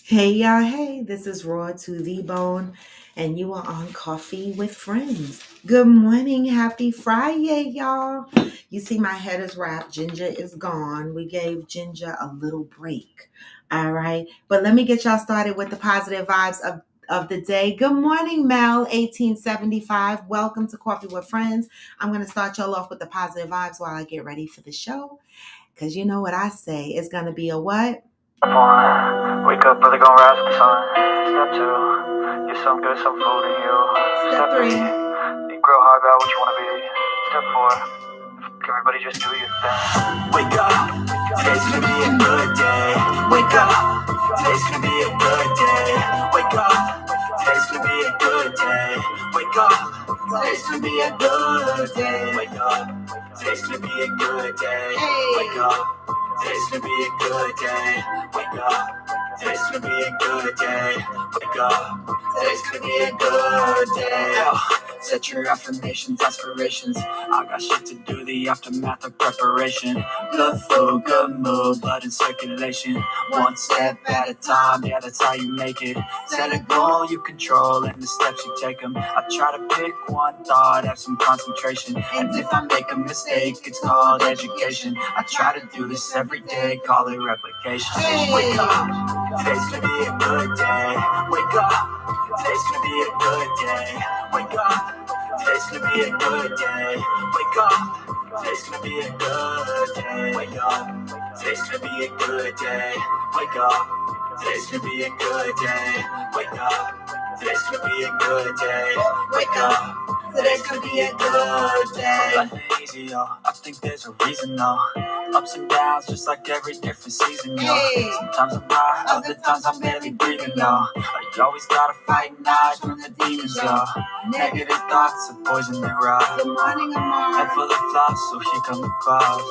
Hey y'all, hey, this is Raw to the Bone, and you are on Coffee with Friends. Good morning, happy Friday, y'all. You see, my head is wrapped, Ginger is gone. We gave Ginger a little break. All right, but let me get y'all started with the positive vibes of the day. Good morning, Mel, 1875. Welcome to Coffee with Friends. I'm going to start y'all off with the positive vibes while I get ready for the show, because you know what I say, it's going to be a what? One, wake up early, gonna rise with the sun. Step two, get some good, some food in you. Step three. Think real hard about what you wanna be. Step four, everybody just do your thing. Wake up, today's gonna be a good day. Wake up, today's gonna be a good day. Wake up, today's gonna be a good day. Wake up, today's gonna be a good day. Wake up, today's gonna be a good day. Wake up. Today's gonna be a good day. Wake up. Today's gonna be a good day. Wake up. Today's gonna be a good day. Set your affirmations, aspirations. I got shit to do, the aftermath of preparation. Good food, good mood, blood in circulation. One step at a time, yeah, that's how you make it. Set a goal you control and the steps you take them. I try to pick one thought, have some concentration. And if I make a mistake, it's called education. I try to do this every day, call it replication. Wake up, today's gonna be a good day. Wake up, today's gonna be a good day. Wake up, today's gonna be a good day. Wake up, today's gonna be a good day. Wake up, today's gonna be a good day. Wake up, today's gonna be a good day. Wake up, today's gonna be a good day. Wake up, today's gonna be a good day. So life ain't easy, yo. I think there's a reason, though. Ups and downs, just like every different season, yo. Sometimes I'm high, other times I'm barely breathing, yo. You always gotta fight and hide from the demons, yo. Negative thoughts are poison they rise. Good morning, Amar. Head full of flaws, so here come the clouds.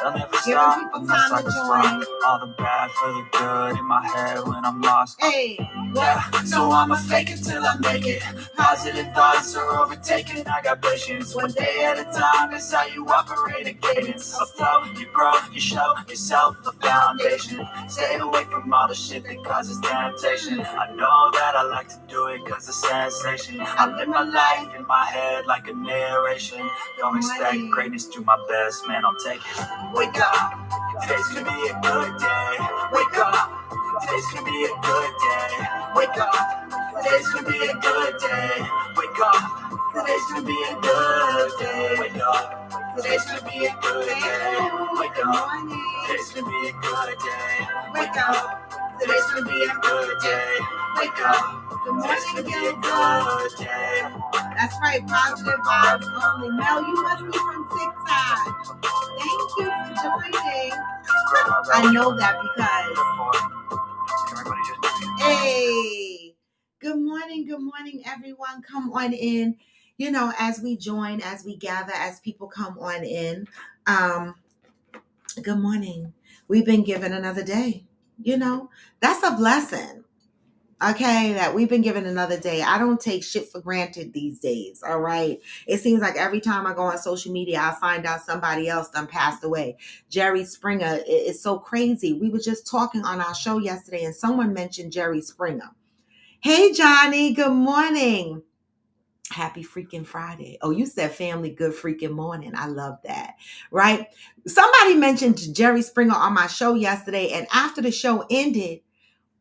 They'll never stop unless I can swap all the bad for the good in my head when I'm lost. Hey, yeah, so I'ma fake it till I make it. Positive thoughts are overtaken, I got patience. One day at a time, that's how you operate a cadence. A flow, you grow, you show yourself a foundation. Stay away from all the shit that causes temptation. I know that I like to do it cause it's sensation. I live my life in my head like a narration. Don't expect greatness, do my best, man, I'll take it. Wake up, today's gonna be a good day. Wake up, today's gonna be a good day. Wake up, today's gonna be a good day. Wake up, today's gonna be a good day. Wake up, today's gonna be a good day. Wake up, today's gonna be a good day. Wake up, today's gonna be a good day. Wake up, today's gonna be a good day. that's right, positive vibes only. Mel, you must be from TikTok. Thank you for joining. I know that because, hey, good morning, everyone. Come on in. You know, as we join, as we gather, as people come on in, good morning. We've been given another day. You know, that's a blessing. Okay, that we've been given another day. I don't take shit for granted these days. All right. It seems like every time I go on social media, I find out somebody else done passed away. Jerry Springer is so crazy. We were just talking on our show yesterday and someone mentioned Jerry Springer. Hey, Johnny, good morning. Happy freaking Friday. Oh, you said family good freaking morning. I love that. Right? Somebody mentioned Jerry Springer on my show yesterday, and after the show ended,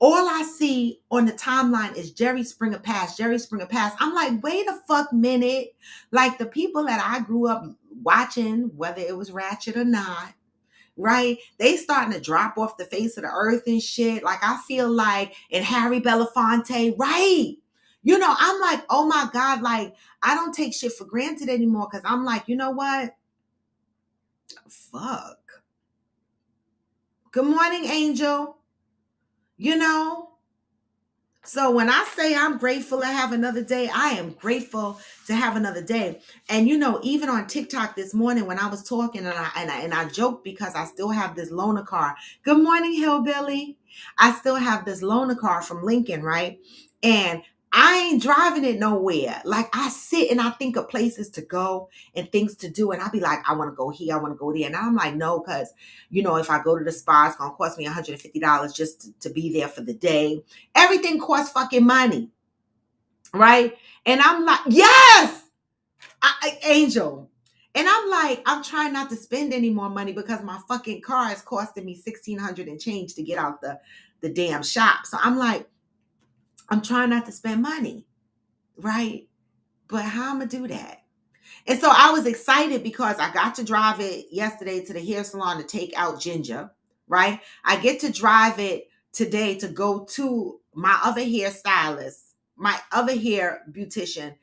all I see on the timeline is Jerry Springer passed, Jerry Springer passed. I'm like, wait a fuck minute. Like the people that I grew up watching, whether it was Ratchet or not, right? They starting to drop off the face of the earth and shit. Like I feel like, and Harry Belafonte, right? You know, I'm like, oh my God, like I don't take shit for granted anymore because I'm like, you know what? Fuck. Good morning, Angel. You know, so when I say I'm grateful to have another day, I am grateful to have another day. And you know, even on TikTok this morning when I was talking and I joked because I still have this loaner car. Good morning, Hillbilly. I still have this loaner car from Lincoln, right? And I ain't driving it nowhere. Like I sit and I think of places to go and things to do. And I'll be like, I want to go here, I want to go there. And I'm like, no, because if I go to the spa, it's gonna cost me $150 just to be there for the day. Everything costs fucking money. Right. And I'm like, yes, Angel. And I'm like, I'm trying not to spend any more money because my fucking car is costing me $1,600 and change to get out the damn shop. So I'm like, I'm trying not to spend money. Right. But how I'm gonna do that? And so I was excited because I got to drive it yesterday to the hair salon to take out Ginger, right? I get to drive it today to go to my other hairstylist, my other hair beautician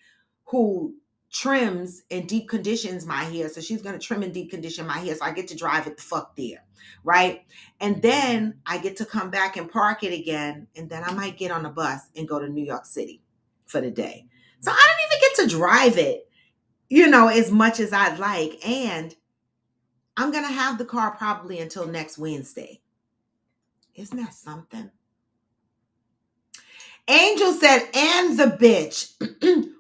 who trims and deep conditions my hair. So she's going to trim and deep condition my hair. So I get to drive it the fuck there, right? And then I get to come back and park it again. And then I might get on a bus and go to New York City for the day. So I don't even get to drive it as much as I'd like. And I'm going to have the car probably until next Wednesday. Isn't that something? Angel said, and the bitch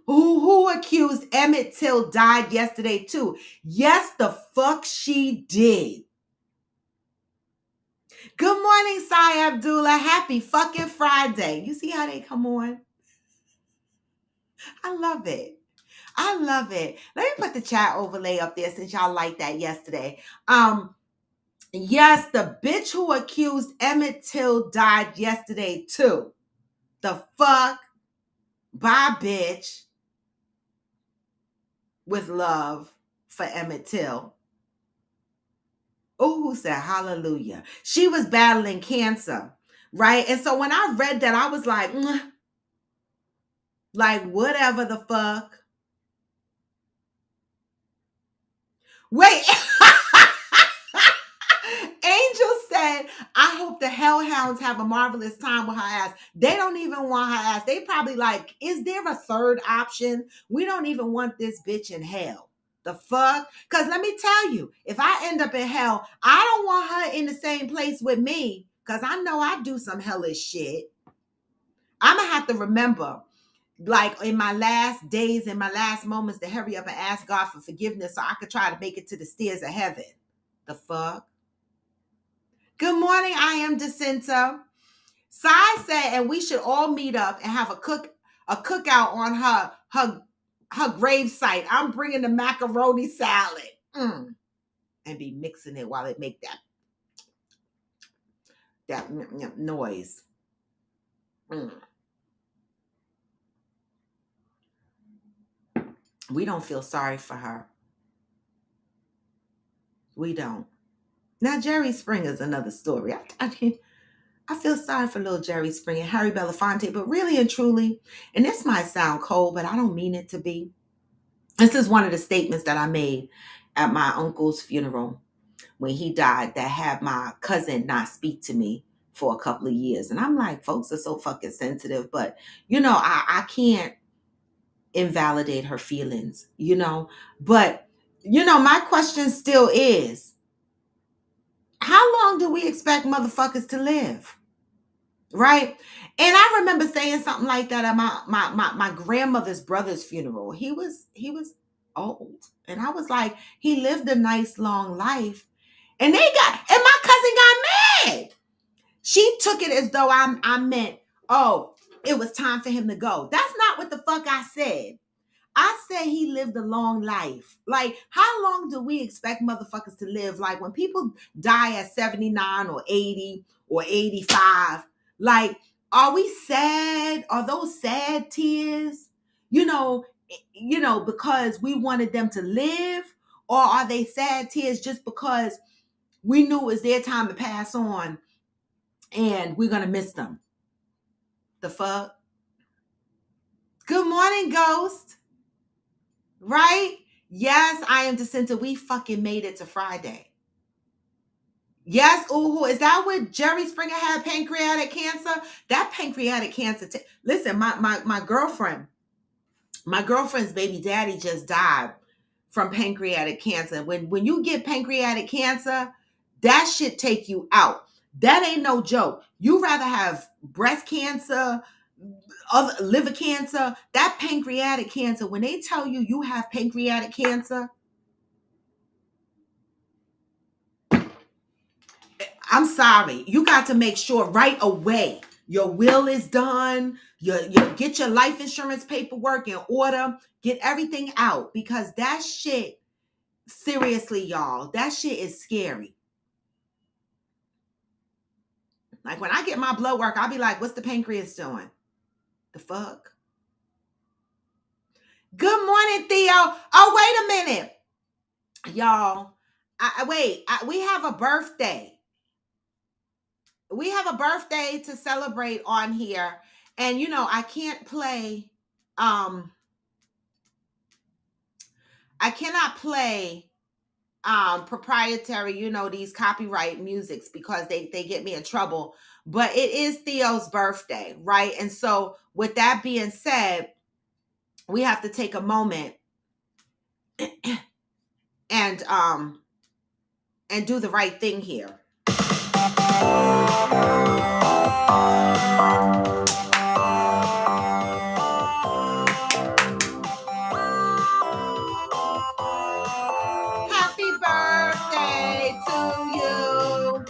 who accused Emmett Till died yesterday too. Yes, the fuck she did. Good morning, Sai Abdullah. Happy fucking Friday. You see how they come on? I love it. I love it. Let me put the chat overlay up there since y'all liked that yesterday. Yes, the bitch who accused Emmett Till died yesterday too. The fuck? Bye, bitch. With love for Emmett Till. Oh, who said hallelujah? She was battling cancer, right? And so when I read that, I was like, whatever the fuck. Wait. Angel said, I hope the hellhounds have a marvelous time with her ass. They don't even want her ass. They probably like, is there a third option? We don't even want this bitch in hell. The fuck? Because let me tell you, if I end up in hell, I don't want her in the same place with me because I know I do some hellish shit. I'm going to have to remember, like in my last days, in my last moments, to hurry up and ask God for forgiveness so I could try to make it to the stairs of heaven. The fuck? Good morning, I am Jacinta. Sai said, and we should all meet up and have a cookout on her grave site. I'm bringing the macaroni salad. And be mixing it while it make that noise. We don't feel sorry for her. We don't. Now, Jerry Springer is another story. I feel sorry for little Jerry Springer, Harry Belafonte, but really and truly, and this might sound cold, but I don't mean it to be. This is one of the statements that I made at my uncle's funeral when he died that had my cousin not speak to me for a couple of years. And I'm like, folks are so fucking sensitive, but I can't invalidate her feelings, but my question still is, how long do we expect motherfuckers to live? Right? And I remember saying something like that at my grandmother's brother's funeral. He was old. And I was like, he lived a nice long life. And my cousin got mad. She took it as though I meant, oh, it was time for him to go. That's not what the fuck I said. I said he lived a long life. Like, how long do we expect motherfuckers to live? Like, when people die at 79 or 80 or 85, like, are we sad? Are those sad tears? Because we wanted them to live? Or are they sad tears just because we knew it was their time to pass on and we're going to miss them? The fuck? Good morning, Ghost. Right? Yes, I am Jacinta. We fucking made it to Friday. Yes, ooh, is that what Jerry Springer had, pancreatic cancer? That pancreatic cancer. Listen, my girlfriend's baby daddy just died from pancreatic cancer. When you get pancreatic cancer, that shit take you out. That ain't no joke. You rather have breast cancer, other liver cancer, that pancreatic cancer, when they tell you you have pancreatic cancer, I'm sorry. You got to make sure right away your will is done. You get your life insurance paperwork in order. Get everything out because that shit, seriously, y'all, that shit is scary. Like when I get my blood work, I'll be like, what's the pancreas doing? The fuck? Good morning, Theo. Oh, wait a minute. Y'all. We have a birthday. We have a birthday to celebrate on here. And I can't play I cannot play proprietary, these copyright musics because they get me in trouble. But it is Theo's birthday, right? And so with that being said, we have to take a moment and do the right thing here. Happy birthday to you.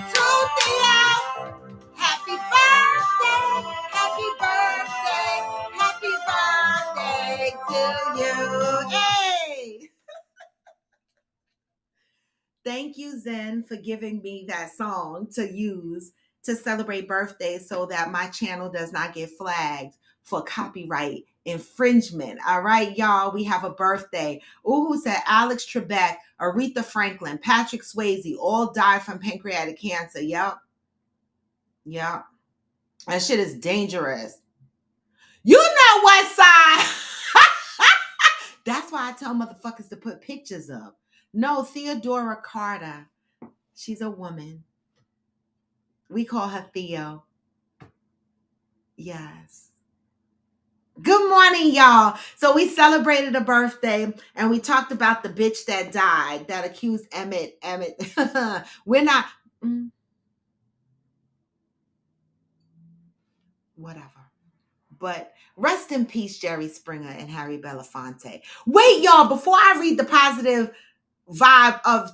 To Theo. Happy birthday. Happy birthday. Happy birthday to you. Hey. Thank you, Zen, for giving me that song to use to celebrate birthdays so that my channel does not get flagged for copyright infringement. All right, y'all, we have a birthday. Uhu said Alex Trebek, Aretha Franklin, Patrick Swayze all died from pancreatic cancer. Yep. Yep. That shit is dangerous. You know what side? That's why I tell motherfuckers to put pictures up. No, Theodora Carter. She's a woman. We call her Theo. Yes. Good morning, y'all. So we celebrated a birthday and we talked about the bitch that died, that accused Emmett. We're not. Whatever. But rest in peace, Jerry Springer and Harry Belafonte. Wait, y'all, before I read the positive vibe of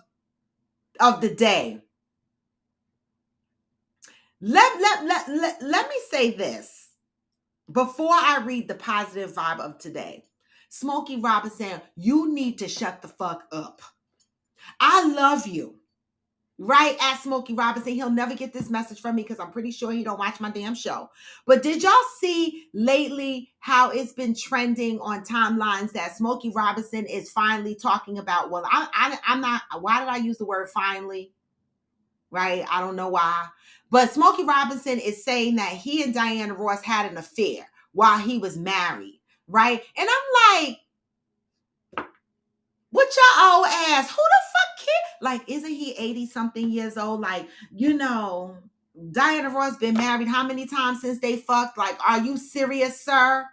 the day, let me say this before I read the positive vibe of today. Smokey Robinson, you need to shut the fuck up. I love you. Right at Smokey Robinson. He'll never get this message from me because I'm pretty sure he don't watch my damn show. But did y'all see lately how it's been trending on timelines that Smokey Robinson is finally talking about, well, I'm not, why did I use the word finally? Right? I don't know why. But Smokey Robinson is saying that he and Diana Ross had an affair while he was married. Right? And I'm like, what your old ass? Who the fuck care? Like, isn't he 80 something years old? Like, Diana Ross been married how many times since they fucked? Like, are you serious, sir?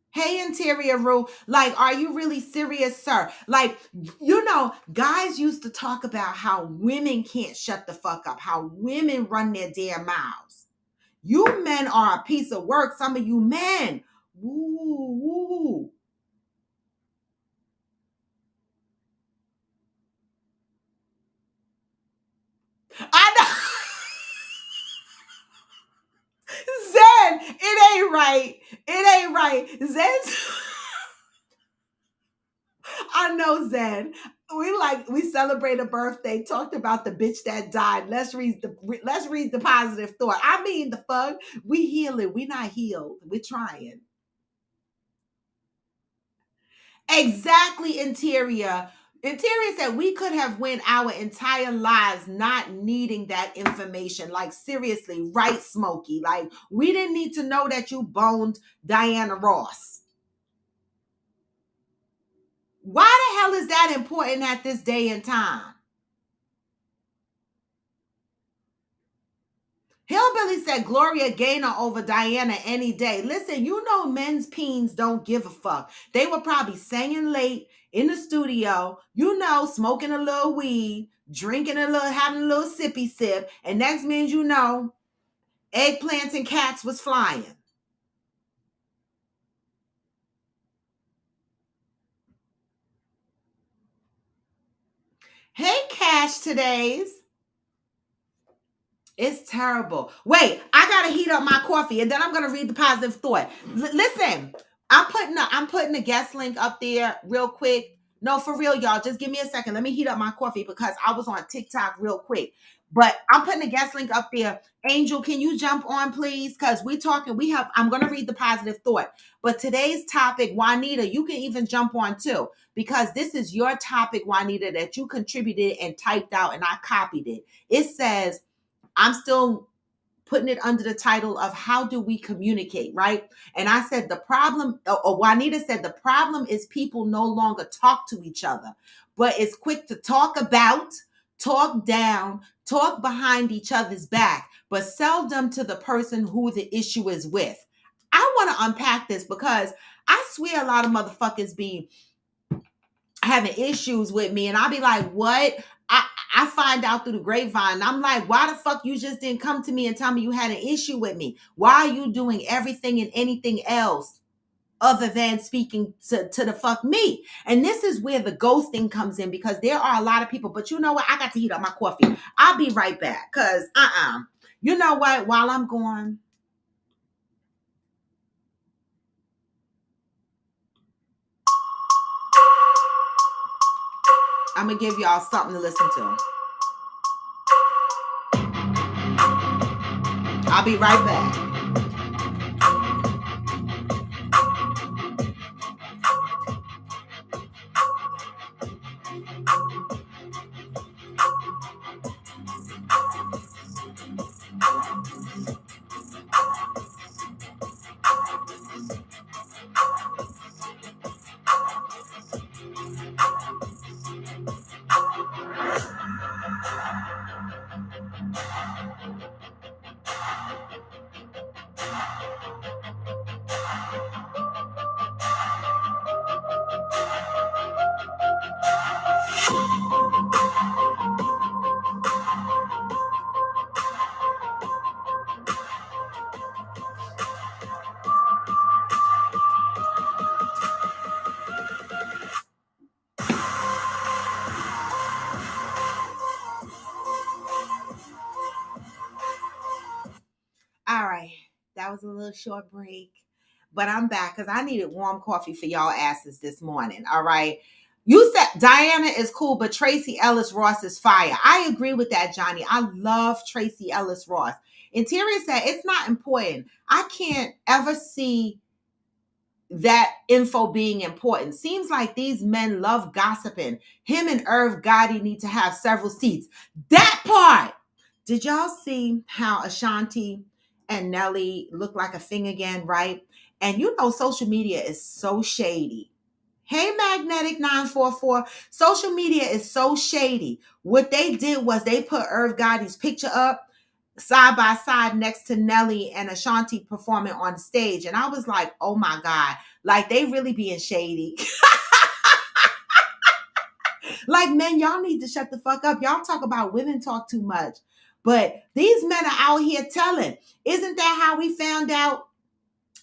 Hey, Interior Rule. Like, are you really serious, sir? Like, guys used to talk about how women can't shut the fuck up, how women run their damn mouths. You men are a piece of work. Some of you men. Woo, woo. I know. Zen, it ain't right. It ain't right. Zen. I know, Zen. We celebrate a birthday, talked about the bitch that died. Let's read the positive thought. I mean, the fuck, we healing. We not healed. We're trying. Exactly, Interior. Interior said we could have went our entire lives not needing that information. Like seriously, right, Smokey? Like we didn't need to know that you boned Diana Ross. Why the hell is that important at this day and time? Hillbilly said Gloria Gaynor over Diana any day. Listen, you know men's peens don't give a fuck. They were probably singing late in the studio, you know, smoking a little weed, drinking a little, having a little sippy sip, and next minute you know, eggplants and cats was flying. Hey, Cash Today's. It's terrible. Wait, I gotta heat up my coffee, and then I'm gonna read the positive thought. Listen, I'm putting a guest link up there real quick. No, for real, y'all. Just give me a second. Let me heat up my coffee because I was on TikTok real quick. But I'm putting a guest link up there. Angel, can you jump on, please? Because we talking. We have. I'm gonna read the positive thought. But today's topic, Juanita, you can even jump on too because this is your topic, Juanita, that you contributed and typed out, and I copied it. It says I'm still putting it under the title of how do we communicate, right? And I said the problem, or Juanita said the problem is people no longer talk to each other, but it's quick to talk about, talk down, talk behind each other's back, but seldom to the person who the issue is with. I want to unpack this because I swear a lot of motherfuckers be having issues with me, and I'll be like, what? I find out through the grapevine. And I'm like, why the fuck you just didn't come to me and tell me you had an issue with me? Why are you doing everything and anything else other than speaking to the fuck me? And this is where the ghosting comes in because there are a lot of people, but you know what? I got to heat up my coffee. I'll be right back because you know what? While I'm gone, I'm gonna give y'all something to listen to. I'll be right back. All right. That was a little short break, but I'm back because I needed warm coffee for y'all asses this morning. All right. You said Diana is cool, but Tracy Ellis Ross is fire. I agree with that, Johnny. I love Tracy Ellis Ross. Interior said it's not important. I can't ever see that info being important. Seems like these men love gossiping. Him and Irv Gotti need to have several seats. That part. Did y'all see how Ashanti and Nelly look like a thing again, right? And you know, social media is so shady. Hey, Magnetic 944. Social media is so shady. What they did was they put Irv Gotti's picture up side by side next to Nelly and Ashanti performing on stage. And I was like, oh my God, like they really being shady. Like, men, y'all need to shut the fuck up. Y'all talk about women talk too much. But these men are out here telling. Isn't that how we found out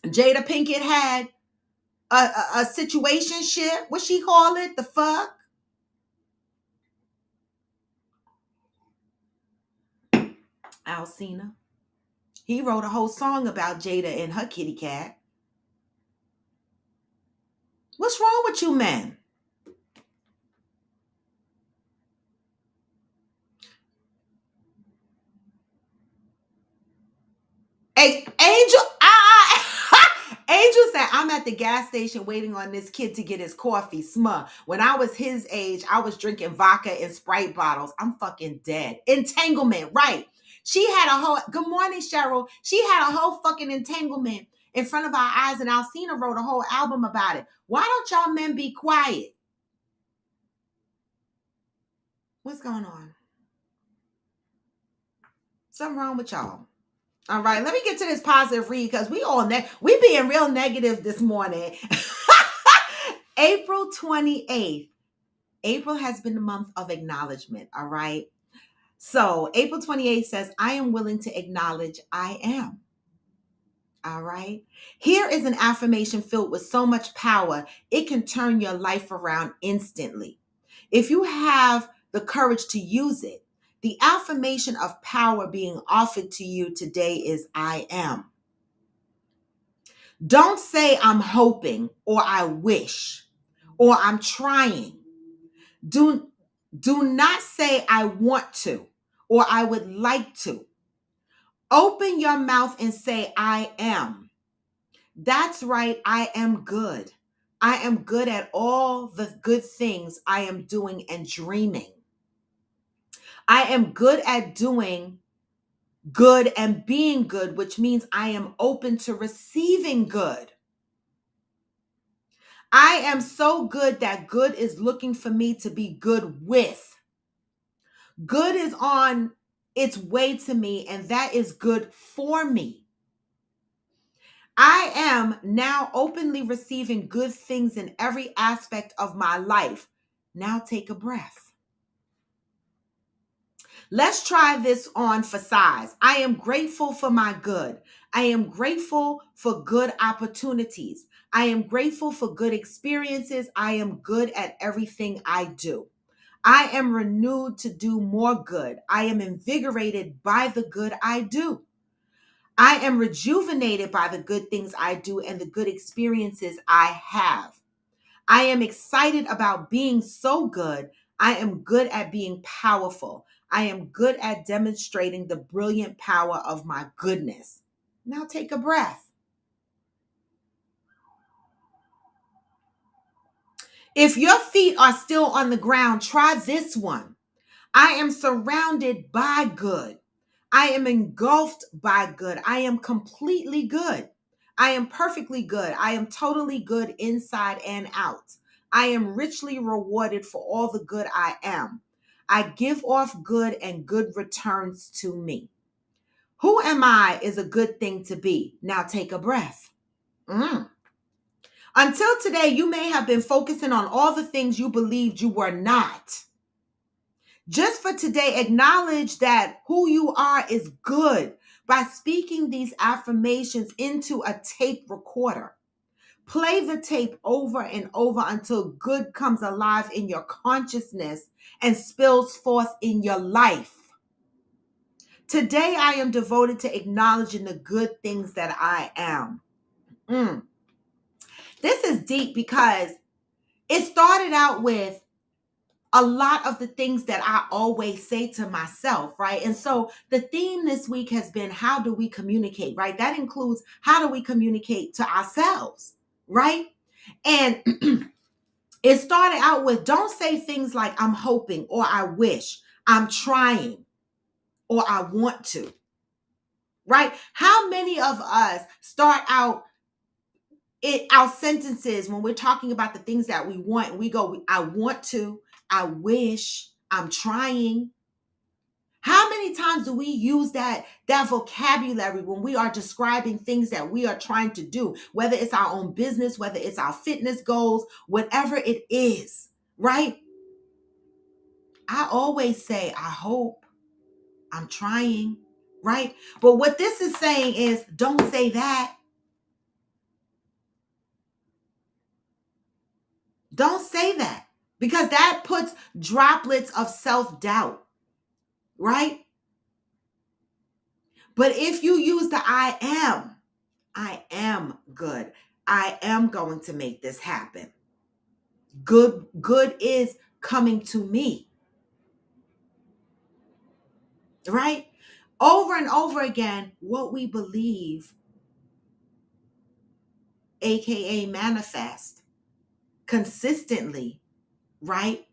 Jada Pinkett had a situationship? What she call it? The fuck? Alcina. He wrote a whole song about Jada and her kitty cat. What's wrong with you men? Angel, Angel said, I'm at the gas station waiting on this kid to get his coffee. Smuh. When I was his age, I was drinking vodka in Sprite bottles. I'm fucking dead. Entanglement, right. She had a whole, good morning, Cheryl. She had a whole fucking entanglement in front of our eyes, and Alcina wrote a whole album about it. Why don't y'all men be quiet? What's going on? Something wrong with y'all. All right, let me get to this positive read because we being real negative this morning. April 28th. April has been the month of acknowledgement. All right. So April 28th says, I am willing to acknowledge I am. All right. Here is an affirmation filled with so much power, it can turn your life around instantly. If you have the courage to use it, the affirmation of power being offered to you today is I am. Don't say I'm hoping or I wish or I'm trying. Do not say I want to or I would like to. Open your mouth and say I am. That's right, I am good. I am good at all the good things I am doing and dreaming. I am good at doing good and being good, which means I am open to receiving good. I am so good that good is looking for me to be good with. Good is on its way to me, and that is good for me. I am now openly receiving good things in every aspect of my life. Now take a breath. Let's try this on for size. I am grateful for my good. I am grateful for good opportunities. I am grateful for good experiences. I am good at everything I do. I am renewed to do more good. I am invigorated by the good I do. I am rejuvenated by the good things I do and the good experiences I have. I am excited about being so good. I am good at being powerful. I am good at demonstrating the brilliant power of my goodness. Now take a breath. If your feet are still on the ground, try this one. I am surrounded by good. I am engulfed by good. I am completely good. I am perfectly good. I am totally good inside and out. I am richly rewarded for all the good I am. I give off good and good returns to me. Who am I is a good thing to be. Now take a breath. Until today, you may have been focusing on all the things you believed you were not. Just for today, acknowledge that who you are is good by speaking these affirmations into a tape recorder. Play the tape over and over until good comes alive in your consciousness and spills forth in your life. Today, I am devoted to acknowledging the good things that I am. This is deep because it started out with a lot of the things that I always say to myself, right? And so the theme this week has been, how do we communicate, right? That includes how do we communicate to ourselves, right? And it started out with, don't say things like I'm hoping or I wish, I'm trying or I want to, right? How many of us start out our sentences when we're talking about the things that we want and we go, I want to, I wish, I'm trying. How many times do we use that vocabulary when we are describing things that we are trying to do, whether it's our own business, whether it's our fitness goals, whatever it is, right? I always say, I hope, I'm trying, right? But what this is saying is, don't say that. Don't say that, because that puts droplets of self-doubt, right? But if you use the I am good. I am going to make this happen. Good is coming to me. Right? Over and over again, what we believe aka manifest, consistently, right,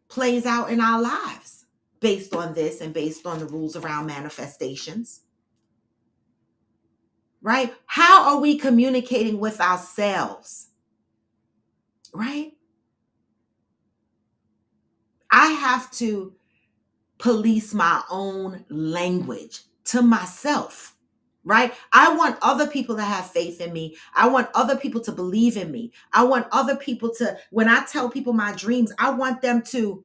plays out in our lives based on this and based on the rules around manifestations, right? How are we communicating with ourselves, right? I have to police my own language to myself, right? I want other people to have faith in me. I want other people to believe in me. I want other people to, when I tell people my dreams, I want them to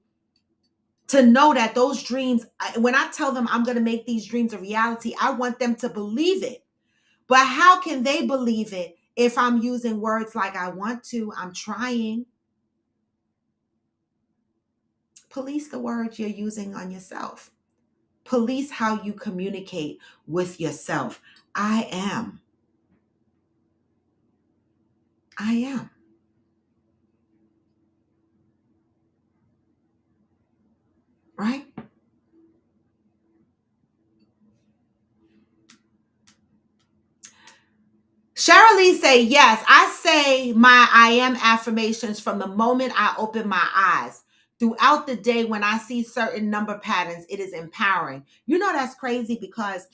know that those dreams, when I tell them I'm going to make these dreams a reality, I want them to believe it. But how can they believe it if I'm using words like I want to, I'm trying? Police the words you're using on yourself. Police how you communicate with yourself. I am. I am. Right? Cheryl Lee say, yes, I say my I am affirmations from the moment I open my eyes. Throughout the day, when I see certain number patterns, it is empowering. You know, that's crazy because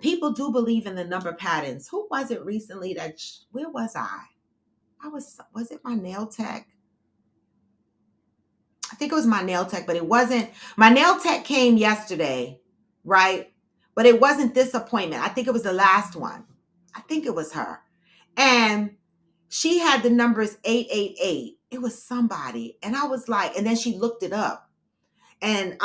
people do believe in the number patterns. Who was it recently that, where was I? Was it my nail tech? I think it was my nail tech, but it wasn't. My nail tech came yesterday, right? But it wasn't this appointment. I think it was the last one. I think it was her. And she had the numbers 888. It was somebody. And I was like, and then she looked it up. And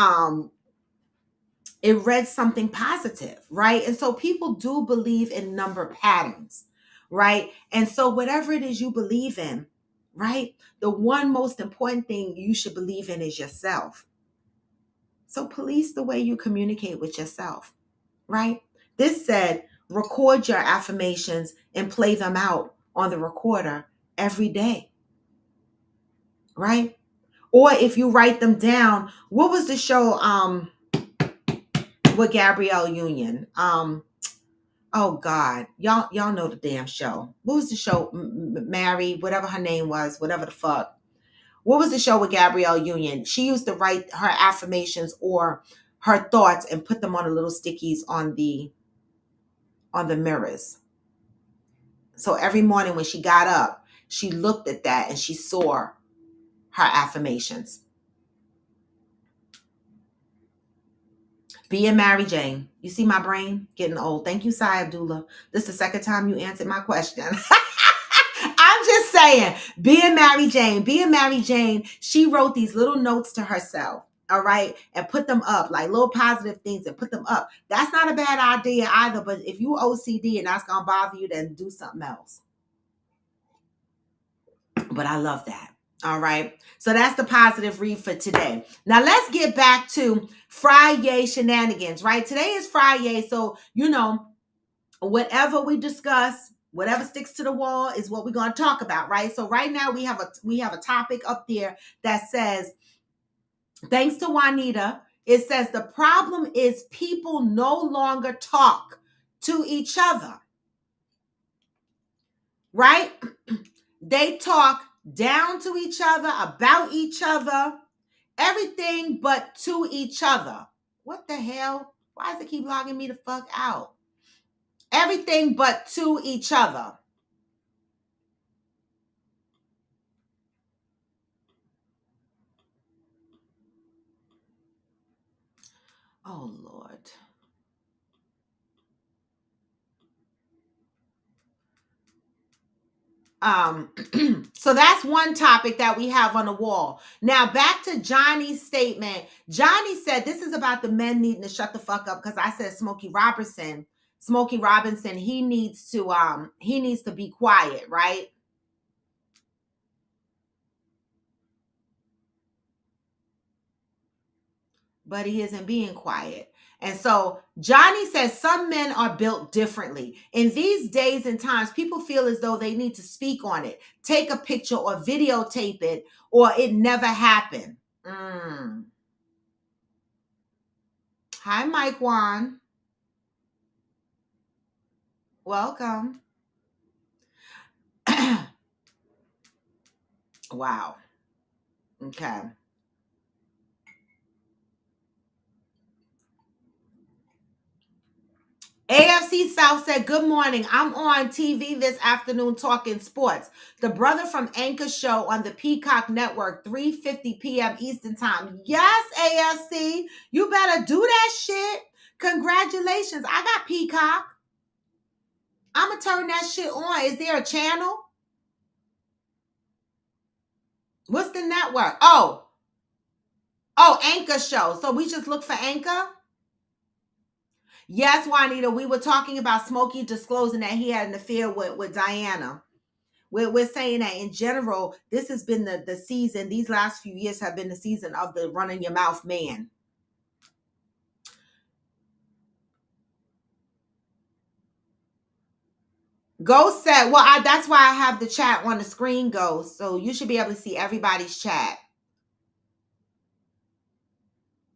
it read something positive, right? And so people do believe in number patterns, right? And so whatever it is you believe in, right? The one most important thing you should believe in is yourself. So police the way you communicate with yourself, right? This said, record your affirmations and play them out on the recorder every day, right? Or if you write them down, what was the show with Gabrielle Union? Oh God, y'all know the damn show. What was the show? Mary, whatever her name was, whatever the fuck. What was the show with Gabrielle Union? She used to write her affirmations or her thoughts and put them on the little stickies on the mirrors. So every morning when she got up, she looked at that and she saw her affirmations. Being Mary Jane. You see my brain getting old. Thank you, Sai Abdullah. This is the second time you answered my question. I'm just saying, being Mary Jane, she wrote these little notes to herself, all right, and put them up, like little positive things and put them up. That's not a bad idea either, but if you OCD and that's going to bother you, then do something else. But I love that. All right. So that's the positive read for today. Now let's get back to Friday shenanigans, right? Today is Friday. So, you know, whatever we discuss, whatever sticks to the wall is what we're going to talk about, right? So right now we have a topic up there that says, thanks to Juanita, it says the problem is people no longer talk to each other, right? They talk down to each other, about each other, everything but to each other. What the hell? Why does it keep logging me the fuck out? Everything but to each other. Oh, Lord. So that's one topic that we have on the wall. Now back to Johnny's statement. Johnny said this is about the men needing to shut the fuck up because I said Smokey Robinson, he needs to be quiet, right? But he isn't being quiet. And so Johnny says some men are built differently. In these days and times, people feel as though they need to speak on it, take a picture or videotape it, or it never happened. Hi, Mike Juan. Welcome. Wow. Okay. AFC South said, "Good morning. I'm on TV this afternoon talking sports. The brother from Anchor show on the Peacock Network, 3:50 p.m. Eastern Time." Yes, AFC. You better do that shit. Congratulations. I got Peacock. I'm going to turn that shit on. Is there a channel? What's the network? Oh, Anchor show. So we just look for Anchor? Yes, Juanita, we were talking about Smokey disclosing that he had an affair with Diana. We're saying that in general, this has been the season. These last few years have been the season of the running your mouth man. Ghost said, well, that's why I have the chat on the screen, Ghost. So you should be able to see everybody's chat.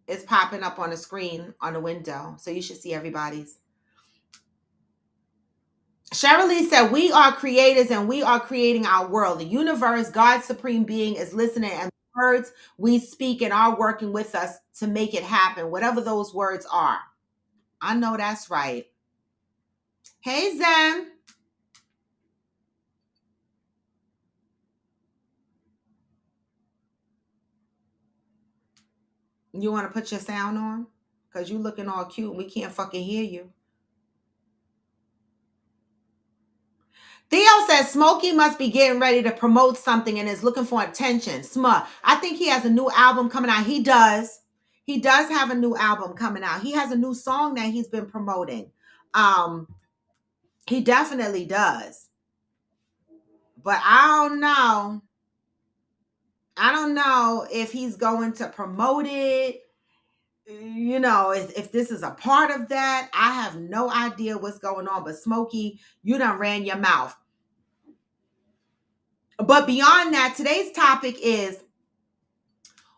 It's popping up on the screen on the window. So you should see everybody's. Cheryl said, we are creators and we are creating our world. The universe, God's supreme being is listening, and the words we speak and are working with us to make it happen, whatever those words are. I know that's right. Hey, Zen. You want to put your sound on? Because you looking all cute and we can't fucking hear you. Theo says Smokey must be getting ready to promote something and is looking for attention. Smut. I think he has a new album coming out. He does. He does have a new album coming out. He has a new song that he's been promoting. He definitely does. But I don't know. I don't know if he's going to promote it. You know, if this is a part of that. I have no idea what's going on. But Smokey, you done ran your mouth. But beyond that, today's topic is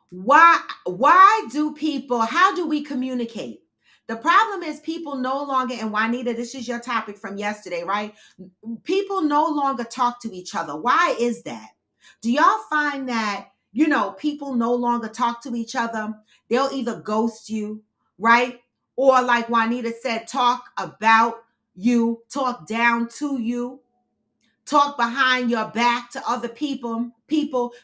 why do people, how do we communicate? The problem is people no longer, and Juanita, this is your topic from yesterday, right? People no longer talk to each other. Why is that? Do y'all find that, people no longer talk to each other? They'll either ghost you, right? Or like Juanita said, talk about you, talk down to you, talk behind your back to other people,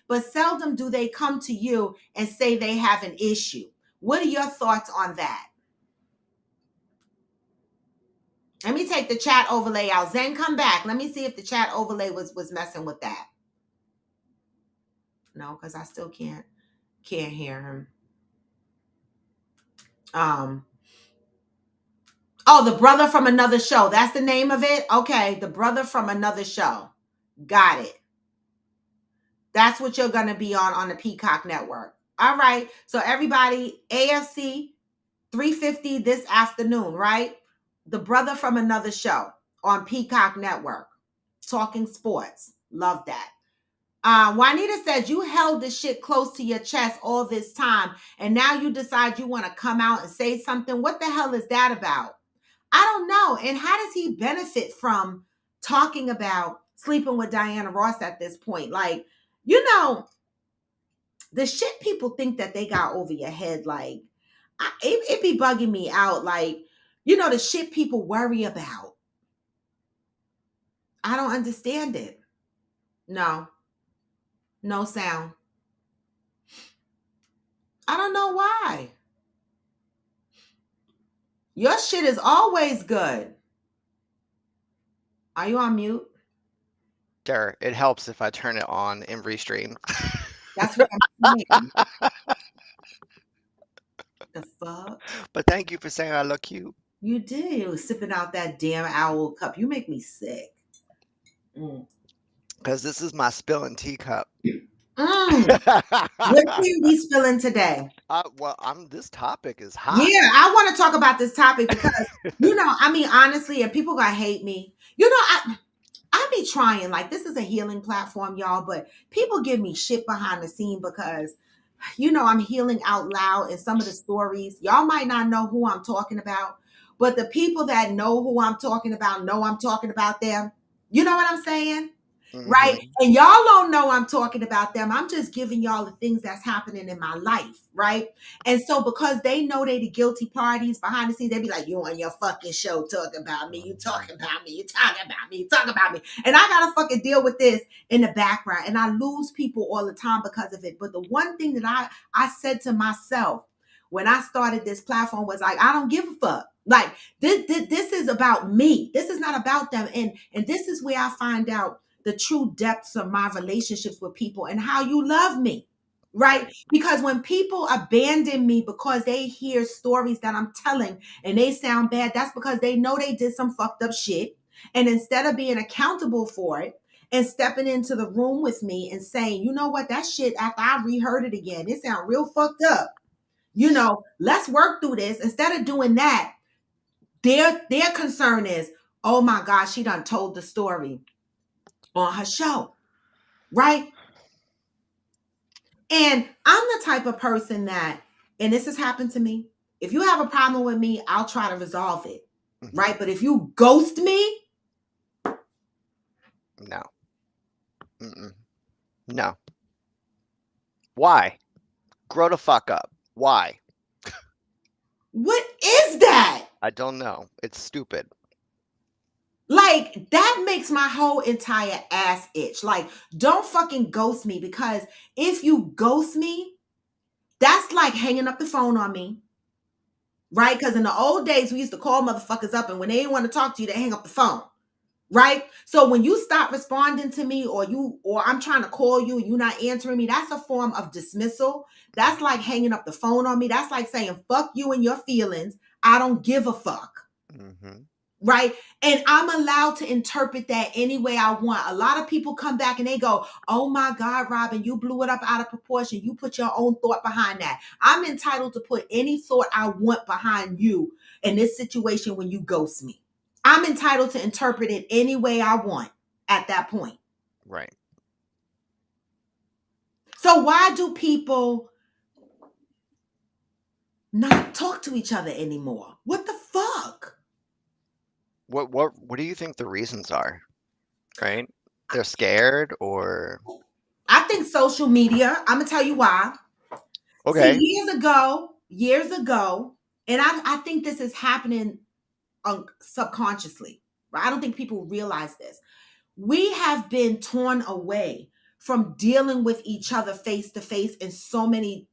but seldom do they come to you and say they have an issue. What are your thoughts on that? Let me take the chat overlay out. Zen, come back. Let me see if the chat overlay was messing with that. No, because I still can't hear him. Oh, the brother from another show. That's the name of it? Okay, the brother from another show. Got it. That's what you're going to be on the Peacock Network. All right. So everybody, AFC 3:50 this afternoon, right? The brother from another show on Peacock Network. Talking sports. Love that. Juanita says you held this shit close to your chest all this time, and now you decide you want to come out and say something. What the hell is that about? I don't know. And how does he benefit from talking about sleeping with Diana Ross at this point? Like, the shit people think that they got over your head, like, it be bugging me out. Like, the shit people worry about. I don't understand it. No sound. I don't know why. Your shit is always good. Are you on mute? Sure, it helps if I turn it on in Restream. That's what I'm saying. The fuck? But thank you for saying I look cute. You did. You was sipping out that damn owl cup. You make me sick. Because this is my spilling teacup. What tea we spilling today? Well, this topic is hot. Yeah, I want to talk about this topic because, honestly, and people gonna hate me. I be trying, like, this is a healing platform, y'all, but people give me shit behind the scene because, I'm healing out loud in some of the stories. Y'all might not know who I'm talking about, but the people that know who I'm talking about know I'm talking about them. You know what I'm saying? right? Mm-hmm. And y'all don't know I'm talking about them. I'm just giving y'all the things that's happening in my life, right? And so because they know they the guilty parties behind the scenes, they be like, you on your fucking show talking about me, you talking about me, you talking about me, you talking about me. And I gotta fucking deal with this in the background. And I lose people all the time because of it. But the one thing that I said to myself when I started this platform was like, I don't give a fuck. Like this is about me. This is not about them. And this is where I find out the true depths of my relationships with people and how you love me, right? Right. Because when people abandon me because they hear stories that I'm telling and they sound bad, that's because they know they did some fucked up shit. And instead of being accountable for it and stepping into the room with me and saying, you know what, that shit, after I reheard it again, it sound real fucked up. Let's work through this. Instead of doing that, their concern is, oh my God, she done told the story on her show, right? And I'm the type of person that, and this has happened to me, if you have a problem with me, I'll try to resolve it, Mm-hmm. right? But if you ghost me, No. Mm-mm. No. Why? Grow the fuck up. Why? what is that? I don't know. It's stupid. Like, that makes my whole entire ass itch. Like, don't fucking ghost me, because if you ghost me, that's like hanging up the phone on me, right? Because in the old days, we used to call motherfuckers up, and when they didn't want to talk to you, they hang up the phone. Right? So when you stop responding to me, or I'm trying to call you and you're not answering me, that's a form of dismissal. That's like hanging up the phone on me. That's like saying, fuck you and your feelings. I don't give a fuck. Mm-hmm. Right? And I'm allowed to interpret that any way I want. A lot of people come back and they go, oh my God, Robin, you blew it up out of proportion. You put your own thought behind that. I'm entitled to put any thought I want behind you in this situation when you ghost me. I'm entitled to interpret it any way I want at that point. Right. So why do people not talk to each other anymore? What the fuck? What do you think the reasons are? Right? They're scared or I think social media, I'm gonna tell you why. See, okay. years ago, and I think this is happening subconsciously, right? I don't think people realize this. We have been torn away from dealing with each other face to face in so many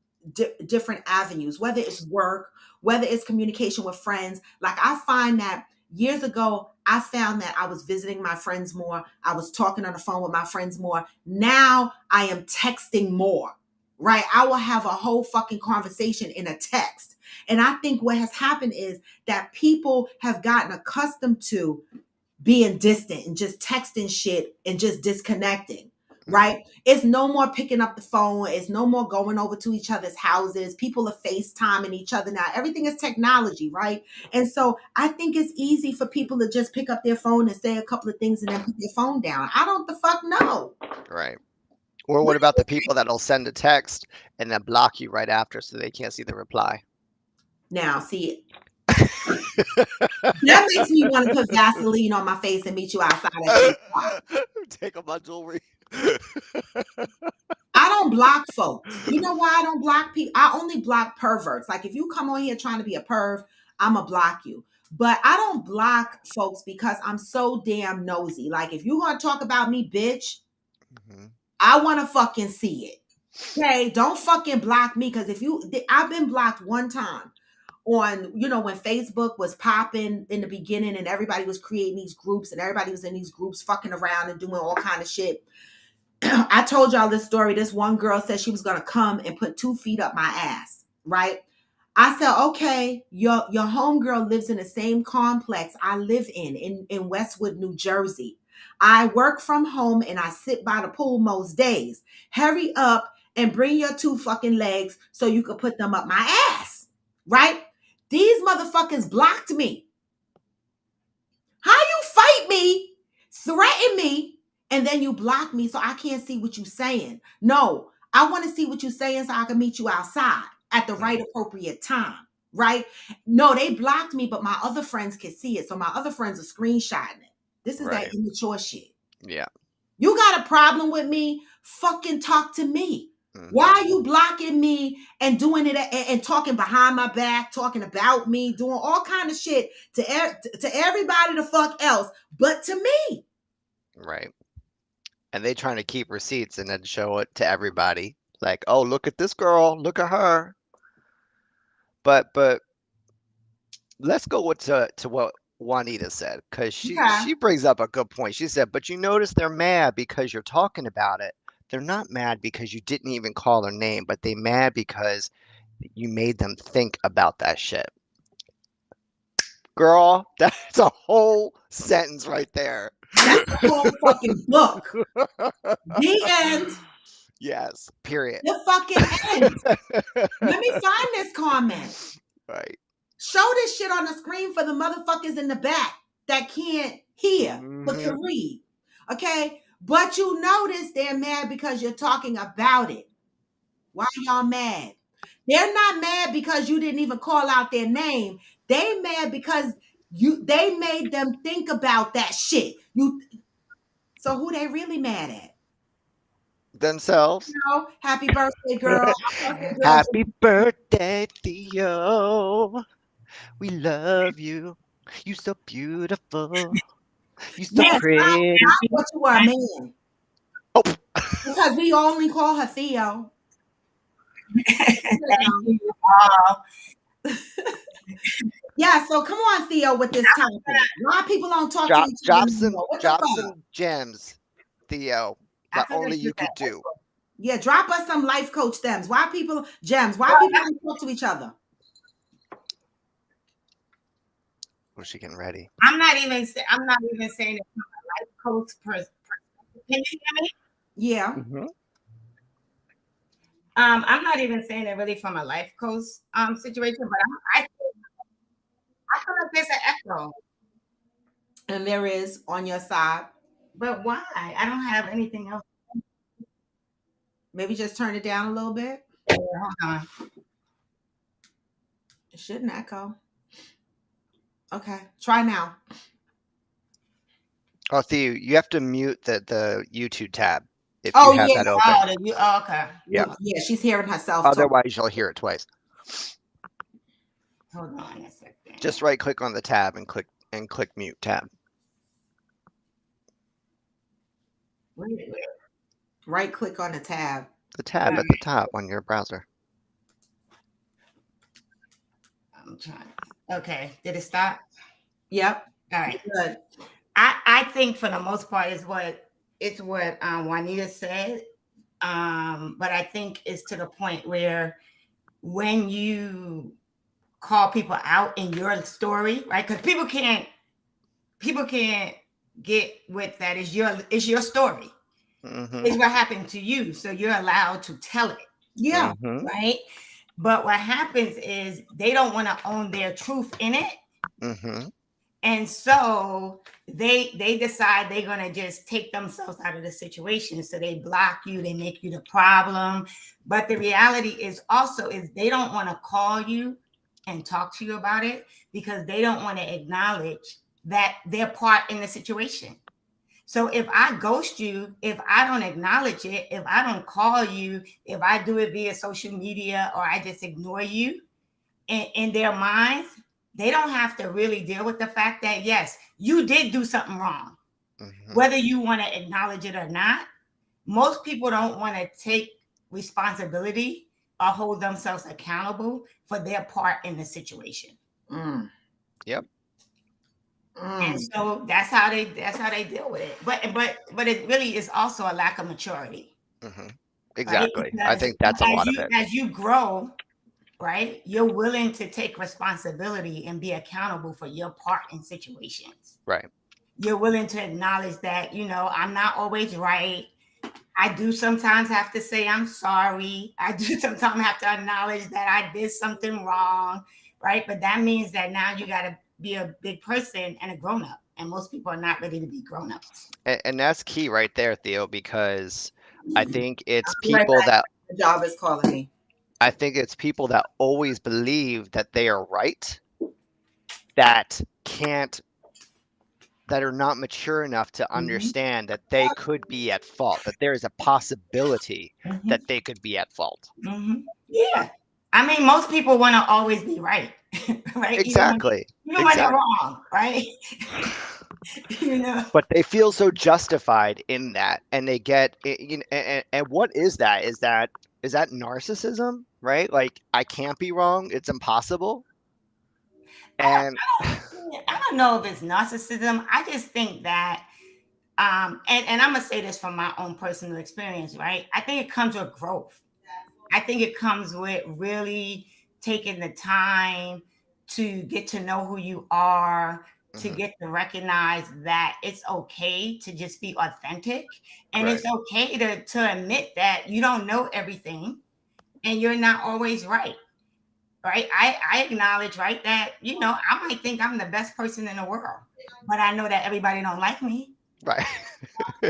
different avenues, whether it's work, whether it's communication with friends. Like, I find that years ago, I found that I was visiting my friends more. I was talking on the phone with my friends more. Now I am texting more, right? I will have a whole fucking conversation in a text. And I think what has happened is that people have gotten accustomed to being distant and just texting shit and just disconnecting, Mm-hmm. right? It's no more picking up the phone. It's no more going over to each other's houses. People are FaceTiming each other now. Everything is technology, right? And so I think it's easy for people to just pick up their phone and say a couple of things and then put their phone down. I don't the fuck know. Right. Or what about the people that'll send a text and then block you right after so they can't see the reply? Now, see, that makes me want to put Vaseline on my face and meet you outside at 3 o'clock. Take off my jewelry. I don't block folks. You know why I don't block people? I only block perverts. Like, if you come on here trying to be a perv, I'ma block you. But I don't block folks because I'm so damn nosy. Like, if you gonna talk about me, bitch, Mm-hmm. I wanna fucking see it. Okay, don't fucking block me, because I've been blocked one time on, when Facebook was popping in the beginning and everybody was creating these groups and everybody was in these groups fucking around and doing all kind of shit. I told y'all this story. This one girl said she was going to come and put 2 feet up my ass, right? I said, okay, your homegirl lives in the same complex I live in Westwood, New Jersey. I work from home and I sit by the pool most days. Hurry up and bring your 2 fucking legs so you can put them up my ass, right? These motherfuckers blocked me. How you fight me, threaten me, and then you block me so I can't see what you're saying? No, I want to see what you're saying so I can meet you outside at the right Mm-hmm. appropriate time, right? No, they blocked me, but my other friends can see it. So my other friends are screenshotting it. This is that Right. immature shit. Yeah. You got a problem with me? Fucking talk to me. Why Hmm. are you blocking me and doing it and talking behind my back, talking about me, doing all kind of shit to everybody the fuck else, but to me? Right. And they trying to keep receipts and then show it to everybody. Like, oh, look at this girl, look at her. But let's go to what Juanita said, because Okay. she brings up a good point. She said, but you notice they're mad because you're talking about it. They're not mad because you didn't even call their name, but they mad because you made them think about that shit. Girl, that's a whole sentence right there. That's the whole fucking book. The end. Yes, period. The fucking end. Let me find this comment. Right. Show this shit on the screen for the motherfuckers in the back that can't hear but Hmm. can read. Okay? But you notice they're mad because you're talking about it. Why y'all mad? They're not mad because you didn't even call out their name. They mad because they made them think about that shit. So who they really mad at? Themselves. Happy birthday, girl. I birthday girl. Happy birthday, Theo. We love you. You so beautiful. You so Yes, pretty. I thought you were a man. Oh, Because we only call her Theo. Thank you. Yeah, so come on, Theo, with this topic. Why people don't talk to each other anymore? What the drop fuck? some gems, Theo, I that forgot only you you that. could do. Yeah, drop us some life coach stems. Why people gems? Why people don't talk to each other? Was she getting ready? I'm not even. I'm not even saying it from a life coach perspective. Can you hear me? Yeah. Hmm. I'm not even saying it really from a life coach situation, but I feel like there's an echo. And there is on your side. But why? I don't have anything else. Maybe just turn it down a little bit. Hold on. It shouldn't echo. Okay. Try now. Oh, Theo, you have to mute the YouTube tab if you Oh have yeah. that open. Okay. Yeah. Yeah, she's hearing herself talk. Otherwise, you'll hear it twice. Hold on a second. Just right click on the tab and click mute tab. Wait. Right click on the tab. The tab at the top on your browser. I'm trying. Okay. Did it stop? Yep. All right. Good. I think for the most part is what Juanita said. But I think it's to the point where when you call people out in your story, right? Because people can't get with that. It's your story. Hmm. It's what happened to you. So you're allowed to tell it. Yeah. Hmm. Right. But what happens is they don't want to own their truth in it. Hmm. And so they decide they're gonna just take themselves out of the situation. So they block you, they make you the problem. But the reality is also is they don't want to call you and talk to you about it because they don't want to acknowledge that they're part in the situation. So if I ghost you, if I don't acknowledge it, if I don't call you, if I do it via social media or I just ignore you, in their minds, they don't have to really deal with the fact that, yes, you did do something wrong. Hmm. Whether you want to acknowledge it or not, most people don't want to take responsibility or hold themselves accountable for their part in the situation. Mm. Yep. And so that's how they deal with it. But it really is also a lack of maturity. Hmm. Right? Exactly. I Because think that's a lot of it. as you grow, right? You're willing to take responsibility and be accountable for your part in situations. Right. You're willing to acknowledge that, I'm not always right. I do sometimes have to say I'm sorry. I do sometimes have to acknowledge that I did something wrong, right? But that means that now you got to be a big person and a grown up. And most people are not ready to be grown ups. And that's key right there, Theo, because I think it's Be right people back. that The job is calling me. I think it's people that always believe that they are right that can't that are not mature enough to Mhm. understand that they could be at fault, that there is a possibility Mhm. that they could be at fault. Mhm. Yeah. I mean, most people want to always be right, right? Exactly. Even when they're Exactly. wrong, right? you know. But they feel so justified in that, and they get you know, and what is that? Is that narcissism, right? Like I can't be wrong, it's impossible. I don't. And I don't know if it's narcissism. I just think that, and I'm gonna say this from my own personal experience, right? I think it comes with growth. I think it comes with really taking the time to get to know who you are, to mhm, get to recognize that it's okay to just be authentic, and right, it's okay to admit that you don't know everything and you're not always right. Right. I acknowledge, right, that, I might think I'm the best person in the world, but I know that everybody don't like me. right.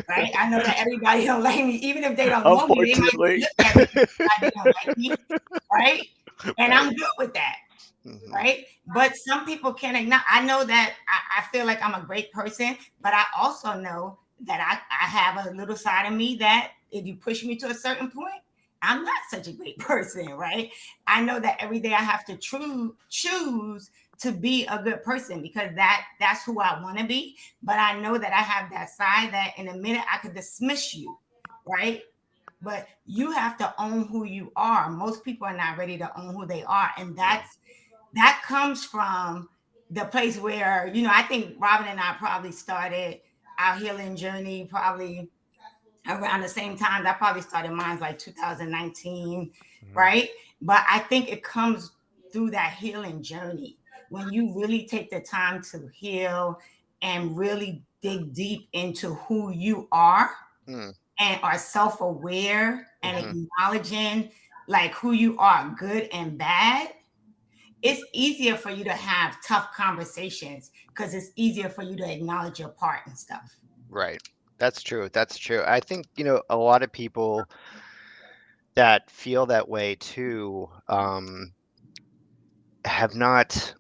Right. I know that everybody don't like me. Even if they don't know me, they might Unfortunately. look at me and decide they don't like me. Right. And I'm Right. good with that. Mhm, Right. But some people can ignore. I know that I feel like I'm a great person, but I also know that I have a little side of me that if you push me to a certain point, I'm not such a great person. Right. I know that every day I have to choose to be a good person because that's who I want to be. But I know that I have that side that in a minute I could dismiss you. Right. But you have to own who you are. Most people are not ready to own who they are. And mm, that comes from the place where, I think Robin and I probably started our healing journey probably around the same time. I probably started mine like 2019, mhm, right? But I think it comes through that healing journey when you really take the time to heal and really dig deep into who you are mm, and are self-aware and mhm. acknowledging like who you are, good and bad. It's easier for you to have tough conversations because it's easier for you to acknowledge your part and stuff. Right. That's true. That's true. I think, a lot of people that feel that way too, have not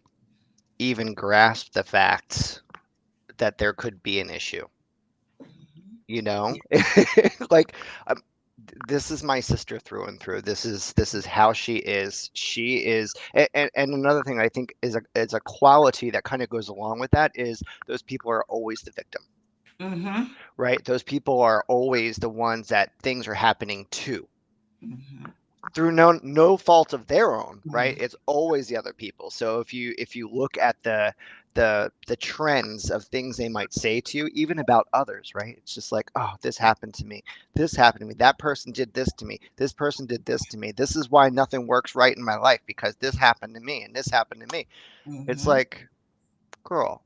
even grasped the fact that there could be an issue, you know? Like, this is my sister through and through. This is how she is. She is, and another thing I think is a quality that kind of goes along with that is those people are always the victim, Mm-hmm. right? Those people are always the ones that things are happening to Mm-hmm. through no fault of their own, right? Mm-hmm. It's always the other people. So if you look at the trends of things they might say to you, even about others, right? It's just like, oh, this happened to me. This happened to me. That person did this to me. This person did this to me. This is why nothing works right in my life because this happened to me and this happened to me. It's Mm-hmm. like, girl.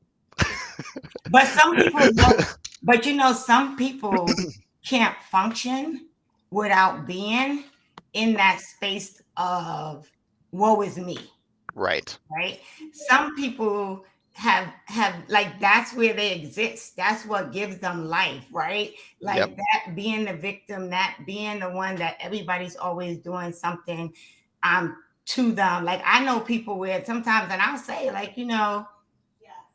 But some people don't. But some people can't function without being in that space of woe is me. Right. Right? Some people have like that's where they exist. That's what gives them life, right? Yep. Like that being the victim, that being the one that everybody's always doing something to them. Like I know people where sometimes, and I'll say, like,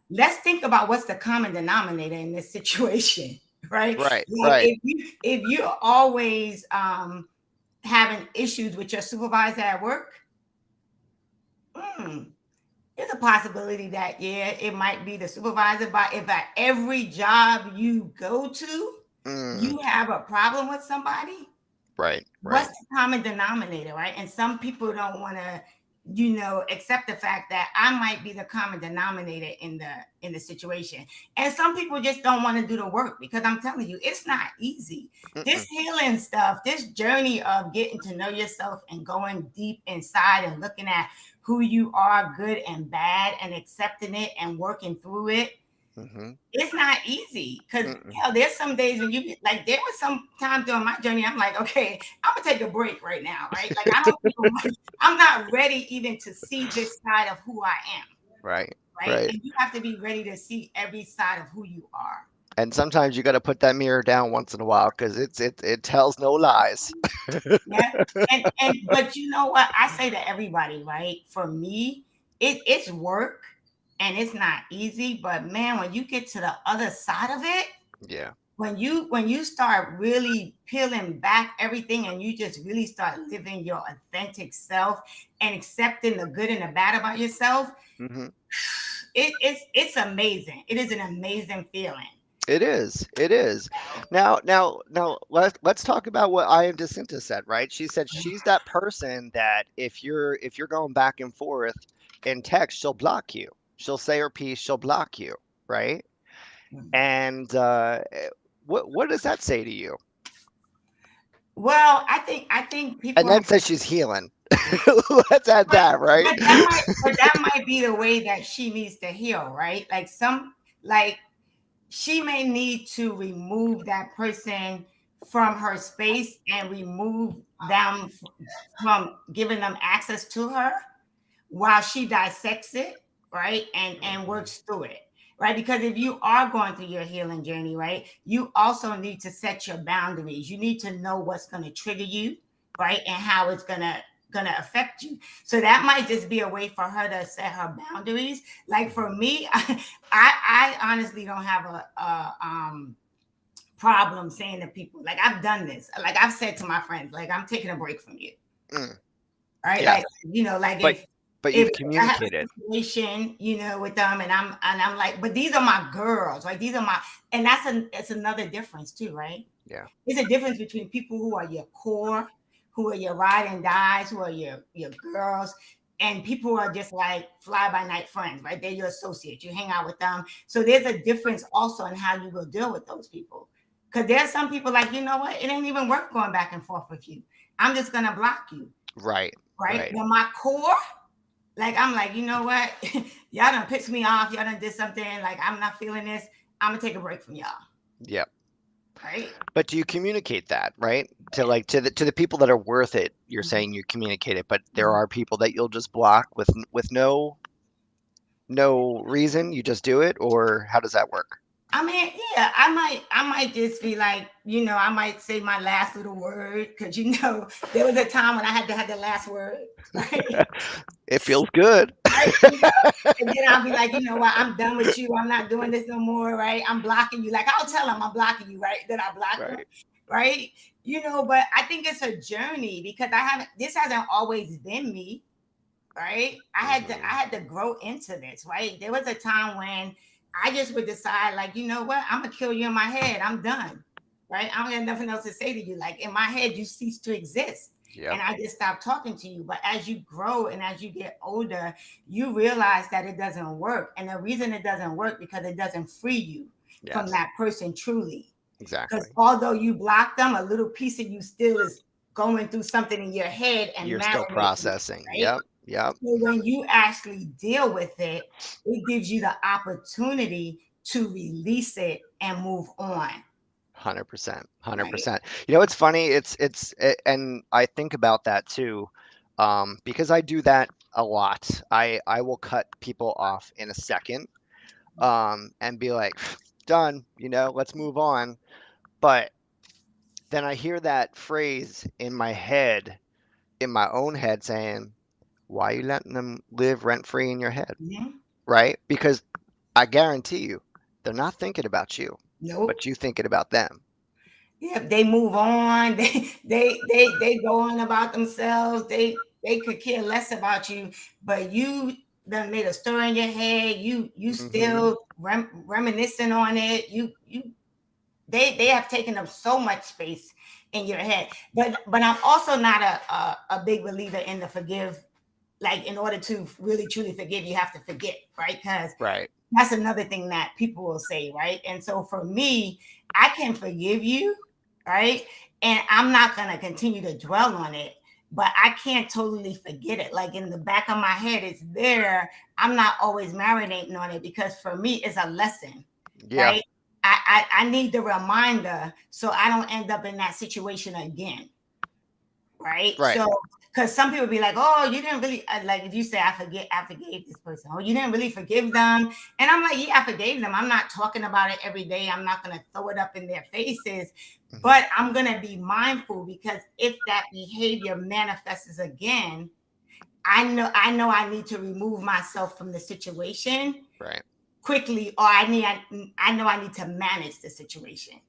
let's think about what's the common denominator in this situation, right? Right. Like Right. if you're always having issues with your supervisor at work, hmm, there's a possibility that yeah, it might be the supervisor. But if at every job you go to, Mm, you have a problem with somebody, right. what's Right. the common denominator, right? And some people don't want to, accept the fact that I might be the common denominator in the situation. And some people just don't want to do the work because I'm telling you, it's not easy. This Mm-mm. healing stuff, this journey of getting to know yourself and going deep inside and looking at who you are, good and bad, and accepting it and working through it, Mm-hmm. it's not easy because Mm-mm. there's some days when you like there was some time during my journey I'm like, okay, I'm gonna take a break right now, right? Like I don't feel like I'm not ready even to see this side of who I am, Right. right? Right. And you have to be ready to see every side of who you are. And sometimes you got to put that mirror down once in a while because it tells no lies. Yeah. And but you know what? I say to everybody, right? For me, it's work and it's not easy. But man, when you get to the other side of it, Yeah. when you start really peeling back everything and you just really start living your authentic self and accepting the good and the bad about yourself, Hmm. it's amazing. It is an amazing feeling. It is. It is. Now, let's talk about what I am Jacinta said, right? She said she's that person that if you're going back and forth in text, she'll block you. She'll say her piece, she'll block you, right? And what does that say to you? Well, I think And people have, then says she's healing. Let's add but that, right? that might be the way that she needs to heal, right? Like she may need to remove that person from her space and remove them from giving them access to her while she dissects it, right? And Hmm. works through it, right? Because if you are going through your healing journey, right, you also need to set your boundaries. You need to know what's going to trigger you, right? And how it's gonna affect you. So that might just be a way for her to set her boundaries. Like for me, I honestly don't have a problem saying to people, like I've done this. Like I've said to my friends, like I'm taking a break from you. Mm, Right? yeah, Like, like but but if you've I have a communicated. situation, with them and I'm like, but these are my girls, right? These are my and it's another difference too, right? Yeah. There's a difference between people who are your core, who are your ride and dies, who are your girls, and people who are just like fly by night friends, right? They're your associates. You hang out with them. So there's a difference also in how you will deal with those people. Because there's some people like, you know what? It ain't even worth going back and forth with you. I'm just gonna block you, Right. right? Right. But my core, like I'm like, you know what? Y'all done pissed me off. Y'all done did something. Like I'm not feeling this. I'm gonna take a break from y'all, Yeah. right? But do you communicate that, right? To the people that are worth it, you're saying you communicate it, but there are people that you'll just block with no reason, you just do it, or how does that work? I mean, yeah, I might just be like, I might say my last little word because there was a time when I had to have the last word, right? It feels good. Right? And then I'll be like, you know what? I'm done with you. I'm not doing this no more, right? I'm blocking you. Like I'll tell them I'm blocking you, right? Then I block them, Right. right? But I think it's a journey because this hasn't always been me, right? I had to Hmm. I had to grow into this, right? There was a time when I just would decide, like, you know what, I'm gonna kill you in my head. I'm done. Right? I don't have nothing else to say to you. Like in my head, you cease to exist. And Yep. I just stopped talking to you. But as you grow and as you get older, you realize that it doesn't work. And the reason it doesn't work because it doesn't free you from Yes. that person truly. Because Exactly. although you block them, a little piece of you still is going through something in your head and You're still marinating it, processing. right? Yep. Yep. So when you actually deal with it, it gives you the opportunity to release it and move on, 100%. right? 100%. It's funny. And I think about that too, because I do that a lot. I will cut people off in a second, and be like, done. Let's move on. But then I hear that phrase in my own head, saying, "Why are you letting them live rent free in your head?" Mhm. Right? Because I guarantee you, they're not thinking about you, Nope. but you thinking about them. Yeah, they move on. They go on about themselves. They could care less about you, but you done made a story in your head. You Hmm. still reminiscing on it. They have taken up so much space in your head. But I'm also not a big believer in the forgive. Like in order to really truly forgive, you have to forget, right? Because Right. that's another thing that people will say, right? And so for me, I can forgive you, right? And I'm not going to continue to dwell on it, but I can't totally forget it. Like in the back of my head, it's there. I'm not always marinating on it because for me, it's a lesson, Yeah. right? I need the reminder so I don't end up in that situation again, right? Right. So, because some people be like, "Oh, you didn't really like." If you say, I forgave this person," "Oh, you didn't really forgive them," and I'm like, "Yeah, I forgave them. I'm not talking about it every day. I'm not gonna throw it up in their faces, Hmm. but I'm gonna be mindful because if that behavior manifests again, I know I need to remove myself from the situation Right. quickly, or I know I need to manage the situation,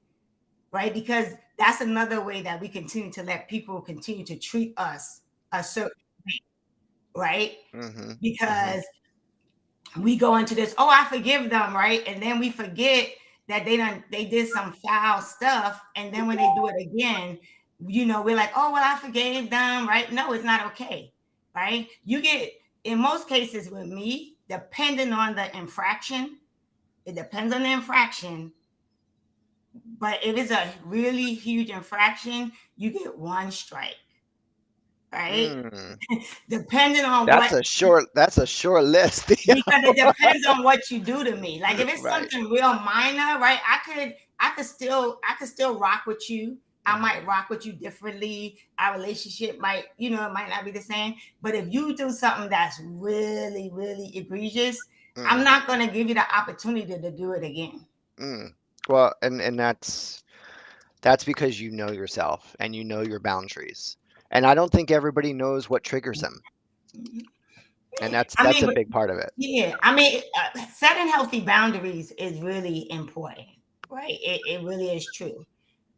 right? Because that's another way that we continue to let people continue to treat us a certain way, right? Mhm. Mhm. Because we go into this, oh, I forgive them, right? And then we forget that they did some foul stuff. And then when they do it again, we're like, oh, well, I forgave them, right? No, it's not okay, right? You get, in most cases with me, depending on the infraction, it depends on the infraction. But if it's a really huge infraction, you get one strike, right? Mm. Depending on That's what. a short list, Because Theo. it depends on what you do to me. Like if it's Right. something real minor, right? I could still rock with you. I Mhm. might rock with you differently. Our relationship might, it might not be the same. But if you do something that's really, really egregious, I'm Mm. not gonna give you the opportunity to do it again. Mm. Well, and that's because you know yourself and you know your boundaries. And I don't think everybody knows what triggers them. Mhm. And that's I that's mean, a but big part of it. yeah, I mean, setting healthy boundaries is really important, right? It really is true.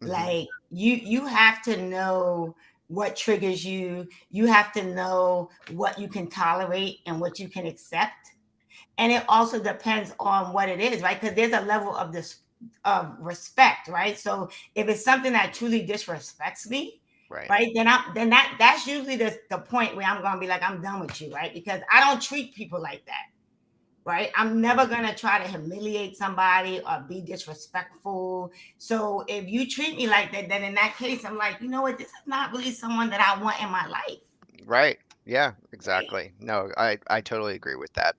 Mhm. Like you have to know what triggers you. You have to know what you can tolerate and what you can accept. And it also depends on what it is, right? Because there's a level of this of respect, right? So if it's something that truly disrespects me, Right. right, then that's usually the point where I'm gonna be like, I'm done with you, right? Because I don't treat people like that, right? I'm never Mhm. gonna try to humiliate somebody or be disrespectful. So if you treat me like that, then in that case, I'm like, you know what? This is not really someone that I want in my life, Right. Yeah, right? exactly. No, I totally agree with that.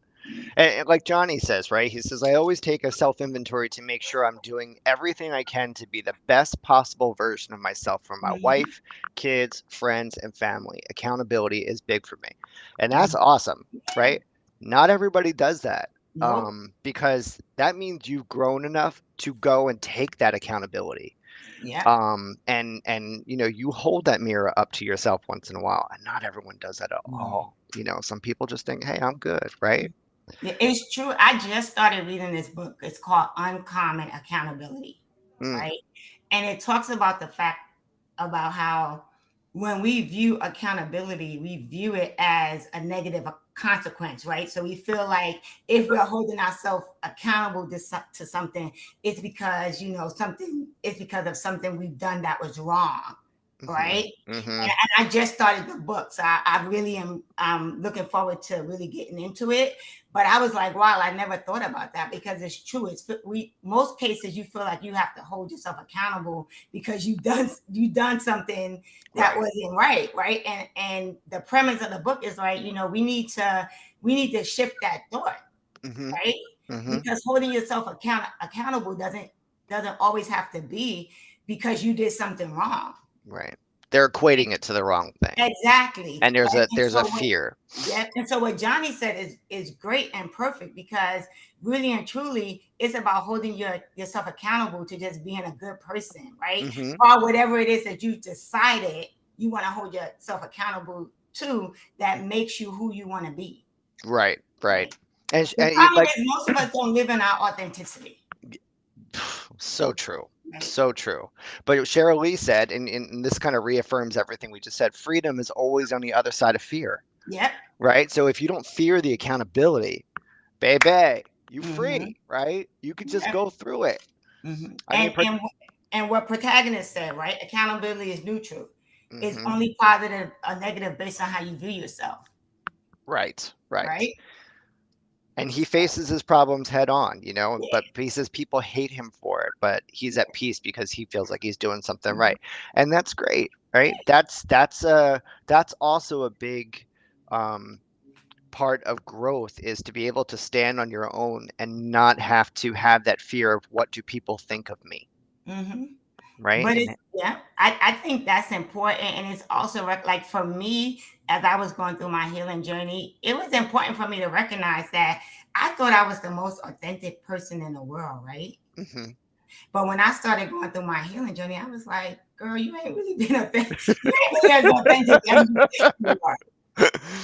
And like Johnny says, right? He says, I always take a self inventory to make sure I'm doing everything I can to be the best possible version of myself for my Mhm. wife, kids, friends, and family. Accountability is big for me. And that's Mhm. awesome, Yeah. right? Not everybody does that, Nope. because that means you've grown enough to go and take that accountability. Yep. And you hold that mirror up to yourself once in a while, and not everyone does that at Mhm. all. Some people just think, hey, I'm good, right? Yeah, it's true. I just started reading this book. It's called Uncommon Accountability, Mm, right? And it talks about the fact about how when we view accountability, we view it as a negative consequence, right? So we feel like if we're holding ourselves accountable to something, it's because of something we've done that was wrong, mhm, right? mhm. And I just started the book, so I really am looking forward to really getting into it. But I was like, wow, I never thought about that because it's true. We most cases you feel like you have to hold yourself accountable because you done something that Right. wasn't right, right? And the premise of the book is like, we need to shift that thought, Mhm, right? mhm. Because holding yourself accountable doesn't always have to be because you did something wrong. Right. They're equating it to the wrong thing. Exactly. And there's Right. a And there's a so what fear. Yeah. And so what Johnny said is great and perfect because really and truly it's about holding yourself accountable to just being a good person, right? Mhm. Or whatever it is that you decided you want to hold yourself accountable to that makes you who you want to be. Right, right. Right. And, The problem like, is most of us don't live in our authenticity. so true. Right. So true. But Cheryl Lee said, and this kind of reaffirms everything we just said, freedom is always on the other side of fear, Yep. right? So if you don't fear the accountability, baby, you Mm-hmm. free, right? You could just Yep. go through it. Mm-hmm. I mean, And what protagonist said, right? Accountability is neutral. It's hmm, only positive or negative based on how you view yourself, right, right. right? And he So, faces his problems head on, yeah. but he says people hate him for it, but he's at peace because he feels like he's doing something right. And that's great, right? That's also a big um part of growth, is to be able to stand on your own and not have to have that fear of what do people think of me, Mm-hmm. right? But And I think that's important, and it's also like for me, as I was going through my healing journey, it was important for me to recognize that I thought I was the most authentic person in the world, right? mhm. But when I started going through my healing journey, I was like, girl, you ain't really been authentic. You ain't really as authentic as you think you are.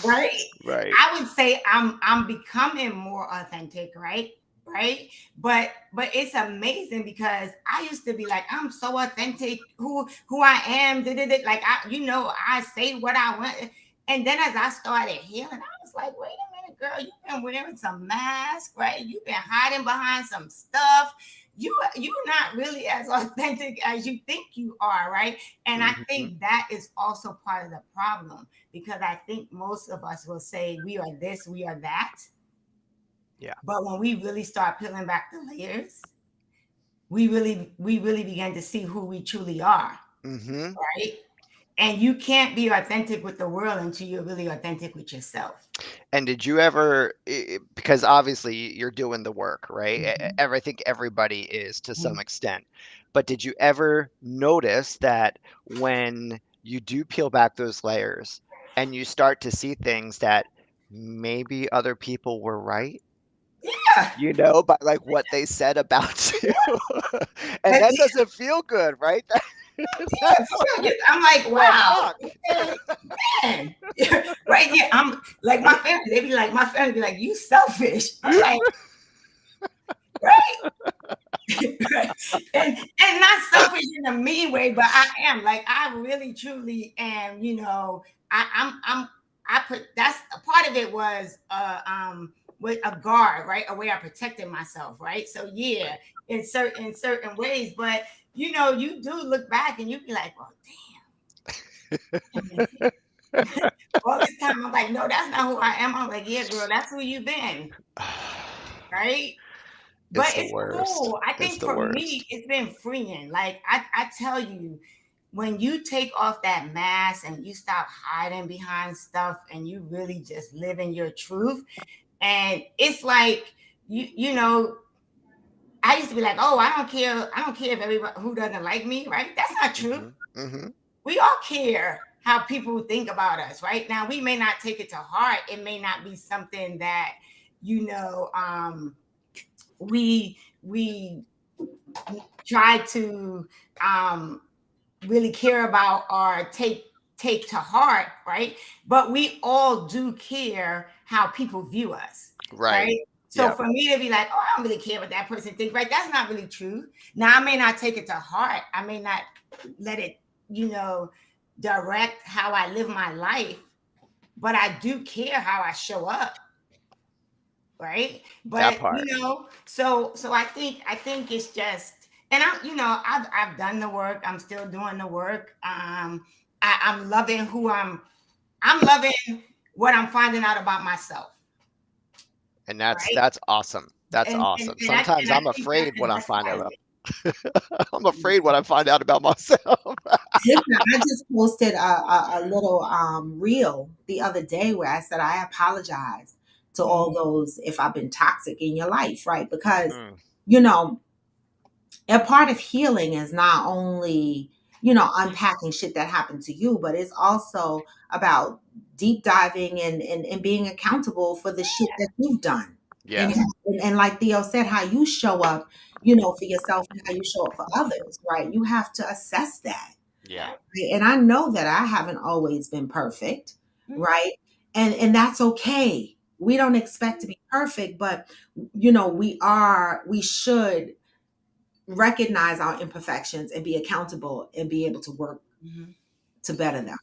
right? Right. I would say I'm becoming more authentic, right? Right. But it's amazing because I used to be like, I'm so authentic, who I am, like I say what I want. And then as I started healing, I was like, wait a minute, girl, you've been wearing some mask, right? You've been hiding behind some stuff. You're not really as authentic as you think you are, right? And I Hmm. think that is also part of the problem because I think most of us will say we are this, we are that. Yeah. But when we really start peeling back the layers, we really begin to see who we truly are, Hmm. right? And you can't be authentic with the world until you're really authentic with yourself. And did you ever, because obviously you're doing the work, right? Mhm. I think everybody is to some Mhm. extent. But did you ever notice that when you do peel back those layers and you start to see things that maybe other people were right, Yeah. by like what they said about you? And But that doesn't feel good, right? yeah, That's for real, I'm like, the wow, fuck. okay, man. Right here. I'm like my family, they be like, my family be like, you selfish. I'm like, right? and not selfish in a mean way, but I am like I really truly am. I'm I put that's a part of it was with a guard, right? A way I protected myself, right? So yeah, in certain ways, but you do look back and you be like, well, damn. All this time I'm like, no, that's not who I am. I'm like, yeah, girl, that's who you've been, right? But It's the it's worst. cool. I It's think the for worst. me, it's been freeing. Like I tell you, when you take off that mask and you stop hiding behind stuff and you really just live in your truth, and it's like I used to be like, oh, I don't care if everybody who doesn't like me, right? That's not true. Mhm, mhm. We all care how people think about us, right? Now we may not take it to heart. It may not be something that you know we try to um, really care about or take to heart, right? But we all do care how people view us, Right. right? So Yep. for me to be like, oh, I don't really care what that person thinks, right? That's not really true. Now I may not take it to heart. I may not let it, you know, direct how I live my life, but I do care how I show up, right? That But part. so I think it's just, and I've done the work. I'm still doing the work. I'm loving I'm loving what I'm finding out about myself, And that's right? that's awesome. That's And and, awesome. and I Sometimes and I I'm think that's afraid the when I best find part of out. it. I'm afraid when I find out about myself. Listen, I just posted a little reel the other day where I said I apologize to all those if I've been toxic in your life, right? Because Mm, you know a part of healing is not only unpacking shit that happened to you, but it's also about deep diving and being accountable for the shit that you've done. and, yes. and like Theo said, how you show up for yourself and how you show up for others, right? You have to assess that, Yeah. right? And I know that I haven't always been perfect, Mhm. right? And that's okay. We don't expect to be perfect, but we should recognize our imperfections and be accountable and be able to work to better them.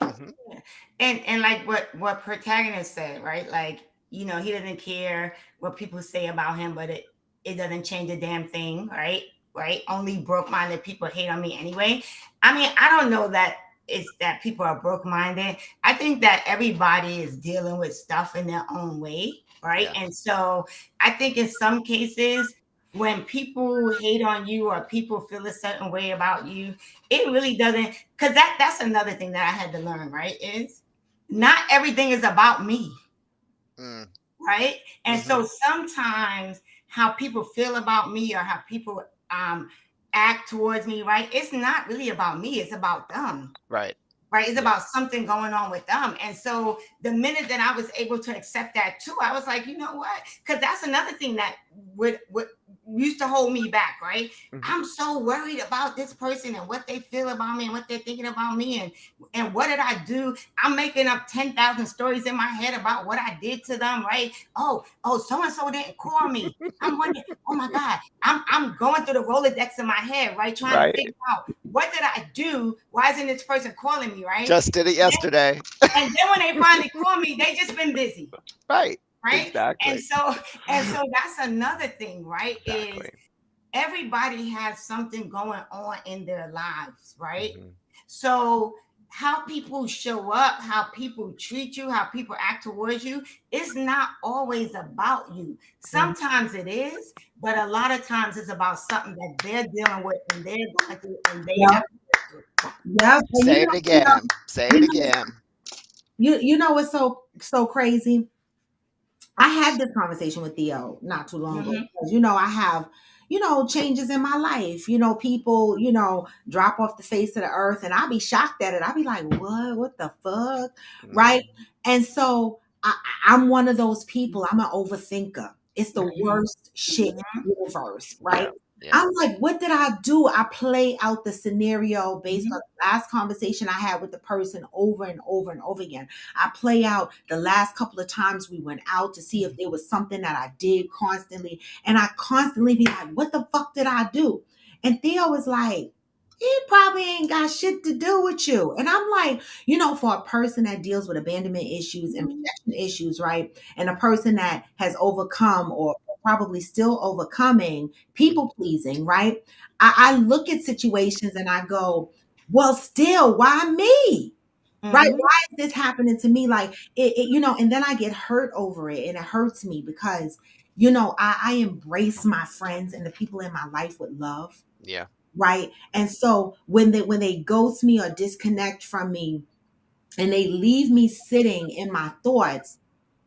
Mhm. Yeah. And like what protagonist said, right? Like, he doesn't care what people say about him, but it doesn't change a damn thing, right? Right? Only broke minded people hate on me anyway. I mean, I don't know that it's that people are broke minded. I think that everybody is dealing with stuff in their own way, right? Yeah. And so I think in some cases when people hate on you or people feel a certain way about you, it really doesn't, because that's another thing that I had to learn, right? Is not everything is about me, Mm, right? And so mhm. sometimes how people feel about me or how people act towards me, right? It's not really about me, it's about them, Right. right? It's Yeah. about something going on with them. And so the minute that I was able to accept that too, I was like, you know what? Because that's another thing that would used to hold me back, right? Mhm. I'm so worried about this person and what they feel about me and what they're thinking about me and what did I do? I'm making up 10,000 stories in my head about what I did to them, right? Oh, so and so didn't call me. I'm wondering, oh my God, I'm going through the Rolodex in my head, right? Trying to Right. figure out what did I do? Why isn't this person calling me, right? Just did it yesterday. And then when they finally call me, they just been busy, Right. right? And Exactly. so and so that's another thing, right? Is Exactly. everybody has something going on in their lives, right? Mhm. So how people show up, how people treat you, how people act towards you, it's not always about you. Mhm. Sometimes it is, but a lot of times it's about something that they're dealing with and they're going through and they Yep, have to work through. yep. And Say it again. Say you it know, again. you know what's so crazy? I had this conversation with Theo not too long ago Mm-hmm. because I have changes in my life. People drop off the face of the earth, and I'll be shocked at it. I'll be like, what the fuck, right? Mhm. And so I'm one of those people. I'm an overthinker. It's the Mm-hmm. worst shit in the universe, right? Yeah. Yeah. I'm like, what did I do? I play out the scenario based Mm-hmm. on the last conversation I had with the person over and over and over again. I play out the last couple of times we went out to see if there was something that I did constantly. And I constantly be like, what the fuck did I do? And Theo was like, it probably ain't got shit to do with you. And I'm like, for a person that deals with abandonment issues and rejection issues, right? And a person that has overcome or probably still overcoming Mhm. people pleasing, right? I look at situations and I go, well, still, why me? Right? Mm-hmm. Why is this happening to me? Like and then I get hurt over it and it hurts me because, I embrace my friends and the people in my life with love. Yeah. Right. And so when they ghost me or disconnect from me and they leave me sitting in my thoughts,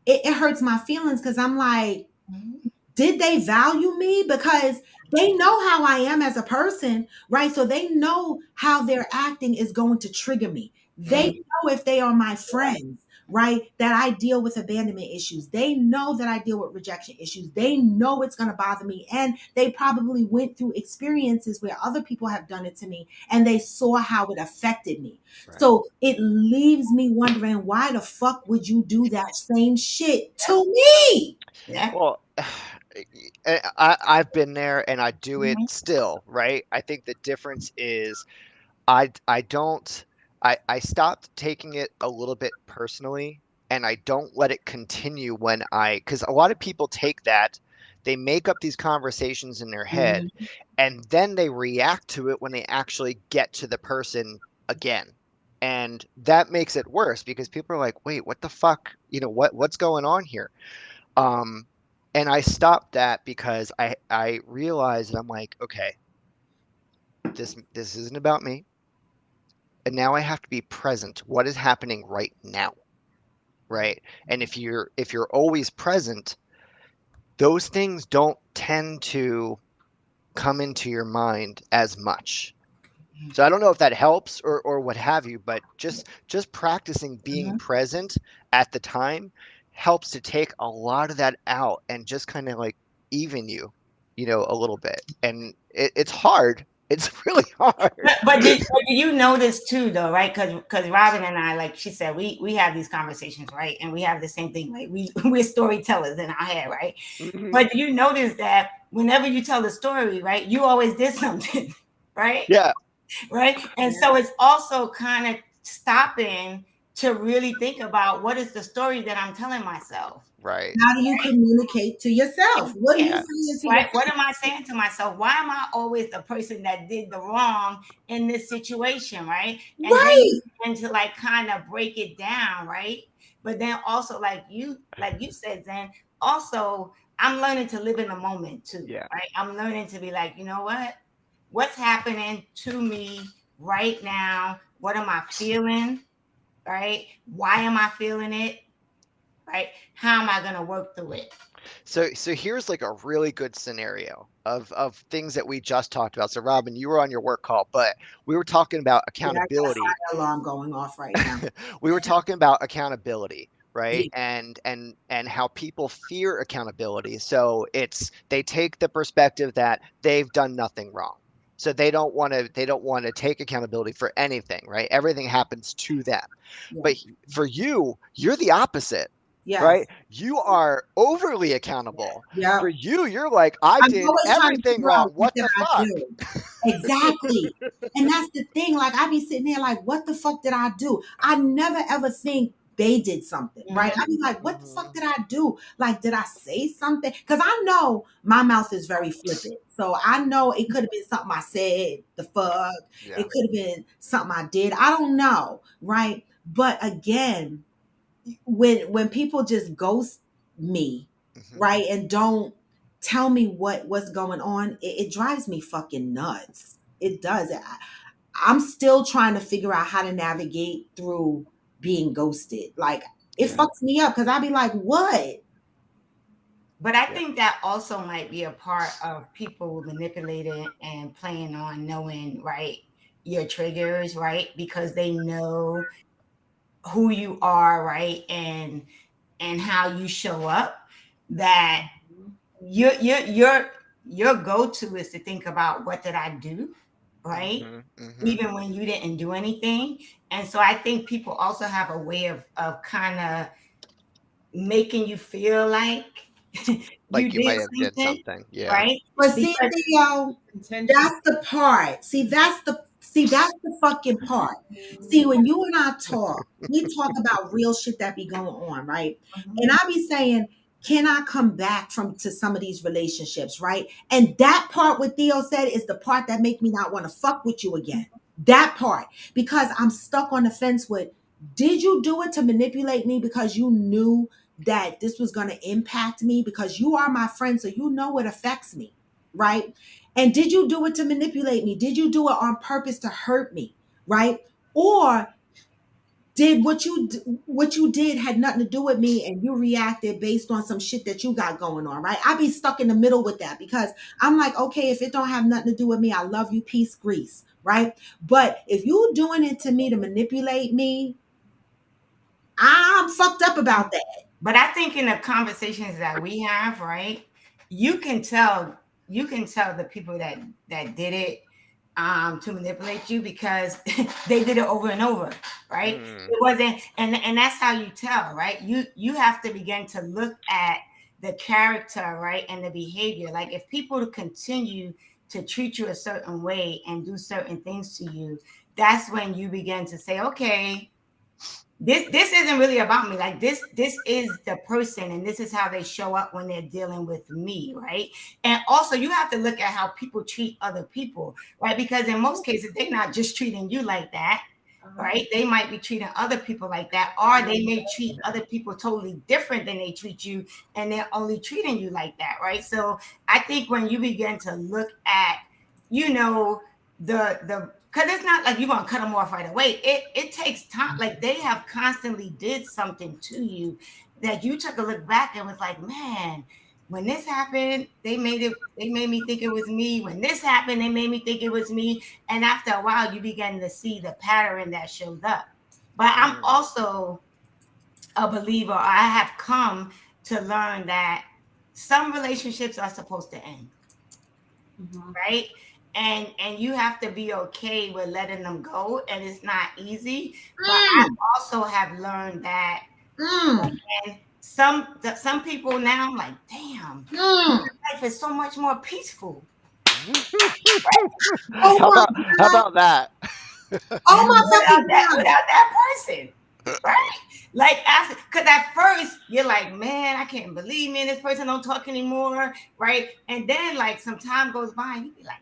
it hurts my feelings because I'm like, Mm-hmm. did they value me? Because they know how I am as a person, right? So they know how their acting is going to trigger me. They Mm-hmm. know if they are my friends, right? That I deal with abandonment issues. They know that I deal with rejection issues. They know it's going to bother me. And they probably went through experiences where other people have done it to me and they saw how it affected me. Right. So it leaves me wondering, why the fuck would you do that same shit to me? Yeah. Well, I've been there and I do it Mm-hmm. still, right? I think the difference is I don't I stopped taking it a little bit personally and I don't let it continue when because a lot of people take that, they make up these conversations in their head Mhm. and then they react to it when they actually get to the person again. And that makes it worse because people are like, wait, what the fuck? What's going on here? Um, and I stopped that because I realized that I'm like, okay, this isn't about me, and now I have to be present. What is happening right now, right? And if you're always present, those things don't tend to come into your mind as much. So I don't know if that helps or what have you, but just practicing being Mm-hmm. present at the time helps to take a lot of that out and just kind of like even you, a little bit. And it's hard. It's really hard. But did you notice too, though, right? Because Robin and I, like she said, we have these conversations, right? And we have the same thing, right? We're storytellers in our head, right? Mhm. But you notice that whenever you tell a story, right, you always did something, right? Yeah. Right? And so it's also kind of stopping to really think about what is the story that I'm telling myself. Right. How do you communicate to yourself? What are you Yeah. Yeah. saying to Right. yourself? What am I saying to myself? Why am I always the person that did the wrong in this situation? Right. And then you Right. begin to like kind of break it down. Right. But then also, like you said, then also I'm learning to live in the moment too. Yeah. Right. I'm learning to be like, you know what? What's happening to me right now? What am I feeling? Right. Why am I feeling it? Right. How am I going to work through it? So here's like a really good scenario of things that we just talked about. So Robin, you were on your work call, but we were talking about Yeah, I got a accountability. fire alarm going off right now. We were talking about accountability, right? And how people fear accountability. So they take the perspective that they've done nothing wrong. So they don't want to take accountability for anything, right? Everything happens to them. Yeah. But for you, you're the opposite, Yes. right? You are overly accountable. For Yep. you, you're like, I I'm did always trying to everything figure out wrong. what What did the I fuck? do. Exactly. And that's the thing. Like I be sitting there like, what the fuck did I do? I never ever think they did something, right? I be like, what the fuck Mhm. did I do? Like, did I say something? Because I know my mouth is very flippant. So I know it could have been something I said, the fuck. Yeah. It could have been something I did. I don't know, right? But again, when people just ghost me, Mhm. right, and don't tell me what's going on, it drives me fucking nuts. It does. I'm still trying to figure out how to navigate through being ghosted. Like it Yeah. fucks me up because I'll be like, what? But I Yeah. think that also might be a part of people manipulating and playing on knowing, right, your triggers, right? Because they know who you are, right? And how you show up, that your go-to is to think about what did I do, right? Mhm. Mhm. Even when you didn't do anything. And so I think people also have a way of kind of making you feel like you Like you did might have did something, something. Yeah. right? But see, Because Theo, Intention. that's the part. See, that's the fucking part. See, when you and I talk, we talk about real shit that be going on, right? And I be saying, can I come back from to some of these relationships, right? And that part what Theo said is the part that make me not want to fuck with you again. That part. Because I'm stuck on the fence with, did you do it to manipulate me because you knew that this was going to impact me? Because you are my friend, so you know it affects me, right? And did you do it to manipulate me? Did you do it on purpose to hurt me, right? Or did what you did had nothing to do with me and you reacted based on some shit that you got going on, right? I be stuck in the middle with that because I'm like, okay, if it don't have nothing to do with me, I love you, peace, grease, right? But if you doing it to me to manipulate me, I'm fucked up about that. but I think in the conversations that we have, right, you can tell the people that did it to manipulate you because they did it over and over, right? Mm. It wasn't, and that's how you tell, right? You have to begin to look at the character, right, and the behavior. Like if people continue to treat you a certain way and do certain things to you, that's when you begin to say, okay, this isn't really about me. Like this is the person, and this is how they show up when they're dealing with me, right? And also you have to look at how people treat other people, right? Because in most cases they're not just treating you like that, right? They might be treating other people like that, or they may treat other people totally different than they treat you, and they're only treating you like that, right? So I think when you begin to look at, you know, the because it's not like you're gonna cut them off right away. It takes time. Like they have constantly did something to you that you took a look back and was like, man, when this happened, they made me think it was me. When this happened, they made me think it was me. And after a while, you begin to see the pattern that shows up. But I'm Mm. also a believer. I have come to learn that some relationships are supposed to end, right? And you have to be okay with letting them go, and it's not easy. But I Mm, also have learned that mm, some people now, I'm like, damn, mm. life is so much more peaceful Oh How my about how God. about that? Oh my without fucking that God. without that person, right? Like after, because at first you're like, man, I can't believe me, and this person don't talk anymore, right? And then like some time goes by, and you be like,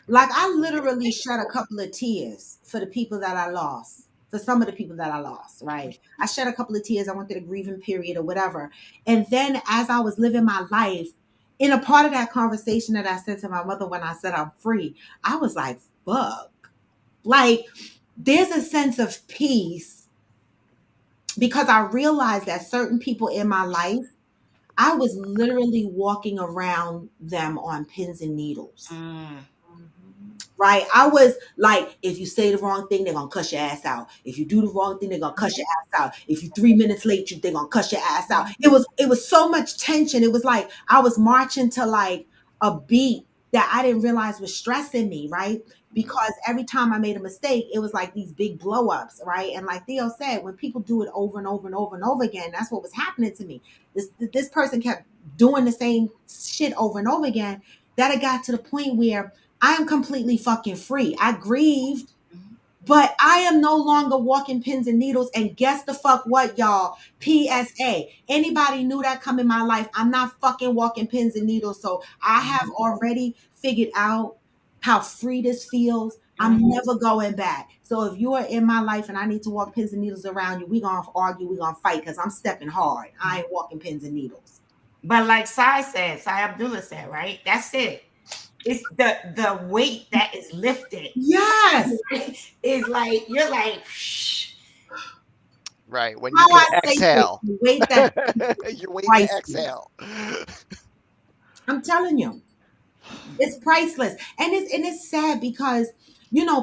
Like I literally shed a couple of tears for the people that I lost, for some of the people that I lost, right? I shed a couple of tears. I went through the grieving period or whatever. And then as I was living my life, in a part of that conversation that I said to my mother when I said I'm free, I was like, fuck. Like there's a sense of peace because I realized that certain people in my life, I was literally walking around them on pins and needles, mm, right? I was like, if you say the wrong thing, they're gonna cuss your ass out. If you do the wrong thing, they're gonna cuss your ass out. If you 3 minutes late, they're gonna cuss your ass out. It was so much tension. It was like I was marching to like a beat that I didn't realize was stressing me, right? Because every time I made a mistake, it was like these big blow ups, right? And like Theo said, when people do it over and over and over and over again, that's what was happening to me. This person kept doing the same shit over and over again, that it got to the point where I am completely fucking free. I grieved, but I am no longer walking pins and needles. And guess the fuck what, y'all? PSA. Anybody knew that come in my life? I'm not fucking walking pins and needles. So I have already figured out how free this feels. I'm never going back. So if you are in my life and I need to walk pins and needles around you, we gonna argue, we gonna fight because I'm stepping hard. I ain't walking pins and needles. But like Sai Abdullah said, right? That's it. It's the weight that is lifted. Yes. Is like you're like, shh. Right. When you can exhale. The weight that You're waiting to exhale. I'm telling you, it's priceless. And it's sad because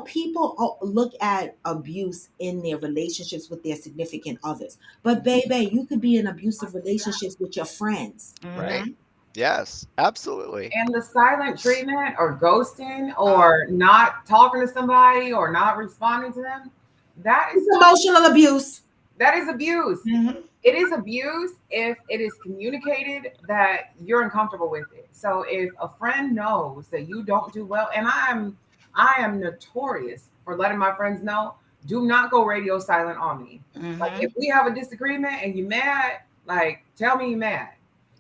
people look at abuse in their relationships with their significant others. But baby, you could be in abusive relationships with your friends. Right. Yes, absolutely. And the silent treatment or ghosting or not talking to somebody or not responding to them, that is emotional abuse. That is abuse. It is abuse if it is communicated that you're uncomfortable with it. So if a friend knows that you don't do well, and I am notorious for letting my friends know, do not go radio silent on me. Like if we have a disagreement and you're mad, like tell me you're mad.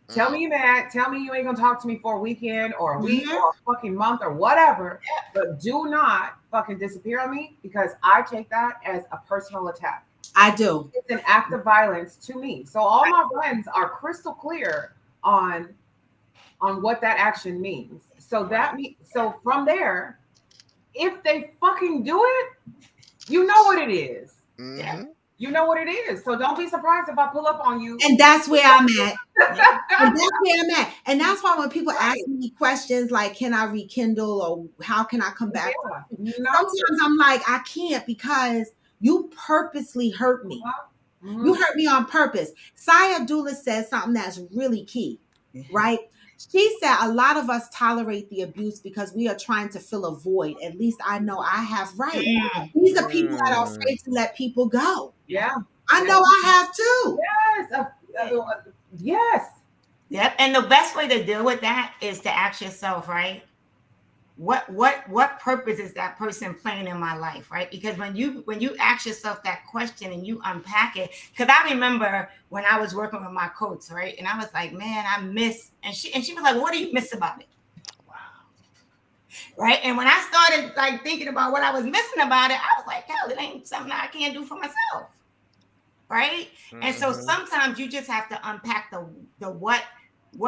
Tell me you're mad. Tell me you ain't gonna talk to me for a weekend or a week or a fucking month or whatever. But do not fucking disappear on me because I take that as a personal attack. I do. It's an act of violence to me. So all my friends are crystal clear on what that action means. So so from there, if they fucking do it, you know what it is. Yeah. You know what it is. So don't be surprised if I pull up on you. And that's where I'm at. And that's why when people ask me questions like, can I rekindle or how can I come back? No. Sometimes I'm like, I can't because you purposely hurt me. You hurt me on purpose. Sai Abdullah says something that's really key, right? She said a lot of us tolerate the abuse because we are trying to fill a void. At least I know I have right. These are people that are afraid to let people go. Yeah. I know I have too. Yes. Yes. Yep. And the best way to deal with that is to ask yourself, right? What purpose is that person playing in my life, right? Because when you ask yourself that question and you unpack it, because I remember when I was working with my coach, right, and I was like, man, I miss, and she was like, what do you miss about it? Wow. Right, and when I started like thinking about what I was missing about it, I was like, hell, it ain't something I can't do for myself, right? And so sometimes you just have to unpack the what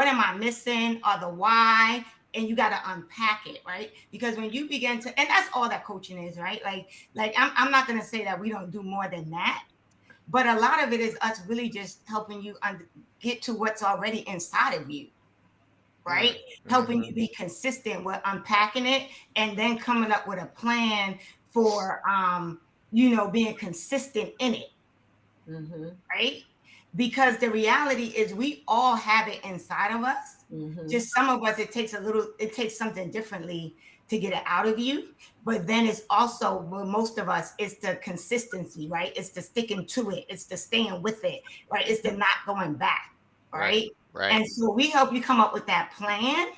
am I missing, or the why. And you got to unpack it, right? Because when you begin to, and that's all that coaching is, right? Like I'm not going to say that we don't do more than that, but a lot of it is us really just helping you get to what's already inside of you, right? Helping you be consistent with unpacking it and then coming up with a plan for, being consistent in it, right? Because the reality is we all have it inside of us. Just some of us, it takes something differently to get it out of you. But then it's also, well, most of us, it's the consistency, right? It's the sticking to it. It's the staying with it, right? It's the not going back, right? Right. And so we help you come up with that plan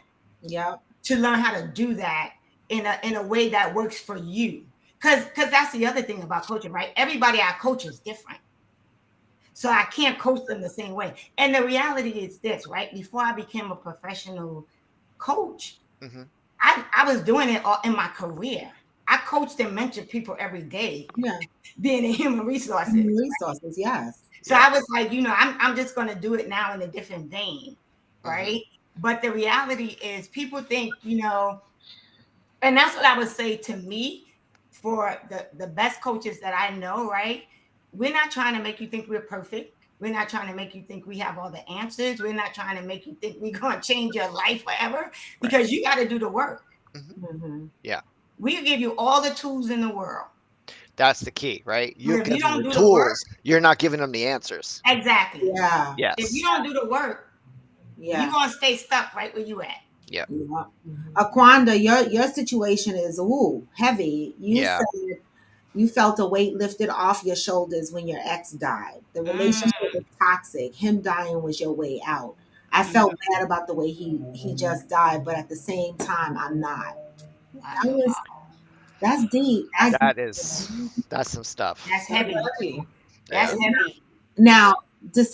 to learn how to do that in a way that works for you. Because that's the other thing about coaching, right? Everybody I coach is different. So I can't coach them the same way. And the reality is this, right? Before I became a professional coach, I was doing it all in my career. I coached and mentored people every day. Yeah. Being in human resources. Human resources, yes. So I was like, I'm just going to do it now in a different vein, right? But the reality is people think, and that's what I would say to me for the best coaches that I know, right? We're not trying to make you think we're perfect. We're not trying to make you think we have all the answers. We're not trying to make you think we're going to change your life forever, because you got to do the work. Yeah. We give you all the tools in the world. That's the key, right? But You if you give them don't the do the work, tools, you're not giving them the answers. exactly. Yeah. If you Yes. don't do the work, Yeah. you're gonna stay stuck right where you at. Yep. Yeah. Aquanda, your situation is heavy. You Yeah. said you felt a weight lifted off your shoulders when your ex died. The relationship was toxic. Him dying was your way out. I felt bad about the way he just died, but at the same time, I'm not. Wow. That's deep. That's some stuff. That's That's heavy. heavy. That's Yeah. heavy. Now,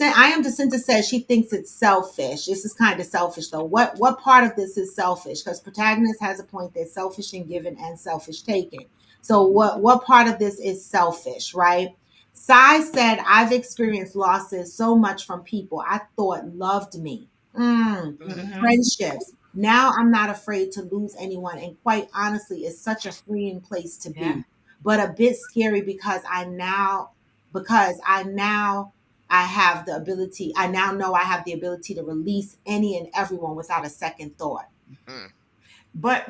I am Jacinta says she thinks it's selfish. This is kind of selfish though. What part of this is selfish? Because protagonist has a point that selfish and given and selfish taken. So what part of this is selfish, right? Sai said, I've experienced losses so much from people I thought loved me. Mm-hmm. Friendships. Now I'm not afraid to lose anyone. And quite honestly, it's such a freeing place to Yeah. be. But a bit scary because I have the ability, I now know I have the ability to release any and everyone without a second thought. Mm. But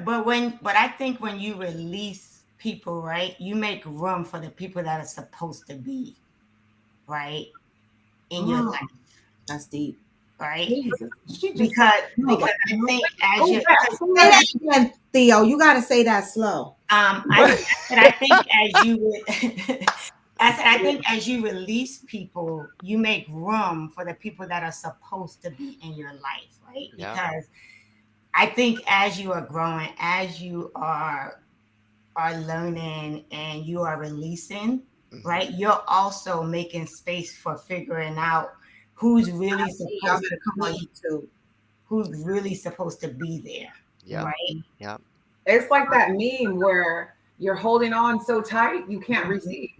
I think when you release people, right, you make room for the people that are supposed to be, right, in your life, That's deep. right? Jesus. She just said, Because no, because I think as oh, you yeah. Say that again, Theo. You got to say that slow. I think as you would I think as you release people, you make room for the people that are supposed to be in your life, right? Yeah. Because I think as you are growing, as you are learning and you are releasing, right? You're also making space for figuring out who's really Y'all supposed better to come on be, YouTube. who's really supposed to be there, Yeah. right? Yeah. It's like that meme where you're holding on so tight you can't receive.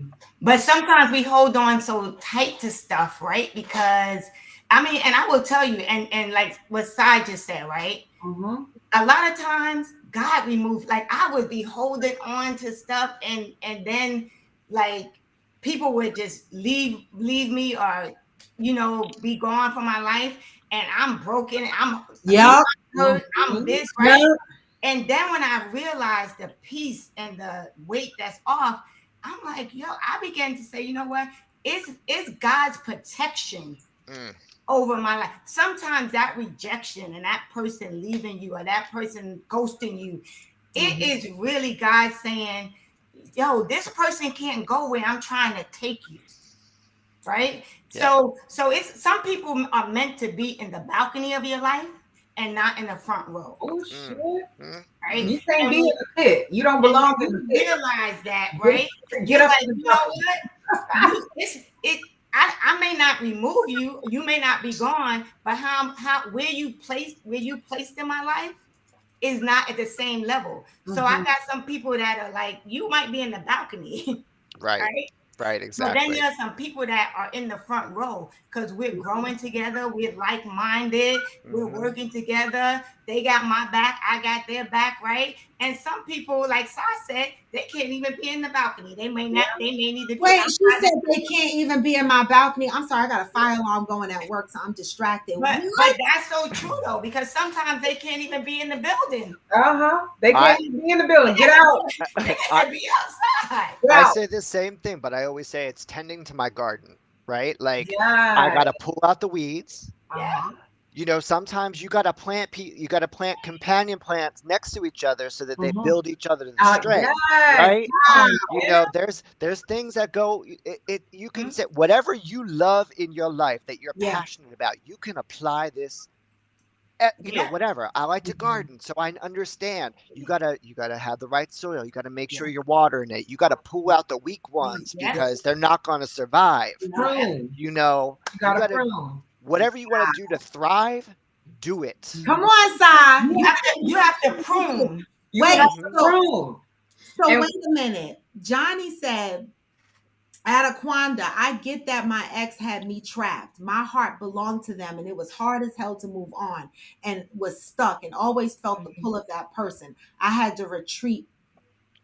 But sometimes we hold on so tight to stuff, right? Because I mean, and I will tell you, and like what Sai just said, right? Mm-hmm. A lot of times God removed, like I would be holding on to stuff and then like people would just leave me or be gone from my life and I'm broken, I'm Yep. hurt, I'm this, Yep. right? And then when I realized the peace and the weight that's off, I'm like, yo, I began to say, you know what? It's God's protection Mm. over my life. Sometimes that rejection and that person leaving you or that person ghosting you, it is really God saying, yo, this person can't go where I'm trying to take you. Right? Yeah. So it's some people are meant to be in the balcony of your life and not in the front row. Oh Mm. shit. Mm. Right? You can't And be in when the pit. You don't belong in the you pit. realize that, right? Get You're up like, to the you know what? I may not remove you, you may not be gone, but how where you placed in my life is not at the same level. So I got some people that are like, you might be in the balcony, Right. right? Right. But then Exactly. there are some people that are in the front row because we're growing together, we're like-minded, we're working together. They got my back, I got their back, right? And some people, like Sai said, they can't even be in the balcony. They may need to be Wait, she outside. said they can't even be in my balcony. I'm sorry, I got a fire alarm going at work, so I'm distracted. But What? that's so true though, because sometimes they can't even be in the building. They can't even be in the building. Get out. They I, gotta be outside. Get I out. say the same thing, but I always say it's tending to my garden, right? Like I Yeah. gotta pull out the weeds. Uh-huh. You know, sometimes you gotta plant companion plants next to each other so that they build each other the strength, Yes. right? Yeah. You know, there's things that go. You can say whatever you love in your life that you're passionate about. You can apply this. You know, whatever. I like to garden, so I understand. You gotta have the right soil. You gotta make sure you're watering it. You gotta pull out the weak ones because they're not gonna survive. Prune. You know, You gotta prune. whatever you want to do to thrive, do it. Come on, Sai. You have to prune. You Wait, have to prune. so And- wait a minute. Johnny said, at Aquanda, I get that my ex had me trapped. My heart belonged to them, and it was hard as hell to move on and was stuck and always felt the pull of that person. I had to retreat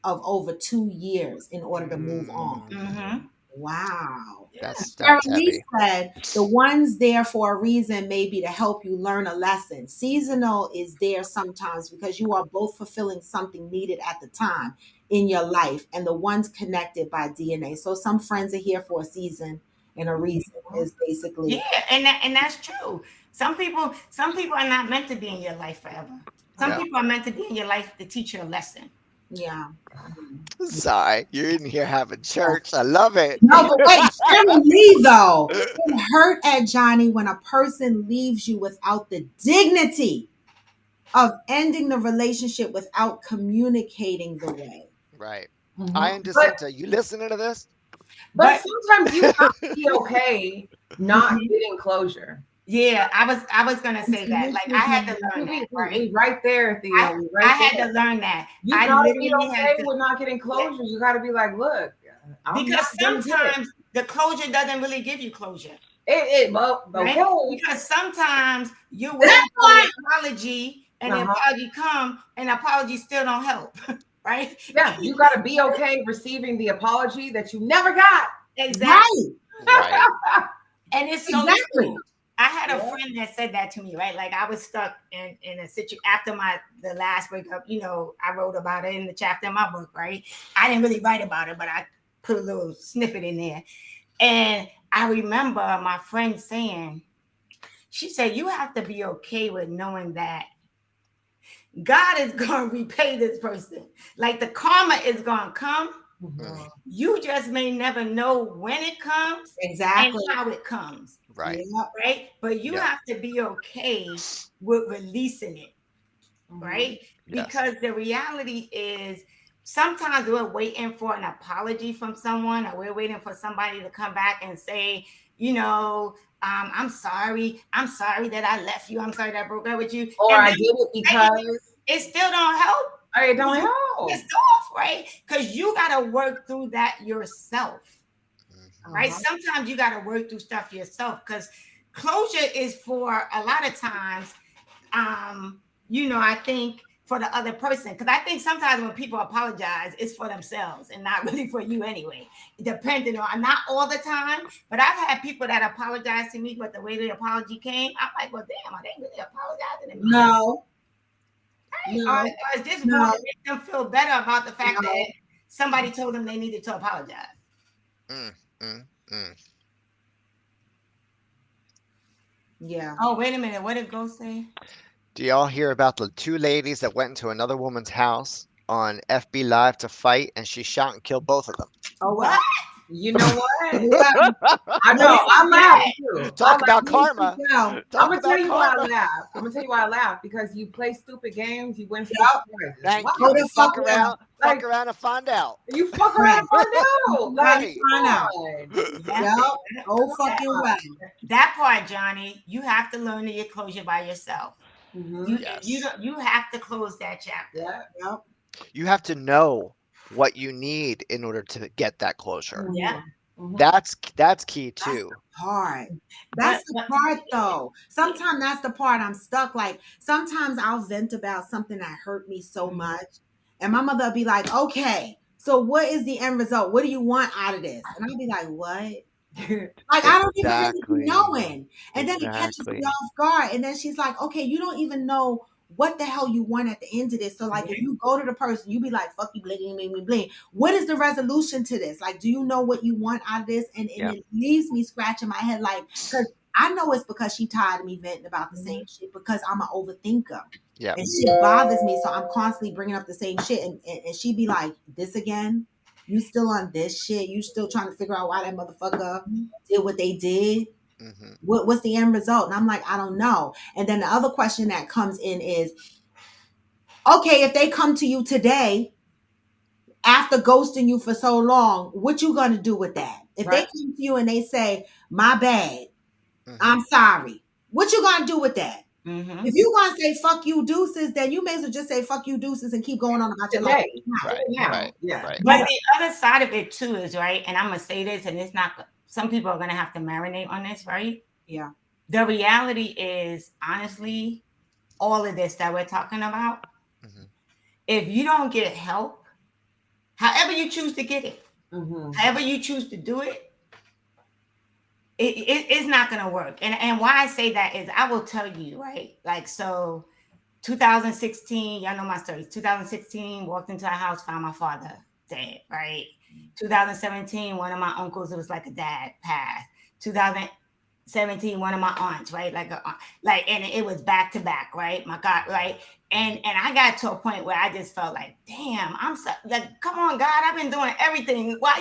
of over 2 years in order to move on. Wow. That's Sarah heavy. Lee said, the one's there for a reason, maybe to help you learn a lesson. Seasonal is there sometimes because you are both fulfilling something needed at the time in your life, and the one's connected by DNA. So some friends are here for a season and a reason is Yeah, basically. and that's true. Some people are not meant to be in your life forever. Some Yeah. people are meant to be in your life to teach you a lesson. Yeah. Sorry, you're in here having church. I love it. No, but wait, Sarah Lee, though, it hurt at Johnny when a person leaves you without the dignity of ending the relationship without communicating the way. Right. I Mhm. am Jacinta. You listening to this? But But sometimes you have to be okay not Mhm. getting closure. Yeah, I was gonna say that. Like I had to learn that, right? We right there, I Theo. We I right had there. to learn that. You I gotta be literally had okay to, with not getting yeah, closure. You gotta be like, look, I'm not because gonna get it. sometimes the closure doesn't really give you closure, Well, right? okay. Because sometimes you're That waiting for the part, apology, and the Uh-huh. apology come, and the apology still don't help, right? Yeah, you gotta be okay receiving the apology that you never got. Exactly. right, Right. And it's so exactly. true. I had a Yeah. friend that said that to me, right? Like I was stuck in a situation after the last breakup. I wrote about it in the chapter in my book, right? I didn't really write about it, but I put a little snippet in there. And I remember my friend saying, she said, you have to be okay with knowing that God is going to repay this person. Like the karma is going to come. Mm, You just may never know when it comes and Exactly. how it comes. right. Yeah. Right? But you Yeah. have to be okay with releasing it, right? Yes. Because the reality is sometimes we're waiting for an apology from someone, or we're waiting for somebody to come back and say, I'm sorry. I'm sorry that I left you. I'm sorry that I broke up with you. Or And I then did it because it still don't help. it don't You help. pissed off, right? Because you got to work through that yourself. Mhm. Right? Sometimes you got to work through stuff yourself because closure is for a lot of times, I think for the other person. Because I think sometimes when people apologize, it's for themselves and not really for you anyway. Depending on, not all the time, but I've had people that apologize to me, but the way the apology came, I'm like, well, damn, are they really apologizing to me? No, Or, no, or is this more no, to make them feel better about the fact that no. somebody told them they needed to apologize? Mm, mm, mm. Yeah. Oh, wait a minute. What did Ghost say? Do y'all hear about the two ladies that went into another woman's house on FB Live to fight, and she shot and killed both of them? Oh What? well. You know what? Well, I know. Where I was laughed that? too. Talk about karma. well. I'm Talk gonna tell about you why I karma. laugh. I'm gonna tell you why I laugh because you play stupid games, you win stupid Yep. prizes. Thank Why? you. Go You the fuck well. fuck Like around and find out. you fuck around Right. and find out. Trying Like, to Right. find out. come on. Yeah. Yep. Oh That, fucking well. that part, Johnny, you have to learn to get closure by yourself. Mm-hmm. You Yes. don't. You have to close that chapter. Yeah. Yep. You have to know what you need in order to get that closure. Yeah. Mm-hmm. That's key That's too. the part. But, That's the but part though. Sometimes that's the part I'm stuck. Like sometimes I'll vent about something that hurt me so much. And my mother will be like, okay, so what is the end result? What do you want out of this? And I'll be like, what? Like I don't even really be Exactly. knowing. And then it catches me Exactly. off guard. And then she's like, okay, you don't even know what the hell you want at the end of this. So like if you go to the person, you be like, fuck you, bling, bling, bling, bling. What is the resolution to this? Like, do you know what you want out of this? And Yeah. it leaves me scratching my head like, because I know it's because she tired of me venting about the same shit because I'm an overthinker. Yeah. And shit bothers me. So I'm constantly bringing up the same shit. And she be like, this again? You still on this shit? You still trying to figure out why that motherfucker did what they did? Hmm. What's the end result? And I'm like, I don't know. And then the other question that comes in is, okay, if they come to you today after ghosting you for so long, what you gonna do with that? If they Right. come to you and they say, my bad, Hmm. I'm sorry, what you gonna do with that? Mhm. If you gonna say fuck you deuces, then you may as well just say fuck you deuces and keep going on about your life. Today. Right. Now. Right. Yeah. Right. But the other side of it too is right, and I'm gonna say this, and it's not. Some people are gonna have to marinate on this, right? Yeah. The reality is, honestly, all of this that we're talking about, Hmm. if you don't get help, however you choose to get it, however you choose to do it, it's not going to work. And why I say that is I will tell you, right? Like, so 2016, y'all know my story. 2016, walked into a house, found my father dead, right? 2017, one of my uncles, it was like a dad, passed. 2017, one of my aunts, right? And it was back to back, right? My God, right? And I got to a point where I just felt like, damn, I'm so, like, come on, God, I've been doing everything. Why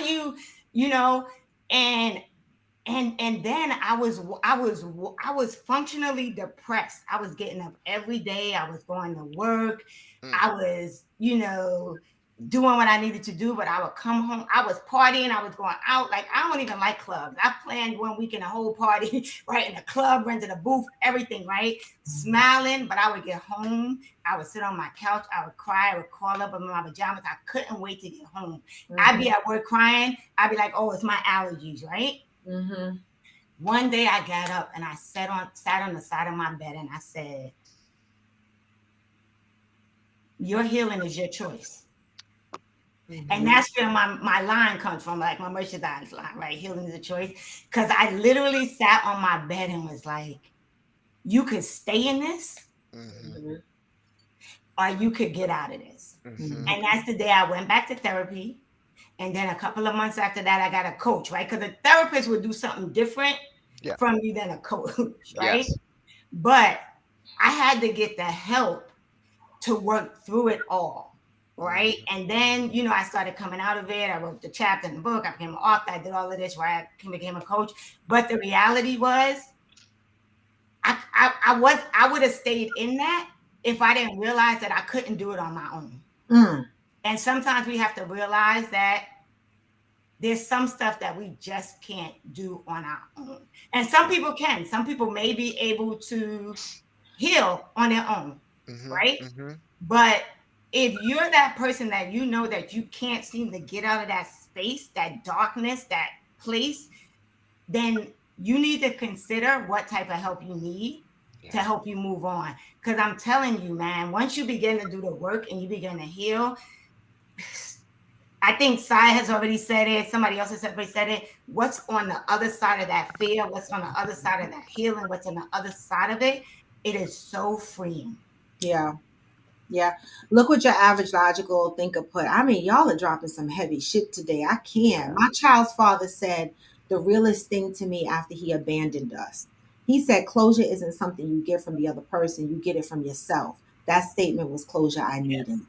you know, and then I was functionally depressed. I was getting up every day. I was going to work. I was, doing what I needed to do, but I would come home. I was partying. I was going out. Like, I don't even like clubs. I planned one weekend a whole party, right, in a club, rented a booth, everything, right, smiling. But I would get home. I would sit on my couch. I would cry. I would crawl up in my pajamas. I couldn't wait to get home. I'd be at work crying. I'd be like, oh, it's my allergies, right? One day I got up and I sat on the side of my bed and I said, your healing is your choice. And that's where my line comes from, like my merchandise line, right? Healing is a choice. Because I literally sat on my bed and was like, you could stay in this or you could get out of this. And that's the day I went back to therapy. And then a couple of months after that, I got a coach, right? Because a therapist would do something different from you than a coach, right? Yes. But I had to get the help to work through it all. Right. And then, I started coming out of it. I wrote the chapter in the book. I became an author. I did all of this, right? I became a coach. But the reality was, I would have stayed in that if I didn't realize that I couldn't do it on my own. And sometimes we have to realize that there's some stuff that we just can't do on our own. And some people can. Some people may be able to heal on their own, right? But if you're that person that that you can't seem to get out of that space, that darkness, that place, then you need to consider what type of help you need to help you move on. Because I'm telling you, man, once you begin to do the work and you begin to heal, I think Sai has already said it. Somebody else has already said it. What's on the other side of that fear? What's on the other side of that healing? What's on the other side of it? It is so freeing. Yeah. Yeah. Look what your average logical thinker put. I mean, y'all are dropping some heavy shit today. I can't. My child's father said the realest thing to me after he abandoned us. He said, closure isn't something you get from the other person. You get it from yourself. That statement was closure I needed.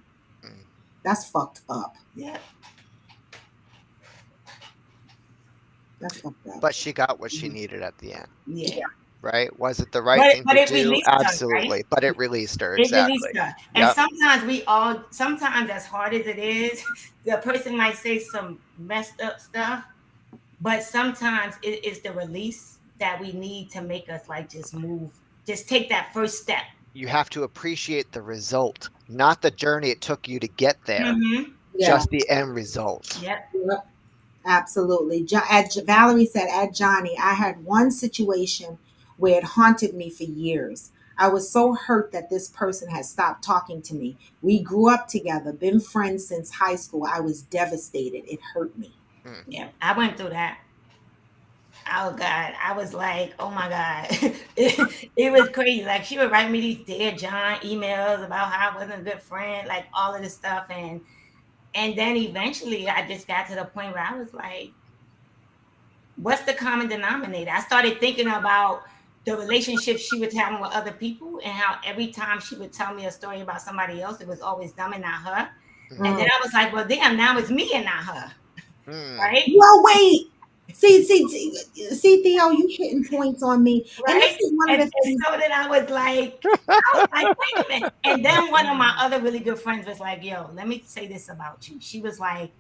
That's fucked up. Yeah. That's fucked up. But she got what she needed at the end. Yeah. Right? Was it the right thing to do? Absolutely. Her, right? But it released her. Exactly. Exactly. And sometimes as hard as it is, the person might say some messed up stuff, but sometimes it is the release that we need to make us like just move, just take that first step. You have to appreciate the result, not the journey it took you to get there, just the end result. Yep. Absolutely. Valerie said, at Johnny, I had one situation where it haunted me for years. I was so hurt that this person had stopped talking to me. We grew up together, been friends since high school. I was devastated. It hurt me. Yeah, I went through that. Oh God, I was like, oh my God, it was crazy. Like she would write me these Dear John emails about how I wasn't a good friend, like all of this stuff. And then eventually I just got to the point where I was like, what's the common denominator? I started thinking about the relationship she was having with other people and how every time she would tell me a story about somebody else, it was always them and not her. And then I was like, well, damn, now it's me and not her. Right? Well, wait. See, Theo, you hitting points on me. Right? And this is one of the things. So then I was like, wait a minute. And then one of my other really good friends was like, yo, let me say this about you. She was like,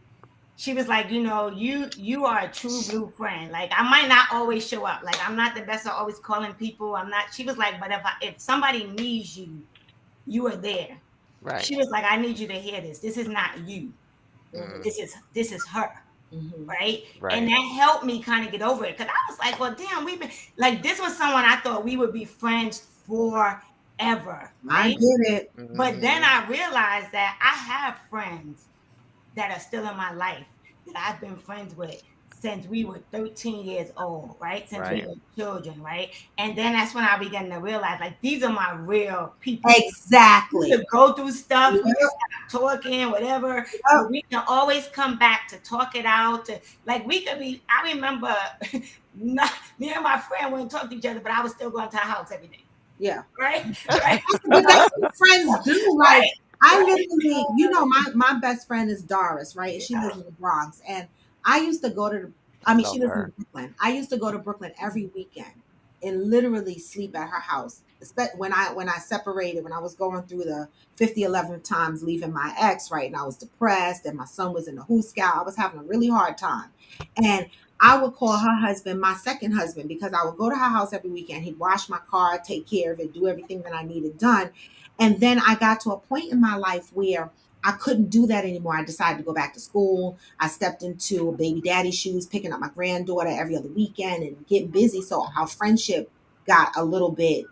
you are a true blue friend. Like I might not always show up. Like I'm not the best at always calling people. She was like, but if somebody needs you, you are there. Right. She was like, I need you to hear this. This is not you. This is her. Right. And that helped me kind of get over it. Cause I was like, well, damn, we've been like, this was someone I thought we would be friends forever. Right? I get it. But then I realized that I have friends that are still in my life that I've been friends with since we were 13 years old, right? Since we Right. were children, right? And then that's when I began to realize, like, these are my real people. We Exactly. could go through stuff, we could Yep, stop talking, whatever, yep. but we can always come back to talk it out. To, like, we could be, I remember not, me and my friend wouldn't talk to each other, but I was still going to her house every day, Yeah. right? Right? But that's what friends do. Like Right? I Right? literally, my best friend is Doris, right? And she lives in the Bronx. And I used to go to I she love lives in her. Brooklyn. I used to go to Brooklyn every weekend and literally sleep at her house. When I separated, when I was going through the 50 11 times leaving my ex, right? And I was depressed and my son was in the Who Scout. I was having a really hard time. And I would call her husband my second husband because I would go to her house every weekend. He'd wash my car, take care of it, do everything that I needed done. And then I got to a point in my life where I couldn't do that anymore. I decided to go back to school. I stepped into baby daddy shoes, picking up my granddaughter every other weekend and getting busy. So our friendship got a little bit,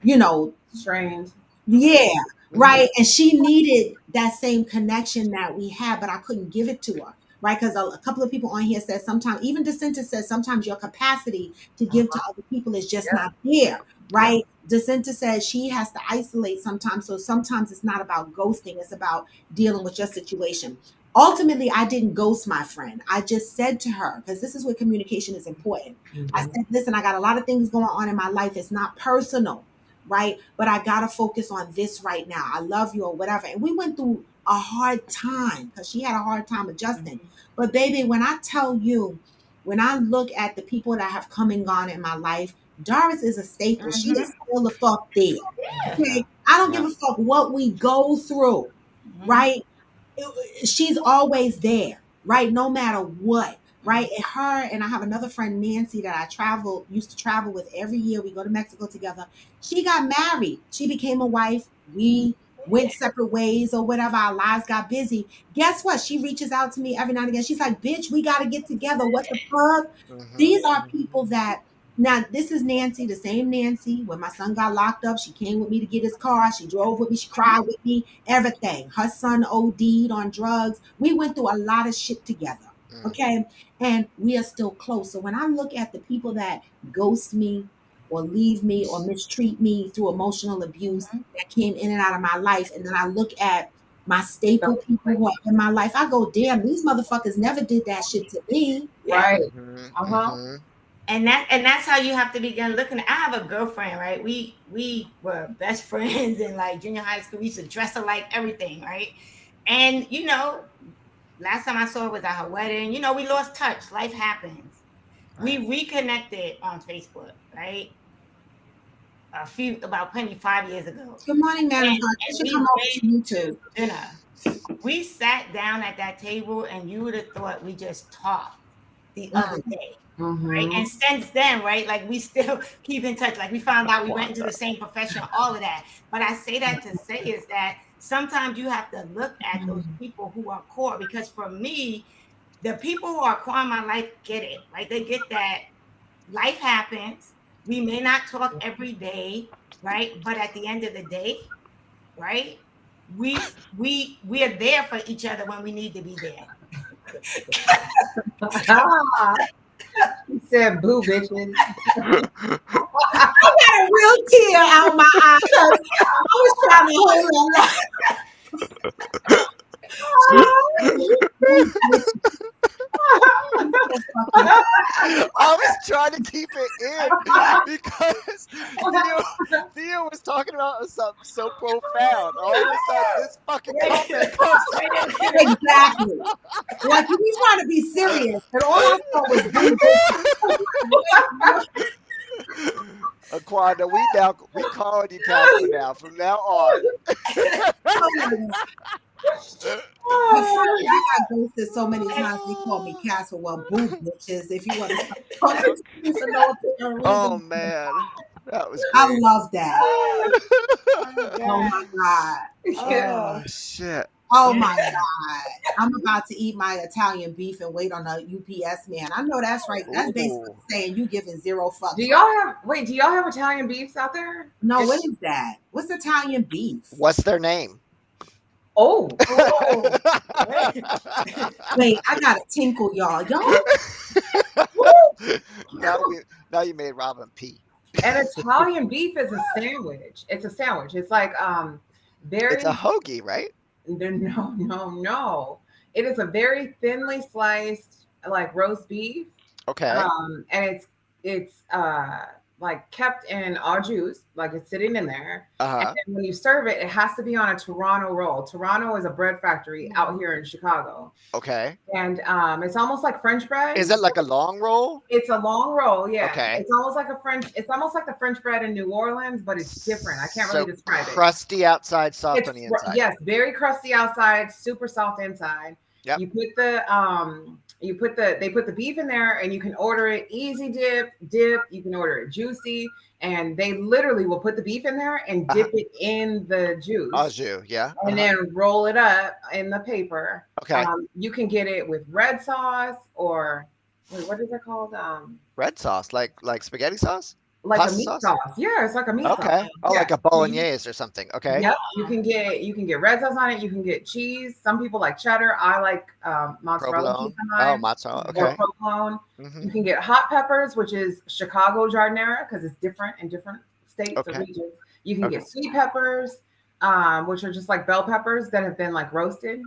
you know, Strained. yeah, Hmm. right. And she needed that same connection that we had, but I couldn't give it to her, right? Because a couple of people on here said sometimes, even DeSenta says sometimes your capacity to give to other people is just Yep. not there, Yeah. right? DeSenta says she has to isolate sometimes. So sometimes it's not about ghosting, it's about dealing with your situation. Ultimately, I didn't ghost my friend. I just said to her, because this is where communication is important. I Mhm. said, listen, I got a lot of things going on in my life. It's not personal, right? But I gotta focus on this right now. I love you or whatever. And we went through a hard time because she had a hard time adjusting. But baby, when I tell you, when I look at the people that have come and gone in my life, Doris is a staple. She Mm-hmm. is still the fuck there. Yeah. Yeah. Okay. I don't give Yeah. a fuck what we go through, Mm-hmm. right? She's always there, right? No matter what, right? And her and I have another friend, Nancy, that used to travel with every year. We go to Mexico together. She got married. She became a wife. We went separate ways or whatever. Our lives got busy. Guess what? She reaches out to me every now and again. She's like, bitch, we got to get together. What the fuck? Hmm. These are Hmm. people that now, this is Nancy, the same Nancy. When my son got locked up, she came with me to get his car. She drove with me. She cried with me. Everything. Her son OD'd on drugs. We went through a lot of shit together. Mm. Okay. And we are still close. So when I look at the people that ghost me or leave me or mistreat me through emotional abuse that came in and out of my life, and then I look at my staple people who are in my life, I go, damn, these motherfuckers never did that shit to me. Yeah. Right. Hmm. Uh-huh. Hmm. And that's how you have to begin looking. I have a girlfriend, right? We were best friends in like junior high school. We used to dress alike, everything, right? And last time I saw her was at her wedding. We lost touch. Life happens. Right. We reconnected on Facebook, right? About maybe 5 years ago. Good morning, man of And God. You and should come we over to went to YouTube. dinner. We sat down at that table and you would have thought we just talked the other Mhm. day. Right. Mm-hmm. And since then, right, like we still keep in touch. Like we found out we went into the same profession, all of that. But I say that to say is that sometimes you have to look at those people who are core because for me, the people who are core in my life get it. Right. They get that life happens. We may not talk every day, right? But at the end of the day, right? We are there for each other when we need to be there. He said, "Boo, bitches." I got a real tear out my eye because I was trying to hold it. I was trying to keep it in because Theo was talking about something so profound. All of a sudden, this fucking comment comes Exactly. Like you be trying to be serious, and all I saw was boo boo. Aquanda, we calling you Casper now. From now on. My friend, I got ghosted so many times. They called me Castle. Well, boo bitches. If you want to start talking to me for no apparent Oh reason, man, that was I great. love that. Oh Oh God. my god. Oh, Oh shit. Oh my God. I'm about to eat my Italian beef and wait on a UPS man. I know that's right. That's basically Ooh. saying you giving zero Do fucks, right? y'all have do y'all have Italian beefs out there? No, what It's is that? What's Italian beef? what's their name? Oh, Oh, Wait, I got a tinkle, y'all. Y'all, now you made Robin pee. an Italian beef is a sandwich. It's a sandwich. It's like It's a very hoagie, right? no. It is a very thinly sliced like roast beef. Okay. And it's like kept in au jus, like it's sitting in there. And Uh-huh. then when you serve it, it has to be on a Toronto roll. Toronto is a bread factory out here in Chicago, Okay. and it's almost like French bread. Is it like a long roll? It's a long roll, yeah. Okay. It's almost like a French. It's almost like the French bread in New Orleans, but it's different. I can't really So describe it. crusty outside, soft It's on the inside. yes, very crusty outside, super soft inside. Yep. They put the beef in there, and you can order it easy dip. You can order it juicy, and they literally will put the beef in there and dip it in the juice, Au jus, yeah. and then roll it up in the paper. Okay. You can get it with red sauce or wait, what is it called? Red sauce, like spaghetti sauce? Like Pasta a meat sauce? sauce. Yeah, it's like a meat sauce. Okay. Oh, Yeah. like a bolognese or something. Okay. Yep. You can get red sauce on it. You can get cheese. Some people like cheddar. I like mozzarella Provolone. cheese on mine. Oh, mozzarella. Or Okay. provolone. hmm You can get hot peppers, which is Chicago giardiniera because it's different in different states or Okay. regions. You can Okay. get sweet peppers, which are just like bell peppers that have been like roasted.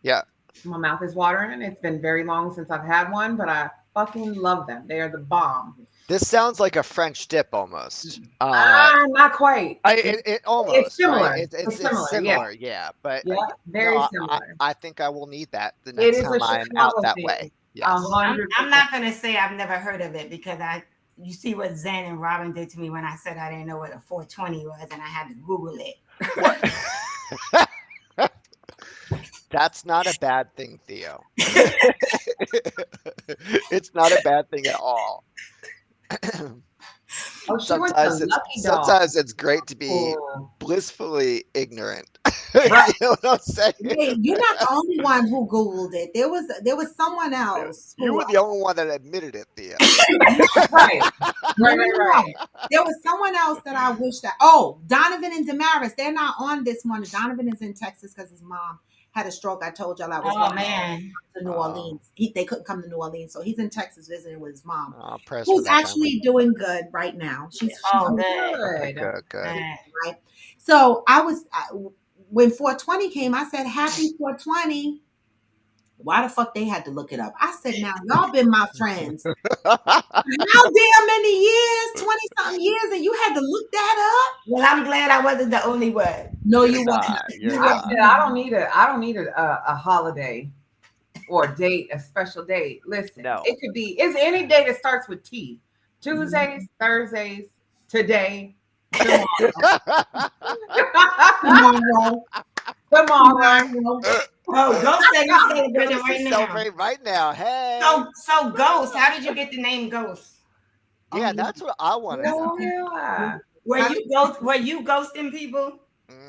Yeah. My mouth is watering. It's been very long since I've had one, but I fucking love them. They are the bomb. This sounds like a French dip almost. Not quite. It almost. It's similar. Right? It's It's similar, yeah. But Yeah, very no, similar. I think I will need that the It next is a time I'm out Chicago that thing. way. Yes. 100%. I'm not gonna say I've never heard of it because you see what Zen and Robin did to me when I said I didn't know what a 420 was and I had to Google it. That's not a bad thing, Theo. It's not a bad thing at all. Oh, she went to Lucky Dog. Sometimes it's great to be Oh. blissfully ignorant. Right. You know what I'm saying? wait, you're not the only one who Googled it. There was someone else. You who- were the only one that admitted it, Theo. Right. No, Right, no, right, no. right. There was someone else that I wish that. Oh, Donovan and Damaris. They're not on this morning. Donovan is in Texas because his mom had a stroke. I told y'all I was Oh going man. to New Orleans. They couldn't come to New Orleans, so he's in Texas visiting with his mom, Oh, press for who's that actually doing good right now. She's Oh, doing good. Good. Good. right. So when 420 came, I said, "Happy 420." Why the fuck they had to look it up? I said, "Now y'all been my friends how damn many years, 20 something years, and you had to look that up?" Well, I'm glad I wasn't the only one. No, You're you not. wasn't. You're You I not. said I don't need a holiday or a date, a special date. Listen, No. it could be it's any day that starts with T. Tuesdays, Thursdays, today, tomorrow. Tomorrow. Tomorrow. Oh, Ghost said you celebrating Let's right now. celebrate right now. Hey. So Ghost, how did you get the name Ghost? Yeah, that's what I want to know. Oh, yeah. Were you ghosting people?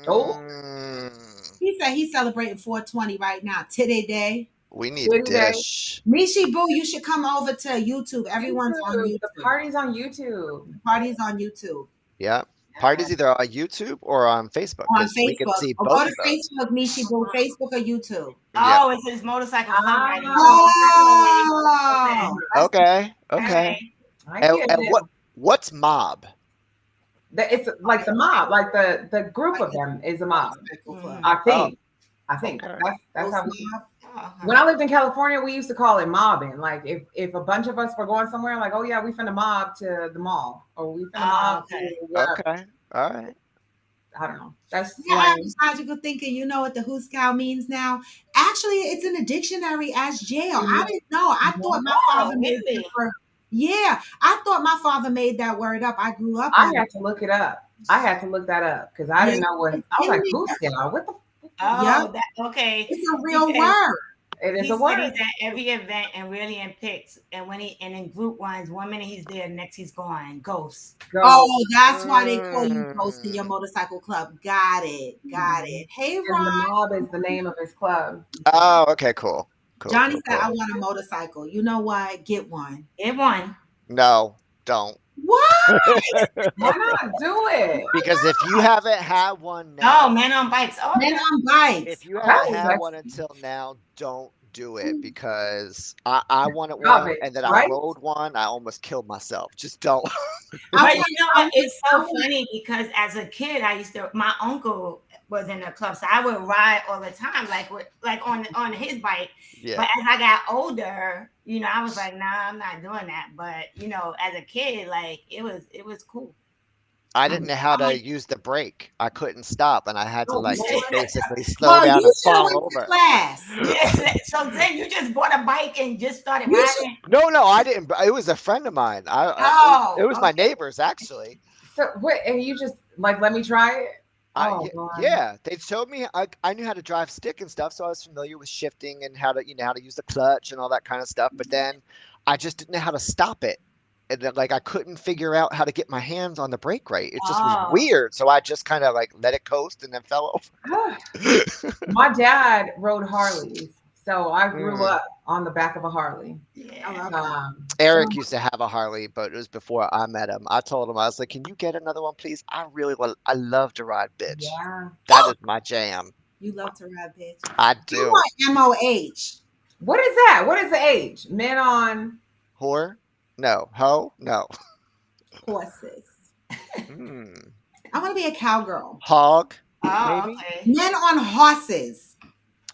Oh. Mm, He said he's celebrating 420 right now. Today day. we need Good day. dish. Mishi Boo, you should come over to YouTube. Everyone's on YouTube. The party's on YouTube. The party's on YouTube. Yeah. Parties either on YouTube or on Facebook. On 'cause we can Facebook. see Or both go of to those. Facebook, Mishi Boo. Facebook or YouTube. Yeah. Oh, it's his motorcycle fun riding. Oh. Okay. Okay. I And, get and it. what's mob? It's like the mob, like the group of them is a mob. Mm. I think. I think Okay. that's how we. Uh-huh. When I lived in California, we used to call it mobbing. Like if a bunch of us were going somewhere, like, oh yeah, we finna mob to the mall, or we finna mob okay. to wherever. Okay. All right. I don't know. That's Yeah, slang. logical thinking. You know what the Who Scout means now? Actually, it's in the dictionary as jail. I didn't know. I thought my father made really? that word. Yeah, I thought my father made that word up. I grew up I on had it. to look it up. I had to look that up because I didn't know what. I was like, who's scout? What the? Oh, Yeah. okay. It's a real Because word. It is He a said word. he's at every event and really in pics. And when in group ones, 1 minute he's there, next he's gone. Ghost. Go. Oh, that's why they call you Ghost in your motorcycle club. Got it. Got it. Hey, And the Ron. mob is the name of his club. Oh, okay, cool. Cool. Johnny cool, said, cool. I want a motorcycle. You know what? Get one. It won. No, don't. What? Why not do it? Because if you haven't had one Oh, now, men on bikes. Oh, Men okay. on bikes. if you haven't That's had one sexy. until now, don't do it because I wanted Stop one it, and then I right? rode one. I almost killed myself. Just don't. I But want, you know I what? want It's so something. funny because as a kid, I used to. My uncle was in the club, so I would ride all the time, like on his bike. Yeah. But as I got older, I was like, nah, I'm not doing that. But as a kid, like it was cool. I I didn't know how to want- use the brake. I couldn't stop and I had to Oh like just Lord. basically slow Well, down you and should have fall went to over. class. Yeah. So then you just bought a bike and just started You should. riding. No, I didn't. It was a friend of mine. It Oh, was my okay. neighbors actually. So what? And you just like let me try it? Oh God. Yeah, they showed me. I knew how to drive stick and stuff, so I was familiar with shifting and how to how to use the clutch and all that kind of stuff. But then I just didn't know how to stop it, and then like I couldn't figure out how to get my hands on the brake right. It just was Oh, weird. So I just kind of like let it coast and then fell over. My dad rode Harleys, so I grew Mm. up on the back of a Harley. I yeah. love that. So Eric used to have a Harley, but it was before I met him. I told him I was like, "Can you get another one, please? I love to ride, bitch. yeah. That is my jam. You love to ride, bitch. I You do." want MOH What is that? What is the age? Men on Whore? No. Ho? No. horses. Mm. I want to be a cowgirl. Hog? Oh, Maybe? okay. Men on horses.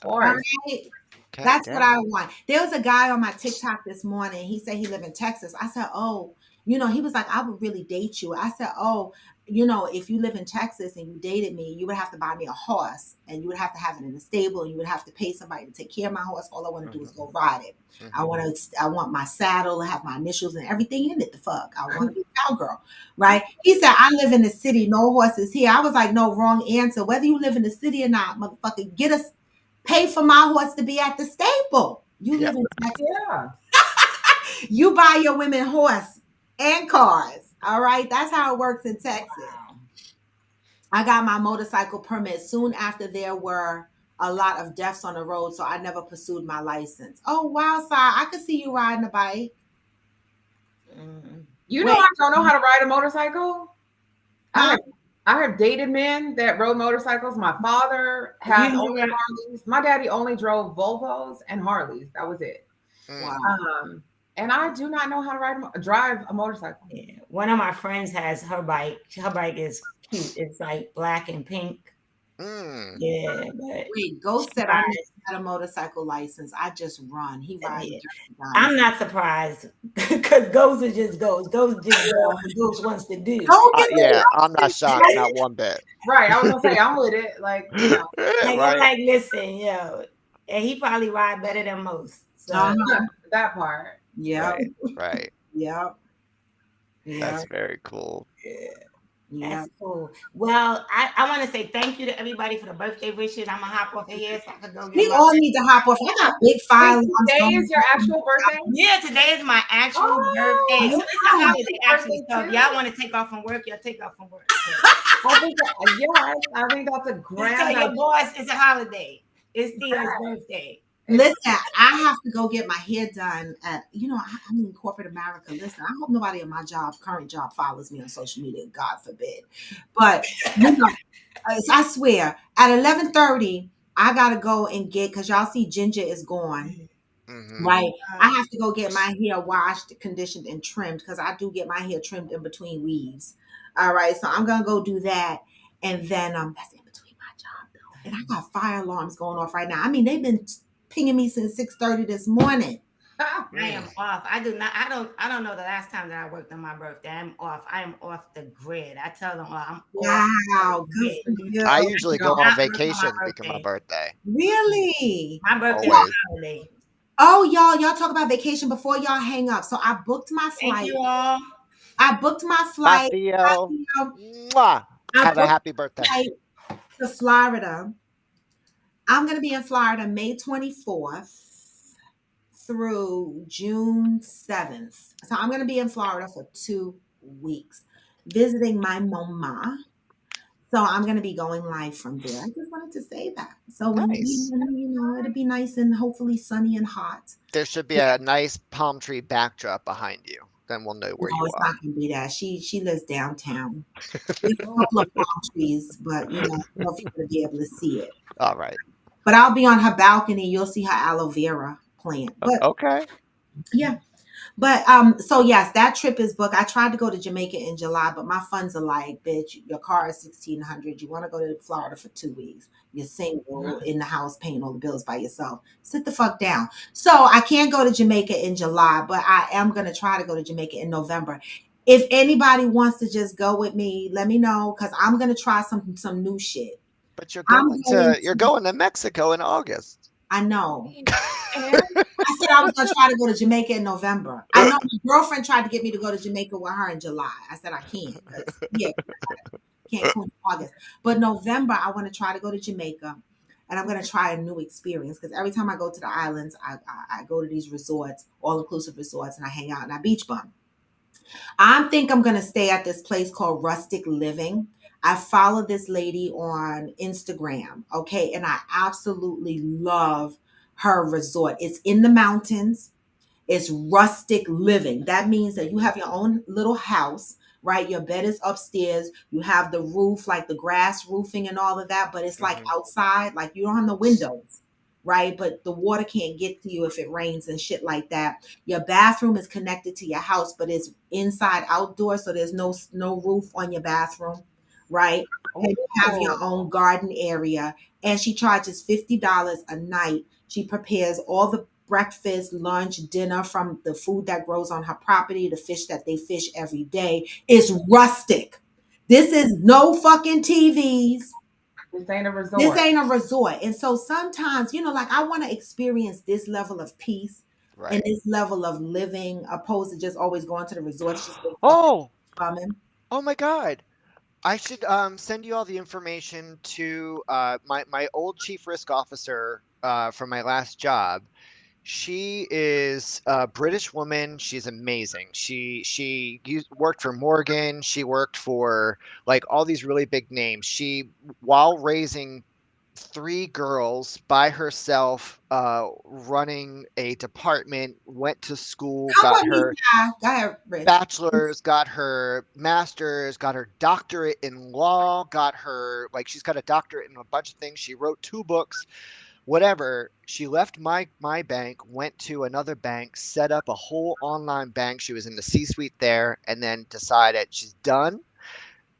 All horse. right. God That's what I damn. want. There was a guy on my TikTok this morning. He said he lived in Texas. I said, oh, he was like, I would really date you. I said, oh, if you live in Texas and you dated me, you would have to buy me a horse and you would have to have it in the stable and you would have to pay somebody to take care of my horse. All I want to do is Mhm. go ride it. I Mhm. want my saddle to have my initials and everything in it. The fuck. I want to be a cowgirl. Right. He said, I live in the city, no horses here. I was like, no, wrong answer. Whether you live in the city or not, motherfucker, pay for my horse to be at the stable. You Yep. live in Texas. Yeah. You buy your women horse and cars. All right. That's how it works in Texas. Wow. I got my motorcycle permit soon after there were a lot of deaths on the road, so I never pursued my license. Oh wow, Si, I could see you riding a bike. Mm. You know Wait, I don't know how to ride a motorcycle. I huh? have I have dated men that rode motorcycles. My father You had only never. Harleys. My daddy only drove Volvos and Harleys. That was it. Mm. Wow. And I do not know how to drive a motorcycle. Yeah. One of my friends has her bike. Her bike is cute. It's like black and pink. Mm. Yeah, but Wait, she Ghost said I never rides. had a motorcycle license. I just run. He rides Yeah. dirty I'm guys. not surprised because Ghost is just Ghost. Ghost just does what Ghost wants to do. Don't get the Yeah, I'm not shocked, license. not one bit. Right. I was gonna say I'm with it. Like I'm Right? like, listen, and he probably ride better than most. So Uh-huh. that part. Yep. Right. Right. Yep. That's Yep. very cool. yeah. Yep. That's cool. Well, I want to say thank you to everybody for the birthday wishes. I'm gonna hop off of here so I can go get We my. all need to hop off. I got big fire Wait, alarms today going is your actual birthday? Yeah, today is my actual birthday. Oh, So it's a on. holiday actually. happy So if birthday y'all too. want to take off from work, y'all take off from work. So I think yes, I think that's a just grand tell your idea. boss it's a holiday. It's Theo's birthday. Listen, I have to go get my hair done I'm in corporate America. Listen, I hope nobody in my current job follows me on social media, God forbid. But, I swear, at 11:30, I got to go and because y'all see Ginger is gone, Hmm. right? I have to go get my hair washed, conditioned, and trimmed because I do get my hair trimmed in between weaves. All right, so I'm going to go do that. And then that's in between my job, though. And I got fire alarms going off right now. I mean, they've been pinging me since 6:30 this morning. I am off. I do not. I don't know the last time that I worked on my birthday. I'm off. I am off the grid. I tell them, well, I'm off Wow, the good grid. for you. I usually Do go on not work on my vacation the week of my birthday. birthday. Really? My birthday is Well, a Always. holiday. oh, y'all talk about vacation before y'all hang up. So I booked my Thank flight. you all. I booked my Bye, flight. Theo. You know, Mwah. I Have a booked happy birthday. my flight to Florida. I'm going to be in Florida May 24th through June 7th. So I'm going to be in Florida for 2 weeks visiting my mama. So I'm going to be going live from there. I just wanted to say that. So Nice. it'll be nice and hopefully sunny and hot. There should be a nice palm tree backdrop behind you. then we'll know where No, you it's are. not gonna be that. She lives downtown. There's a couple of palm trees, but I don't know if you're gonna be able to see it. All right. But I'll be on her balcony. You'll see her aloe vera plant. But Okay. yeah. But so yes, that trip is booked. I tried to go to Jamaica in July, but my funds are like, bitch, your car is 1,600. You want to go to Florida for 2 weeks. You're single in the house paying all the bills by yourself. Sit the fuck down. So I can't go to Jamaica in July, but I am gonna try to go to Jamaica in November. If anybody wants to just go with me, let me know because I'm gonna try some new shit. But I'm going you're to going to Mexico in August. I know. And I said I was gonna try to go to Jamaica in November. I know my girlfriend tried to get me to go to Jamaica with her in July. I said I can't because yeah, Cancun in August. But November I want to try to go to Jamaica, and I'm gonna try a new experience because every time I go to the islands, I go to these resorts, all inclusive resorts, and I hang out and I beach bum. I think I'm gonna stay at this place called Rustic Living. I follow this lady on Instagram, okay, and I absolutely love her resort. It's in the mountains. It's rustic living. That means that you have your own little house, right? Your bed is upstairs. You have the roof, like the grass roofing and all of that, but it's like Hmm. outside, like you don't have the windows, right? But the water can't get to you if it rains and shit like that. Your bathroom is connected to your house, but it's inside outdoor, so there's no roof on your bathroom, right? And you have your Oh. own garden area. And she charges $50 a night. She prepares all the breakfast, lunch, dinner from the food that grows on her property, the fish that they fish every day. It's rustic. This is no fucking TVs. this ain't a This resort. ain't a resort. And so sometimes, like I want to experience this level of peace and Right. this level of living opposed to just always going to the resorts, just go fucking Oh, bumming. oh my God. I should send you all the information to my old chief risk officer from my last job. She is a British woman. She's amazing. Worked for Morgan. She worked for like all these really big names. She, while raising three girls by herself, running a department, went to school, Come got with me, her Ty. Go ahead, Rich. bachelor's, got her master's, got her doctorate in law, got her, like, she's got a doctorate in a bunch of things. She wrote two books, whatever. She left my bank, went to another bank, set up a whole online bank. She was in the C-suite there, and then decided she's done.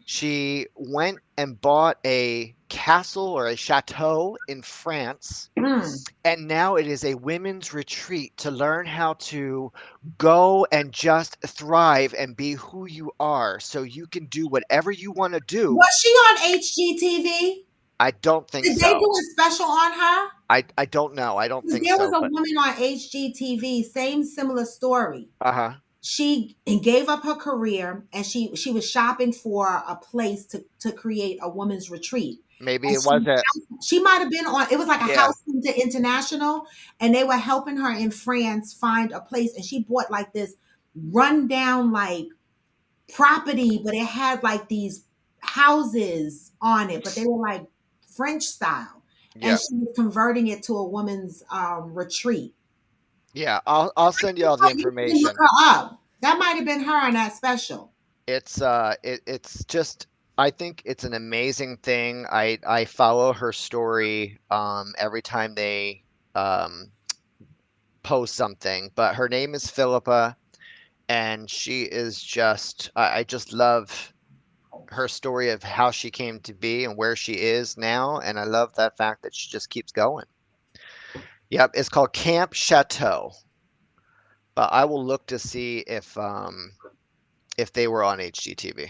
She went and bought a castle or a chateau in France, Mm. and now it is a women's retreat to learn how to go and just thrive and be who you are so you can do whatever you want to do. Was she on HGTV? I don't think Did they do so. a special on her? I don't know. I don't think There was so, a but woman on HGTV, same similar story. uh-huh. She gave up her career and she was shopping for a place to create a woman's retreat. Maybe And it was it. she might have been on, it was like a Yeah. house international, and they were helping her in France find a place, and she bought like this rundown like property, but it had like these houses on it, but they were like French style. And Yeah. she was converting it to a woman's retreat. Yeah. I'll send you all the You can look information. her up. That might have been her on that special. It's just, I think it's an amazing thing. I follow her story every time they um post something, but her name is Philippa, and she is just, I just love her story of how she came to be and where she is now, and I love that fact that she just keeps going. Yep, it's called Camp Chateau, but I will look to see if they were on HGTV.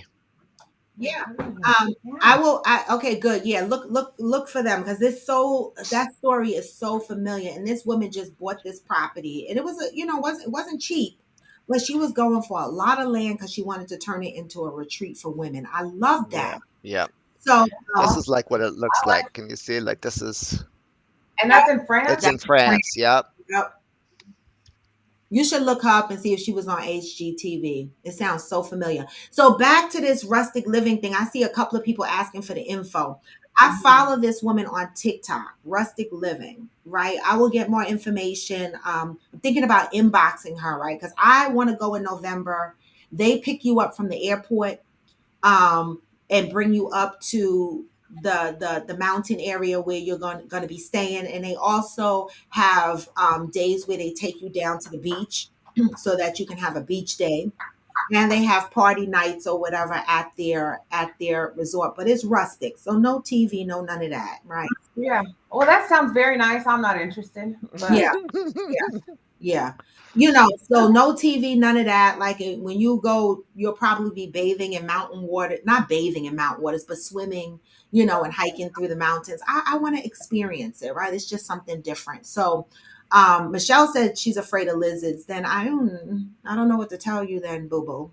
Yeah. I Yeah. will. Okay, good. Yeah, look for them because that story is so familiar. And this woman just bought this property, and it was wasn't cheap, but she was going for a lot of land because she wanted to turn it into a retreat for women. I love Yeah, that. yeah. So This um, is like what it looks like. Can you see? Like this is, And that's in it's France. in France. Yep. yep. You should look her up and see if she was on HGTV. It sounds so familiar. So back to this rustic living thing. I see a couple of people asking for the info. I follow this woman on TikTok, Rustic Living, right? I will get more information. I'm thinking about inboxing her, right? Because I want to go in November. They pick you up from the airport, and bring you up to the mountain area where you're going to be staying, and they also have days where they take you down to the beach so that you can have a beach day, and they have party nights or whatever at their resort, but it's rustic, so no TV, no none of that, right? Yeah. Well, that sounds very nice. I'm not interested, but Yeah. Yeah. So no TV, none of that. Like when you go, you'll probably be bathing in mountain water, not bathing in mountain waters, but swimming, and hiking through the mountains. I want to experience it, right? It's just something different. So, Michelle said she's afraid of lizards. Then I don't know what to tell you then, boo boo.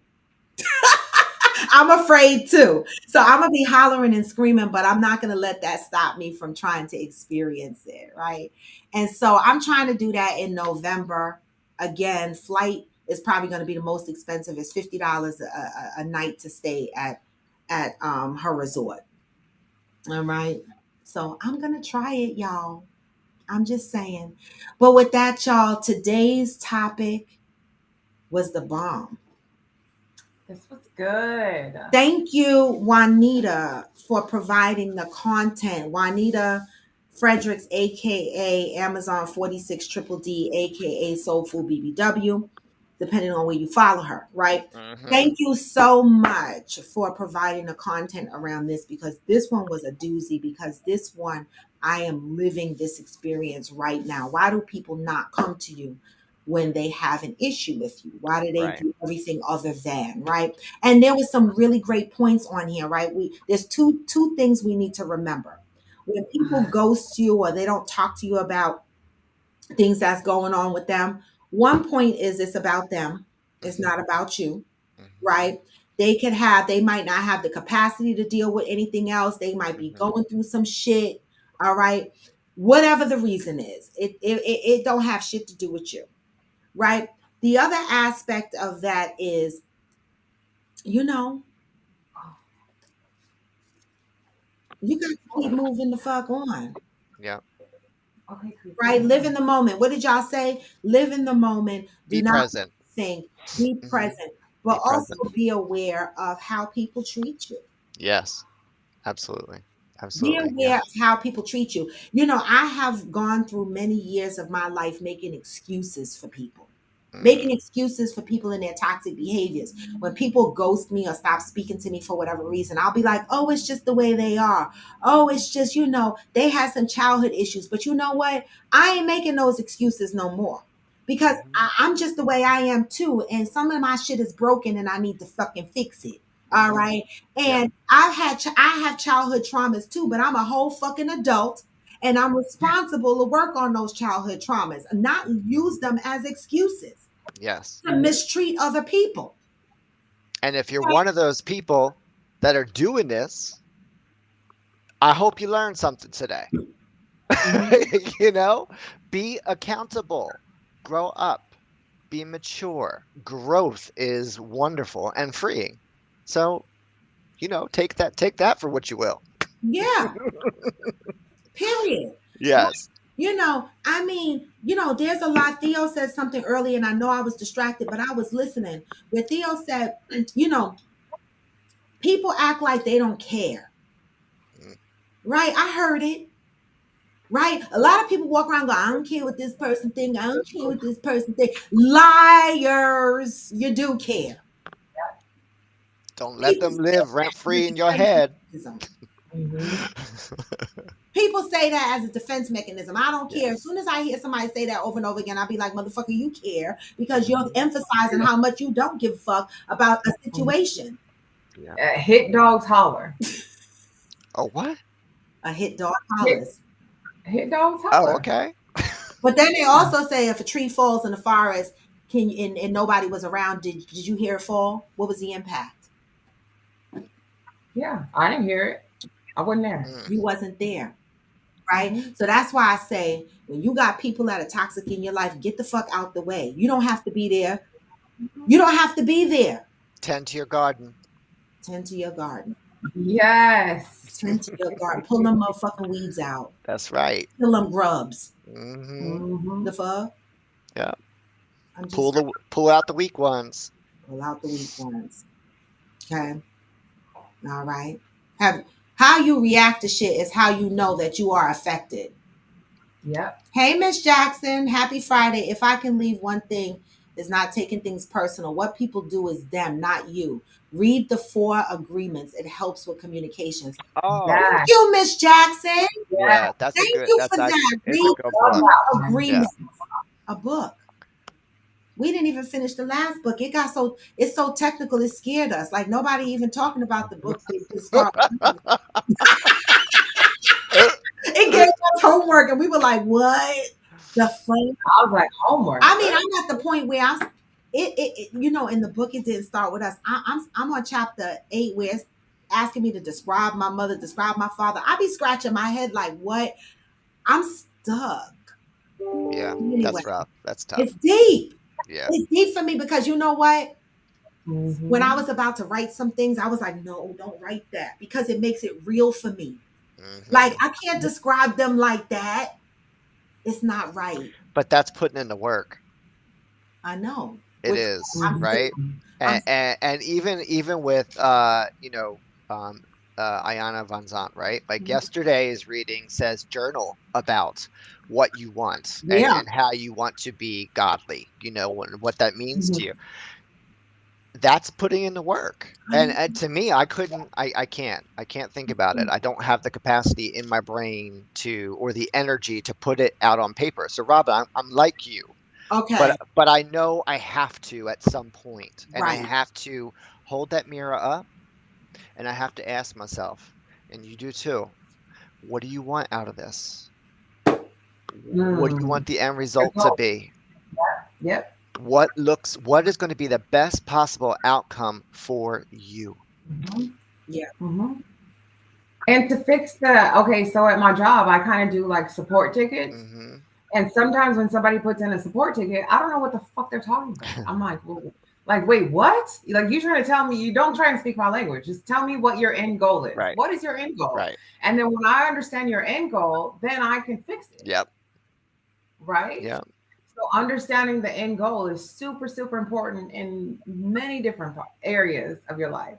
I'm afraid too. So I'm gonna be hollering and screaming, but I'm not gonna let that stop me from trying to experience it, right? And so I'm trying to do that in November. Again, flight is probably gonna be the most expensive. It's $50 a night to stay at her resort. All right. So I'm gonna try it, y'all. I'm just saying. But with that, y'all, today's topic was the bomb. this was good. Thank you, Juanita, for providing the content. Juanita Fredericks, aka Amazon 46 Triple D, aka Soul Food BBW, depending on where you follow her, right? Hmm. Thank you so much for providing the content around this, because this one was a doozy. Because this one, I am living this experience right now. Why do people not come to you when they have an issue with you? Why do they Right. do everything other than, right? And there was some really great points on here, right? There's two things we need to remember. When people ghost you or they don't talk to you about things that's going on with them, one point is it's about them. It's Hmm. not about you, Hmm. right? They might not have the capacity to deal with anything else. They might be Hmm. going through some shit. All right. Whatever the reason is, it don't have shit to do with you, right? The other aspect of that is, you know, you got to keep moving the fuck on, Yeah. Okay, Chrissy. right? Live in the moment. What did y'all say? Live in the moment. Do Be not present. think. Be Hmm. present, but Be also present. be aware of how people treat you. Yes. Absolutely. Be Absolutely. Yeah. aware of how people treat you. I have gone through many years of my life making excuses for people. Making Mm. excuses for people and their toxic behaviors. When people ghost me or stop speaking to me for whatever reason, I'll be like, oh, it's just the way they are. Oh, it's just, they had some childhood issues. But you know what? I ain't making those excuses no more, because Hmm. I'm just the way I am too. And some of my shit is broken and I need to fucking fix it. All Hmm. right. Yep. And I have childhood traumas too, but I'm a whole fucking adult, and I'm responsible to work on those childhood traumas and not use them as excuses Yes. to mistreat other people. And if you're Okay? one of those people that are doing this, I hope you learned something today. Mhm. You know, be accountable, grow up, be mature. Growth is wonderful and freeing. So, take that for what you will. Yeah, period. Yes. There's a lot. Theo said something earlier, and I know I was distracted, but I was listening. Where Theo said, you know, people act like they don't care, Mm. right? I heard it. Right? A lot of people walk around going, I don't care what this person think. I don't care what this person think. Liars. You do care. Don't let People them say live that rent as a free in your defense head. mechanism. Mhm. People say that as a defense mechanism. I don't care. As Yes. soon as I hear somebody say that over and over again, I'll be like, motherfucker, you care, because you're Hmm. emphasizing how much you don't give a fuck about a situation. Yeah. Hit dogs holler. Oh, what? A hit dog Hit, hollers. hit dogs Oh, holler. okay. But then they Yeah. also say if a tree falls in the forest, and nobody was around, did you hear it fall? What was the impact? Yeah. I didn't hear it. I wasn't there. Mm. You wasn't there. right? So that's why I say, when you got people that are toxic in your life, get the fuck out the way. You don't have to be there. You don't have to be there. Tend to your garden. Tend to your garden. Yes. Tend to your garden. Pull them motherfucking weeds out. That's right. Kill them grubs. Mm-hmm. The fuck? Yeah. I'm just Pull out the weak ones. pull out the weak ones. Okay. All right. How you react to shit is how you know that you are affected. Yep. Hey, Miss Jackson, happy Friday. If I can leave one thing, is not taking things personal. What people do is them, not you. Read the 4 agreements. It helps with communications. Oh, Thank Yes. you, Miss Jackson. yeah. That's a Thank good. you That's for that. it's a Read good Love book. that the one. agreements. A book. We didn't even finish the last book. It's so technical, it scared us. Like nobody even talking about the book. They just start. It gave us homework, and we were like, "What the fuck?" I was like, homework. I mean, I'm at the point where you know, in the book it didn't start with us. I'm on chapter 8 where it's asking me to describe my mother, describe my father. I be scratching my head like, what? I'm stuck. Yeah. Anyway, That's rough. That's tough. it's deep. Yeah. It's deep for me because you know what? Mhm. When I was about to write some things, I was like, no, don't write that because it makes it real for me. Like Mm-hmm. I can't describe them like that. It's not right. But that's putting in the work. I know. It Which is, I'm right? I'm And even with you know, Ayana Van Zant, right? Like yesterday's reading says journal about what you want yeah. and how you want to be godly, you know, and what that means to Mhm. you. That's putting in the work. I know. And to me, I can't think about it. I don't have the capacity in my brain to, or the energy to put it out on paper. So Robin, I'm like you, Okay. but I know I have to at some point, and I Right. have to hold that mirror up, and I have to ask myself, and you do too, what do you want out of this? What do you want the end result to Result. be? Yep. What is going to be the best possible outcome for you? Mhm. Yeah. Mhm. And to fix the okay, so at my job, I kind of do like support tickets. Hmm. And sometimes when somebody puts in a support ticket, I don't know what the fuck they're talking about. I'm like, well, like, wait, what? Like, you trying to tell me you don't try and speak my language. Just tell me what your end goal is. Right. What is your end goal? Right. And then when I understand your end goal, then I can fix it. Yep. Right? Yep. So understanding the end goal is super, super important in many different areas of your life.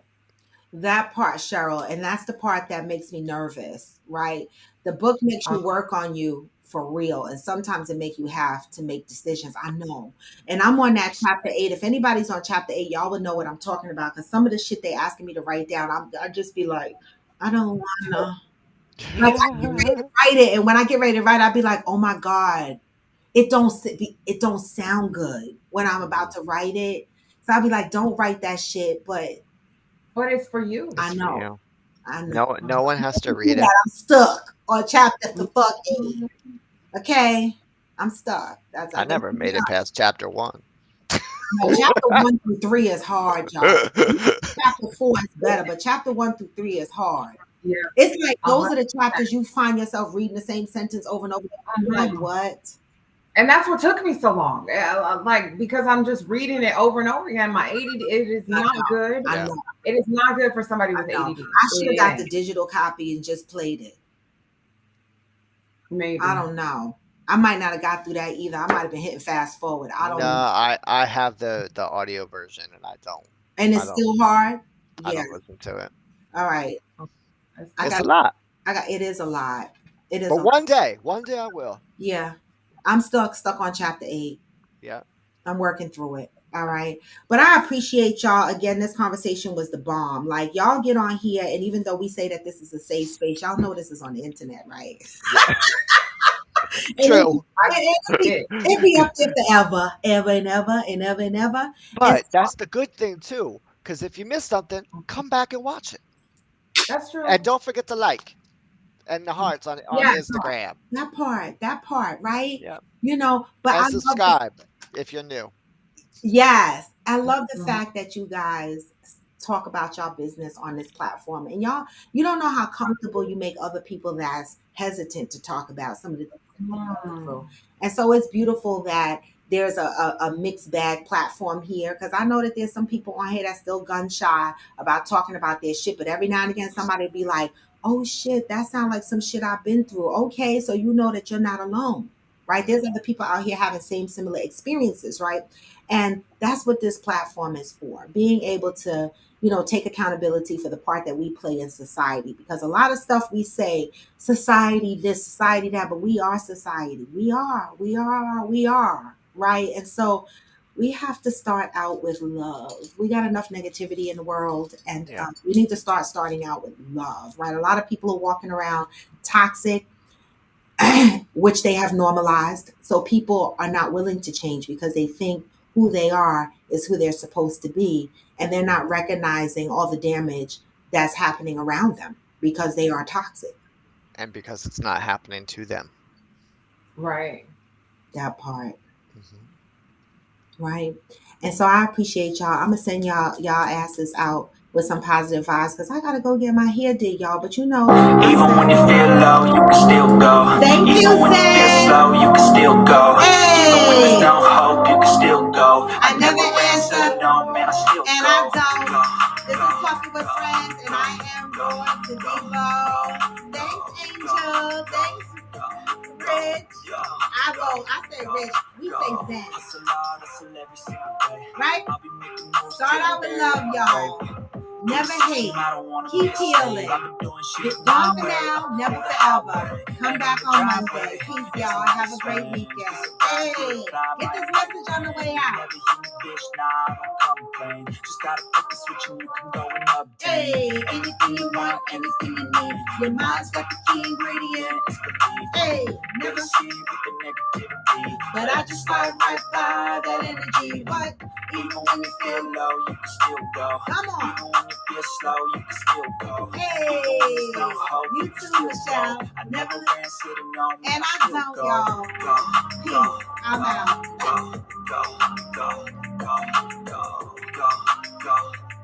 That part, Cheryl, and that's the part that makes me nervous, right? The book makes you work on you for real, and sometimes it make you have to make decisions. I know, and I'm on that chapter 8. If anybody's on chapter 8, y'all would know what I'm talking about because some of the shit they asking me to write down, I just be like, I don't wanna. Like I get ready to write it, and when I get ready to write, I'd be like, oh my god, it don't sound good when I'm about to write it. So I'd be like, don't write that shit, but But it's for you. I It's for know. you. I know. No one has to Do read that. it. I'm stuck on chapter the fuck 8. Okay? I'm stuck. That's I like, never made it past chapter 1. no, chapter 1 through 3 is hard, y'all. Chapter 4 is better, but chapter 1 through 3 is hard. Yeah. It's like those Uh-huh. are the chapters you find yourself reading the same sentence over and over again. You're like, what? And that's what took me so long. Like, because I'm just reading it over and over again. My ADD, it is I not know. good. I Yeah. know. It is not good for somebody with I know. ADD. I should have got the It digital copy and just played it. ain't. Maybe. I don't know. I might not have got through that either. I might have been hitting fast forward. I don't No, know. I have the audio version, and And I it's don't still hard. I Yeah. don't listen to it. All right. I It's got a lot. it is a lot. It is But a lot. one day I will. Yeah. I'm stuck on chapter 8. Yeah. I'm working through it. All right. But I appreciate y'all. Again, this conversation was the bomb. Like y'all get on here, and even though we say that this is a safe space, y'all know this is on the internet, right? Yeah. And True. it be up there forever, ever and ever and ever and ever. And But that's the good thing too, because if you miss something, come back and watch it. That's true. And don't forget to like and the hearts on Yeah. Instagram. that part, right? Yeah. You know, but And I love the, subscribe if you're new. yes, I love the fact that you guys talk about y'all business on this platform. And y'all, you don't know how comfortable you make other people that's hesitant to talk about some of the things that they're going through. And so it's beautiful that there's a mixed bag platform here, because I know that there's some people on here that's still gun shy about talking about their shit. But every now and again, somebody be like, oh shit, that sounds like some shit I've been through. Okay, so you know that you're not alone, right? There's other people out here having similar experiences, right? And that's what this platform is for, being able to, take accountability for the part that we play in society. Because a lot of stuff we say, society this, society that, but we are society. We are, right? And so we have to start out with love. We got enough negativity in the world, and Yeah. we need to starting out with love, right? A lot of people are walking around toxic, which they have normalized. So people are not willing to change because they think who they are is who they're supposed to be. And they're not recognizing all the damage that's happening around them because they are toxic. And because it's not happening to them. Right. That part. Mm-hmm. Right. And so I appreciate y'all. I'm gonna send y'all asses out with some positive vibes, because I gotta go get my hair did, y'all. But even when you feel low, you can still go. Thank even you, when you feel Zed. slow, you can still go. Hey. Even when there's no hope, you can still go. I never answer, no, man, I still and go. I don't. This is Coffee with Friends, and I am Lord to Devo. Thanks, Angel. Thanks, Rich. I said Rich. We say Zen. Right? Start out with love, y'all. Never hate. Keep healing. Gone for now, never forever. Come back on Monday. Peace, y'all. Have a great weekend. Hey, get this message on the way out. Hey, anything you want, anything you need. Your mind's got the key ingredient. Hey, never see with the negativity. But I just slide right by that energy. What? Even when you feel low, you can still go. Come on. Even when you feel slow, you can still go. Hey, you too, Michelle. I never and I don't, y'all. Peace. I'm out. Go, go, go, go.